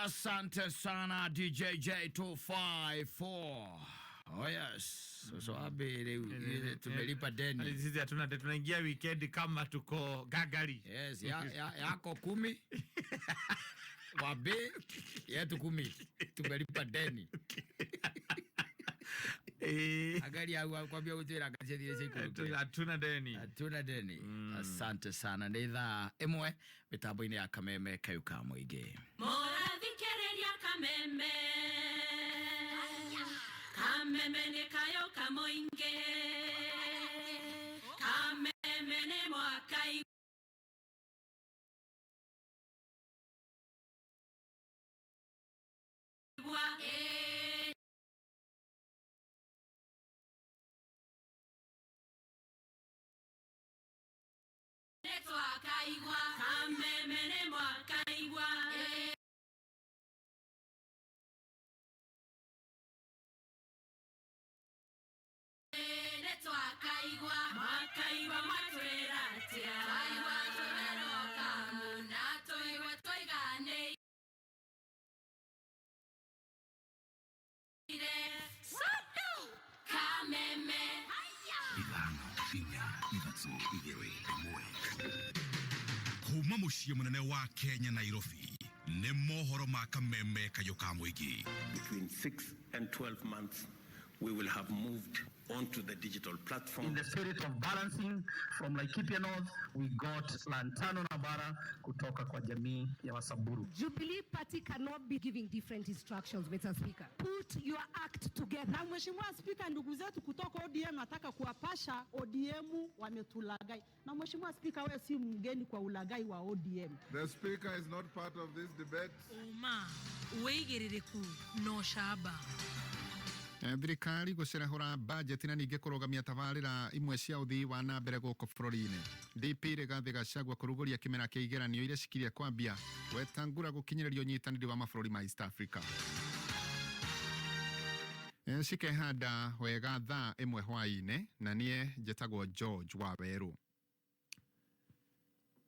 Asante sana DJJ 254. Oh yes. So abere tumelipa deni. Sisi hatuna deni, tunaingia weekend kama tuko gagari. Yes, yako 10. Wabe yetu 10. Tumelipa deni. Agari au kwambia utira gazeti ile siku. Hatuna deni. Hatuna deni. Asante sana. Nditha imwe mitambo-ini ya Kameme kayuka muingi. Kameme Kameme ne kayuka muingi. Kameme ne mwakai Kameme ne mwakaigwa Makaigwa matwera atia Kaigwa tumeroka muna toigwa toigane Kameme Ithano, inya, ithatũ, igĩrĩ, ĩmwe. Kuma mũciĩ mũnene wa Kenya Nairobi nĩ mohoro ma Kameme kayuka muingi. Between 6 and 12 months we will have moved onto the digital platform. In the spirit of balancing, from Laikipia North, we got Lantano Nabara kutoka kwa jamii ya Wasamburu. Jubilee Party cannot be giving different instructions, Mr. Speaker. Put your act together. Na Mheshimiwa Spika, ndugu zetu kutoka ODM nataka kuwapasha ODM wametulagai. Na Mheshimiwa Spika, wewe si mgeni kwa ulagai wa ODM. The Speaker is not part of this debate. Uma, weigerereku no shaba. Thirikari gucerehura budget na ningĩ kũrũgamia tabarĩra imwe cia ũthii wa na mbere gũkũ bũrũri-inĩ. DP Rigathi Gachagua kũrugũria kĩmera kĩa igeranio iria cikirie kwambia Wetangula gũkinyĩrĩria ũnyitanĩri wa mabũrũri ma East Africa. Cikehanda wega thaa ĩmwe hwaĩ-inĩ na niĩ njĩtagwo George Waweru.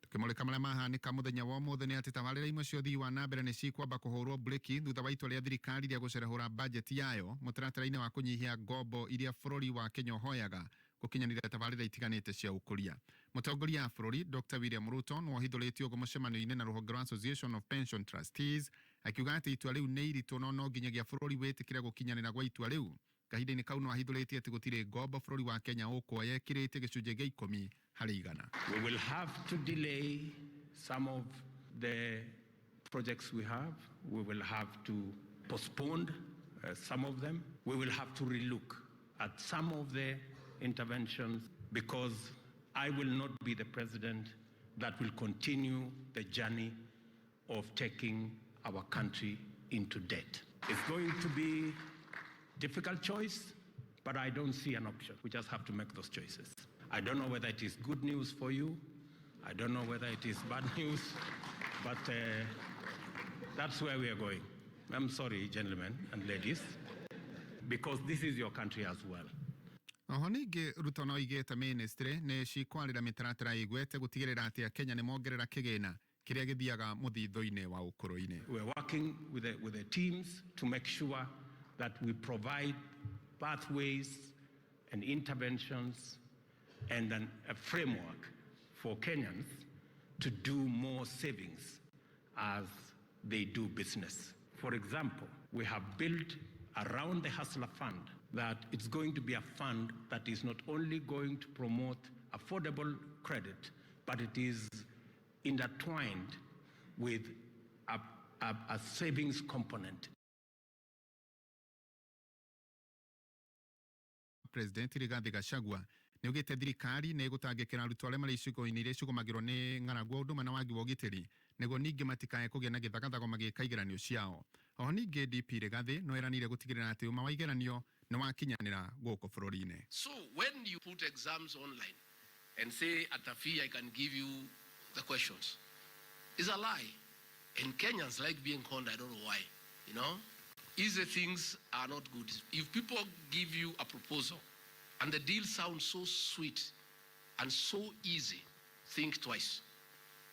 Tukimulika marĩa mahanĩka mũthenya wa ũmũthĩ nĩ atĩ tabarĩra imwe cia ũthii wa na mbere nĩ cikwamba kũhũrwo breki thutha wa itua rĩa thirikari rĩa gũcerehũra bajeti yayo mũtaratara-inĩ wa kũnyihia ngombo iria bũrũri wa Kenya ũhoyaga gũkinyanĩria tabarĩra itiganĩte cia ũkũria. Mũtongoria wa bũrũri Dr. William Ruto nĩ wahithũrĩtie ũguo mũcemanio-inĩ na rũhonge rwa Association of Pension Trustees akiuga atĩ itua rĩu nĩ iritũ no nginyagia bũrũri wĩtĩkĩre gũkinyanĩra gwa itua rĩu. Kahinda-inĩ kau no ahithũrĩtie atĩ gũtirĩ ngombo bũrũri wa Kenya ũkuoya ĩkĩrĩte gĩcunjĩ gĩa 10 harĩ igana. We will have to delay some of the projects we have. We will have to postpone some of them. We will have to relook at some of the interventions because I will not be the president that will continue the journey of taking our country into debt. It's going to be a difficult choice, but I don't see an option. We just have to make those choices. I don't know whether it is good news for you. I don't know whether it is bad news, but that's where we are going. I'm sorry, gentlemen and ladies, because this is your country as well. Oho ningĩ Ruto no oigĩte ministry nĩ cikwarĩra mĩtaratara ĩgwete gũtigĩrĩra atĩ Kenya nĩ mongerera kĩgĩna kĩrĩa gĩthiaga mũthithũ-inĩ wa ũkũrũ-inĩ. We're working with the teams to make sure that we provide pathways and interventions and a framework for Kenyans to do more savings as they do business. For example, we have built around the Hustler Fund that it's going to be a fund that is not only going to promote affordable credit, but it is intertwined with a savings component. President Rigathi Gachagua nĩ ugĩte thirikari nĩ ĩgũtangĩkĩra arutwo arĩa marĩ icigo-inĩ iria cigũmagĩrwo nĩ ng'aragu ũndũ ũmwe na wagi wa ũgitĩri nĩguo ningĩ matikae kũgĩa na gĩthagathago magĩka igeranio ciao. Oho ningĩ DP Rigathi no eranire gũtigĩrĩra atĩ ũma wa igeranio nĩ wakinyanĩra gũkũ bũrũri-inĩ. So when you put exams online and say at a fee I can give you the questions, it's a lie. And Kenyans like being conned, I don't know why. You know, easy things are not good. If people give you a proposal and the deal sounds so sweet and so easy, think twice.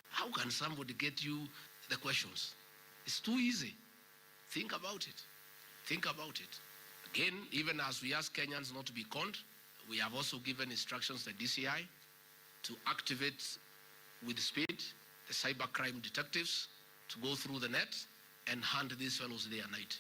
How can somebody get you the questions? It's too easy. Think about it. Think about it. Again, even as we ask Kenyans not to be conned, we have also given instructions to the DCI to activate with speed the cybercrime detectives to go through the net and hunt these fellows day and night.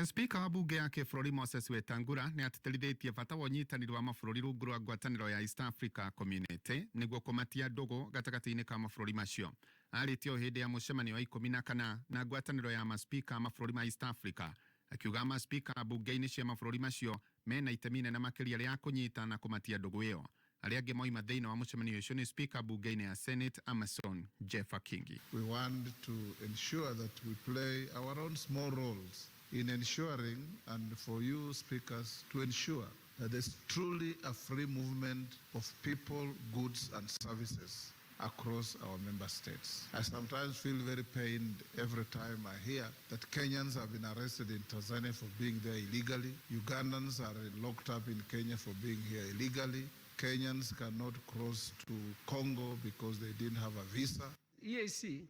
Speaker wa bunge ya kĩbũrũri Moses Wetangula nĩ atĩtĩrithĩtie bata wa ũnyitanĩri wa mabũrũri rungu rwa ngwatanĩro ya East Africa Community nĩguo kũmatia ndũgũ gatagatĩ-inĩ ka mabũrũri macio. Arĩtie o hĩndĩ ya mũcemanio wa 14 na ngwatanĩro ya maspika mabũrũri ma East Africa akiuga maspika bunge-inĩ cia mabũrũri macio mena itemi inene makĩria rĩa kũnyita na kũmatia ndũgũ ĩyo. Arĩa angĩ moima thĩinĩ wa mũcemanio ũcio nĩ speaker bunge-inĩ ya Senate Amason Jeffa Kingi. We want to ensure that we play our own small roles in ensuring, and for you speakers to ensure, that there's truly a free movement of people, goods and services across our member states. I sometimes feel very pained every time I hear that Kenyans have been arrested in Tanzania for being there illegally. Ugandans are locked up in Kenya for being here illegally. Kenyans cannot cross to Congo because they didn't have a visa. EAC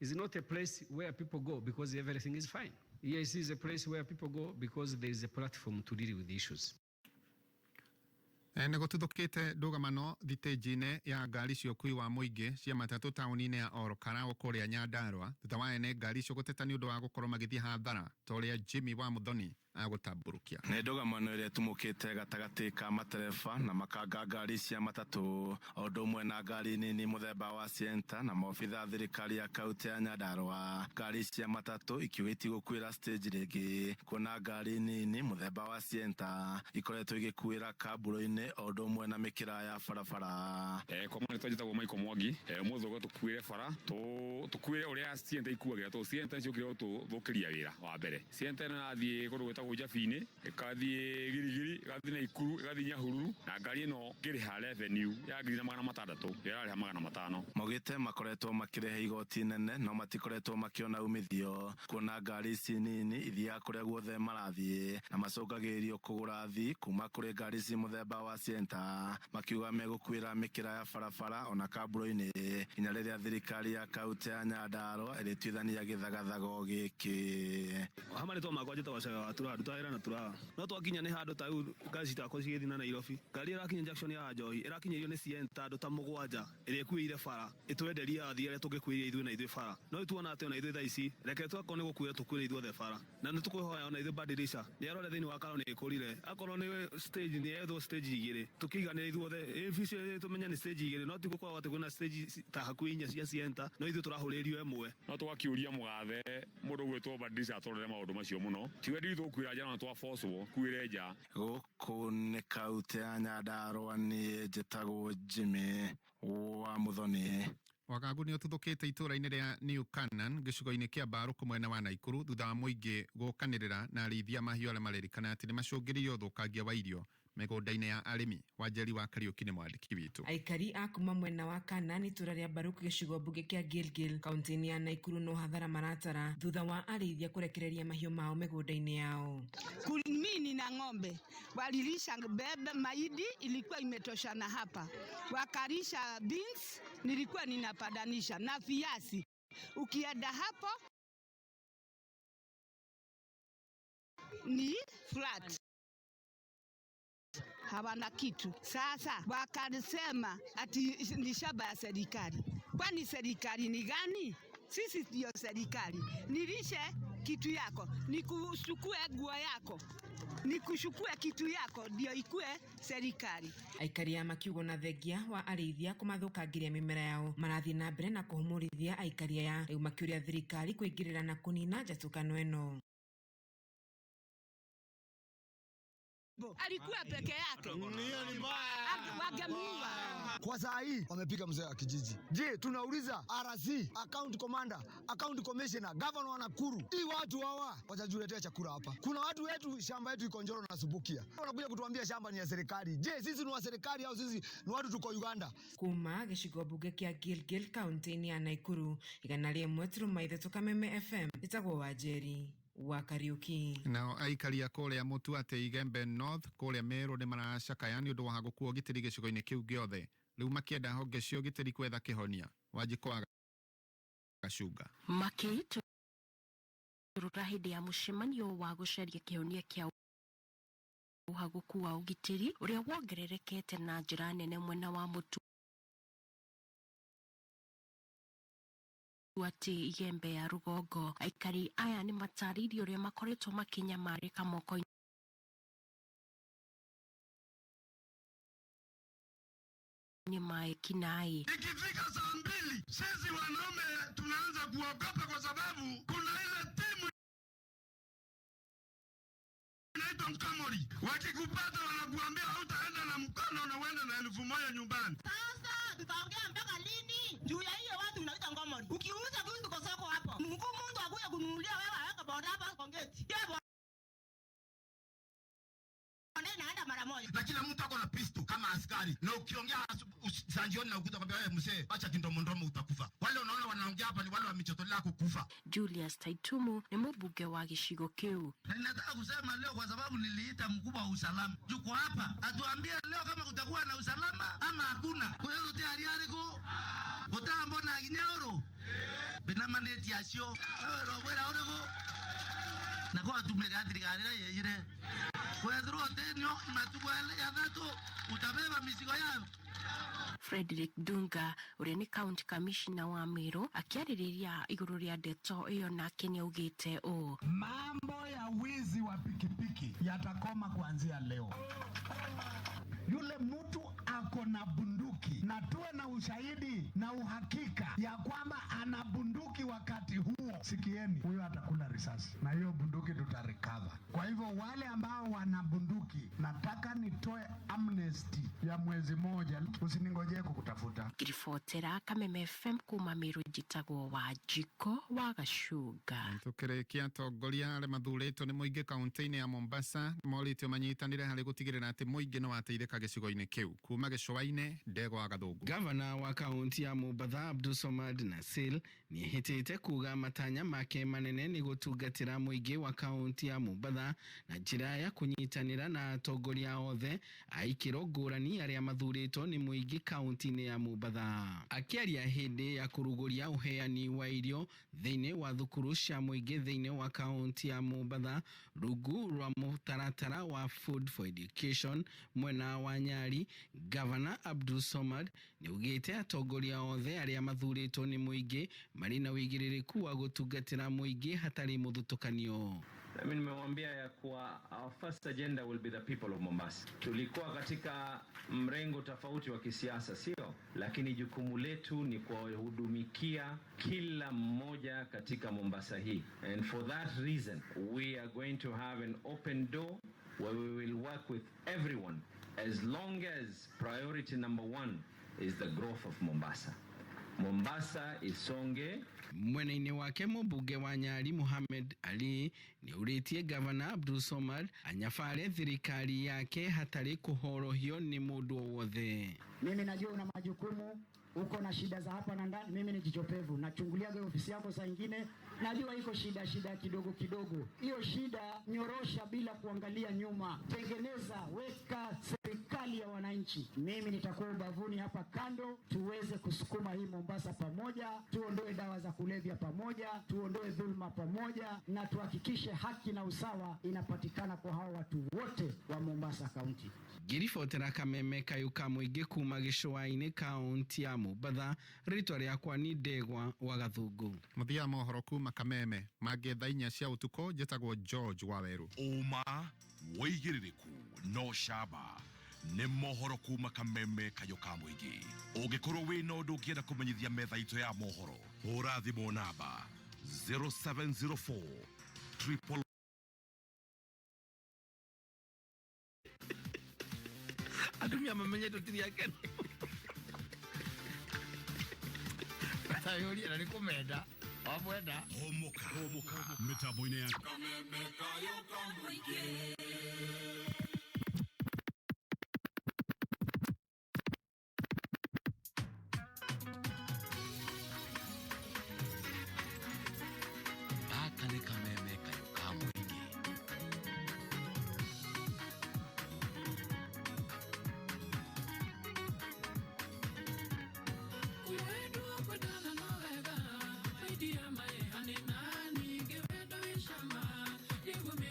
is not a place where people go because everything is fine. EAC is a place where people go because there is a platform to deal with issues. Nĩ gũtuthũkĩte ndũgamano thitĩnji-inĩ ya ngari cia ũkui wa mũingĩ cia matatũ taũni-inĩ ya Olkara kũrĩa Nyandarua thutha wa ene ngari icio gũteta nĩ ũndũ wa gũkorwo magĩthiĩ hathara ta ũrĩa Jimmy wa Muthoni agũtambũrũkia. Nĩ ndũgamano ĩrĩa ĩtumũkĩte gatagatĩ ka matereba na makanga ngari cia matatũ o ũndũ ũmwe na ngari nini mũthemba wa Sienta na maobitha thirikari ya kaunti ya Nyandarua. Ngari cia matatũ ikiugĩti gũkuĩra stage rĩngĩ kuona ngari nini mũthemba wa Sienta ikoretwo igĩkuĩra kambũrũ-inĩ o ũndũ ũmwe na mĩkĩra ya barabara. Kwa mwana twajĩtagwo Maiko Mwangi ũmũthĩ ũgwo tũkuĩre bara tũkuĩre ũrĩa Sienta ikuagĩra Sienta ciũkire gũthũkĩria wĩra wa mbere. Sienta ĩno nathiĩ kũndũ gwĩtagwo Jabi-inĩ ĩgathiĩ Girigiri ĩgathiĩ Naikuru ĩgathiĩ Nyahururu na ngari ĩno ngĩrĩha revenue ya ngiri na magana matandatũ ĩrarĩha magana matano. Maugĩte makoretwo makĩrehe igoti nene no matikoretwo makĩona umithio kuona ngari ici nini ithiaga kũrĩa guothe marathiĩ na macũngagĩrĩrio kũgũra athii kuma kũrĩ ngari ici mũthemba wa Sienta makiuga megũkuĩra mĩkĩra ya barabara ona kambũrũ-inĩ nginya rĩrĩa thirikari ya kaunti ya Nyandarua ĩrĩtuithania gĩthagathago gĩkĩ. Hamarĩtwo makwa njĩtagwo Cega wa Tũra nduta wĩra na Tũra no twakinya nĩ handũ ta ngari citakwo cigĩthiĩ na Nairobi ngari ĩrakinya junction ya Njohi ĩrakinyĩrio nĩ Sienta andũ ta mũgwanja ĩrĩa ĩkuĩire bara ĩtwenderia athii arĩa tũngĩkuĩria ithuĩ na ithuĩ bara no ĩtuona atĩ ona ithuĩ thaa ici reke twakorwo nĩ gũkuĩra tũkuĩre ithuothe bara na nĩ tũkwĩhoya ona ithuĩ badilisha nĩ arore thĩinĩ wa karo nĩ ĩkũrire akorwo nĩ stage nĩ yethwo stage igĩrĩ tũkĩiganĩra ithuothe efficient tũmenya nĩ stage igĩrĩ no tigũkorwo atĩ kwĩna stage ta hakuhĩ inya cia Sienta no ithuĩ tũrahũrĩrio ĩmwe no tũgakĩũria mũgathe mũndũ gwĩtwo badilisha atũrore maũndũ macio mũno tiwe nditũkuĩra njara na twaforcwo kuĩre nja. Gũkũ nĩ kaunti ya Nyandarua niĩ njĩtagwo Jimmy wa Muthoni. Wagagu nĩ ũtuthũkĩte itũra-inĩ rĩa New Canaan gĩcigo-inĩ kĩa Mbarũkũ mwena wa Naikuru thutha wa mũingĩ gũkanĩrĩra na arĩithia mahiũ arĩa marerĩkana atĩ nĩ macũngĩrĩirie ũthũkangia wa irio mĩgũnda-inĩ ya arĩmi. Wanjeri wa Kariũki nĩ mwandĩki witũ. Aikari a kuma mwena wa Canaan itũra rĩa Mbarũkũ gĩcigo mbunge kĩa Gilgil kaunti-inĩ ya Naikuru no hathara maratara thutha wa arĩithia kũrekereria mahiũ mao mĩgũnda-inĩ yao. Mimi na ng'ombe walilisha bebe mahindi ilikuwa imetoshana hapa, wakalisha beans nilikuwa ninapadanisha na viazi. Ukienda hapo ni flat, hawana kitu. Sasa wakasema ati ni shamba ya serikali. Kwani serikali ni gani? Sisi ndio serikali. Nilishe kitu yako, nikushukue nguo yako, nikushukue kitu yako ndio ikue serikali. Aikari a makiugo na thengia wa arĩithia kũmathũkangiria mĩmera yao marathiĩ na mbere na kũhũmũrithia aikari aya rĩu makĩũria thirikari kwĩngĩrĩra na kũnina njatũkano ĩno. Alikuwa peke yake. Wangemuua. Kwa saa hii wamepiga mzee wa kijiji. Je, tunauliza RC, account commander, account commissioner, governor wa Nakuru. Hii watu hawa watajuletea chakula hapa. Kuna watu wetu shamba yetu iko Njoro na Subukia. Wanakuja kutuambia shamba ni ya serikali. Je, sisi ni wa serikali au sisi ni watu tuko Uganda? Kuma gĩcigo mbunge kĩa Gilgil kaunti-inĩ ya Naikuru igana rĩmwe turuma ithatũ Kameme FM ĩtagwo Wanjeri wa Kariũki. Nao aikari a kũrĩa Mũtuate Igembe North kũrĩa Meru nĩ maracakaya nĩ ũndũ wa gũkuo ũgitĩri gĩcigo-inĩ kĩu gĩothe rĩu makĩenda honge cia ũgitĩri kwetha kĩhonia. Wanjikwa Gacunga makĩitũrũra hĩndĩ ya mũcemanio wa gũcaria kĩhonia kĩa ũhagũku wa ũgitĩri ũrĩa wongererekete na njĩra nene mwena wa Mũtuate Igembe ya rũgongo. Aikari aya nĩ matarĩirie ũrĩa makoretwo makĩnyamarĩka moko-inĩ ma kinai. Ikifika saa 2 sisi wanaume tunaanza kuogopa kwa sababu kuna ile timu inaitwa Mkamori. Wakikupata wanakuambia hautaenda na mkono na uende na 1000 nyumbani. Sasa tutaongea mpaka lini juu ya hiyo watu unaita Mkamori? Ukiuza kitu kwa soko hapo, mtu akuja kununulia wewe aweka boda hapa kwa gate. Anaenda mara moja. Na kila mtu ako na pistol kama askari. Na ukiongea sanjioni na ukuta kwambia wewe mzee acha kindomondomo utakufa. Wale unaona wanaongea hapa ni wale wa michotolea kukufa. Julius Taitumu ni mbunge wa gĩcigo kĩu. Nataka kusema leo kwa sababu niliita mkubwa wa usalama. Yuko hapa. Atuambie leo kama kutakuwa na usalama ama hakuna. Kwa hiyo tayari aliko. Utambo na ginyoro. Bina mandate yasio. Robera orego. Na kwa tumegathirikari yeyire. Kwa hiyo tenyo matugwele ya dhatu utabeba mizigo yao. Frederick Dunga uria ni county commissioner wa Meru akiarĩrĩria igũrũ rĩa ndeto iyo nake nĩaugĩte ũũ: mambo ya wizi wa pikipiki yatakoma kuanzia leo. Yule mtu ako na bunduki na tuwe na ushahidi na uhakika ya kwamba ana bunduki wakati huo, sikieni, huyo atakula risasi na hiyo bunduki tutarecover. Kwa hivyo wale ambao wana bunduki, nataka nitoe amnesty ya mwezi moja, usiningojee kukutafuta. Kiribotera Kameme FM kuma Meru njitagwo Wanjiko wa Gacuga. Tũkerekereria atongoria arĩa mathurĩtwo nĩ mũingĩ kaunti-inĩ ya Mombasa moritũ manyitanĩre harĩ gũtigĩrĩra atĩ mũingĩ nĩ wateithĩka gĩcigo-inĩ kĩu. Kuma gĩcũa-inĩ Ndegwa wa Gathũngũ. Gavana wa kaunti ya Mombasa Abdulswamad Nasil nĩehĩtĩte kuga matanya make manene nĩ gũtungatĩra mũingĩ wa kaunti ya Mombasa na njĩra ya kũnyitanĩra na atongoria othe a ikĩro ngũrani arĩa mathurĩtwo nĩ mũingĩ kaunti-inĩ ya Mombasa. Akĩaria hĩndĩ ya kũrugũria ũheani wa irio thĩinĩ wa thukuru cia mũingĩ thĩinĩ wa kaunti ya Mombasa rungu rwa mũtaratara wa Food for Education mwena wa Nyari, Gavana Abdulswamad nĩaugĩte atongoria othe arĩa mathurĩtwo nĩ mũingĩ marĩ na wĩigĩrĩrĩku wa gũtungatĩra mũingĩ hatarĩ mũthutũkanio. Mimi nimemwambia ya kuwa our first agenda will be the people of Mombasa. Tulikuwa katika mrengo tofauti wa kisiasa, sio? Lakini jukumu letu ni kuwahudumikia kila mmoja katika Mombasa hii. And for that reason, we are going to have an open door where we will work with everyone as long as priority number one is the growth of Mombasa. Mombasa isonge. Mwena-inĩ wake mũmbunge wa Nyari Mohamed Ali nĩaurĩtie Gavana Abdulswamad anyabare thirikari yake hatarĩ kũhorohio nĩ mũndũ o wothe. Mimi najua una majukumu, uko na shida za hapa na ndani. Mimi ni jichopevu, nachunguliaga ofisi yako saa nyingine, najua iko shida kidogo kidogo. Hiyo shida nyorosha bila kuangalia nyuma, tengeneza, weka serikali ya wananchi. Mimi nitakuwa ubavuni hapa kando, tuweze kusukuma hii Mombasa pamoja, tuondoe dawa za kulevya pamoja, tuondoe dhulma pamoja, na tuhakikishe haki na usawa inapatikana kwa hao watu wote wa Mombasa County. Ngiribotera Kameme kayuka mũingĩ kuma gĩcũa-inĩ kaunti ya Mombasa, rĩtwa rĩakwa nĩ Ndegwa wa Gathũngũ. Mũthia mohoro kuma Kameme mangĩ thaa 4 cia ũtukũ njĩtagwo George wa Werũ. Ũma wĩigĩrĩrĩku no camba nĩ mohoro kuma Kameme kayuka mũingĩ. Ũngĩkorwo wĩna ũndũ ũngĩenda kũmenyithia metha itũ ya mohoro, hũra thimũ namba 0704 Atumia mamenye tũtiria kene. Tayori na nikomenda. Wamwenda. Humuka. Mitambo-inĩ ya Kameme kayuka mũingĩ. Aka nĩ Kameme kayuka mũingĩ. Nigga, where do we shama? Nigga, me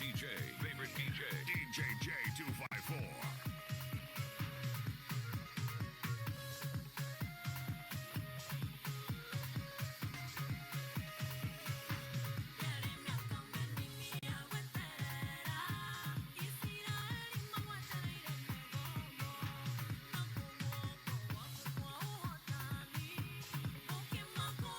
DJ, DJ J254. Tũtiendaga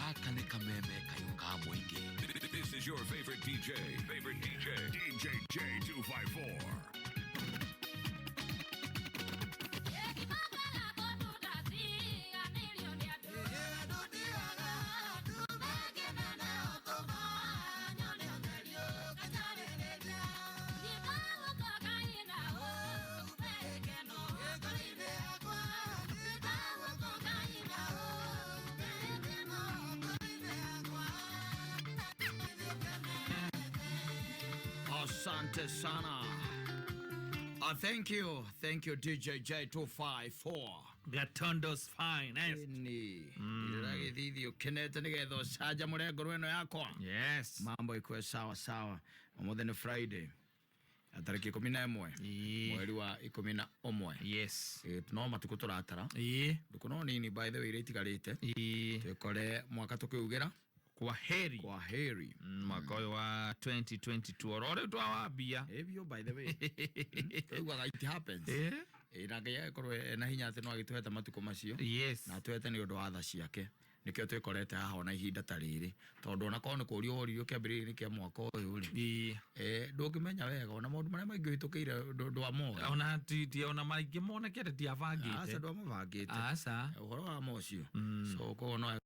gaka nĩ kameme kayũ ka mũingĩ. This is your favorite DJ, DJ J254. Asante sana. Thank you DJ J254. Gatondo's finest. Ndiragithi ukenete nigetha ucaja murengo rweno yakwa. Yes. Mambo ikuwe sawa sawa. Umuthi ni Friday. Tariki 11 mweri wa 11. Yes. No matuko turatara. Ndukuno nini by the way itigarite. Tukore mwaka tukiugira kwa heri mwaka wa 2022 orore twawambia ebyo by the way what it happens iragaya korwe na hinya ati no agituheta matuko macio yes na tuhete ni undu wa tha ciake nikio twikorete haha ona ihinda tariri tondu ona kono kurio orio kiambiriria kia mwaka uyu ri ndungimenya wega ona maundu maria maingi hitukire ndwa moyo ona ti ona maingi monekete ti avangite asa ndwa mavangite asa uhoro wa mocio so ko no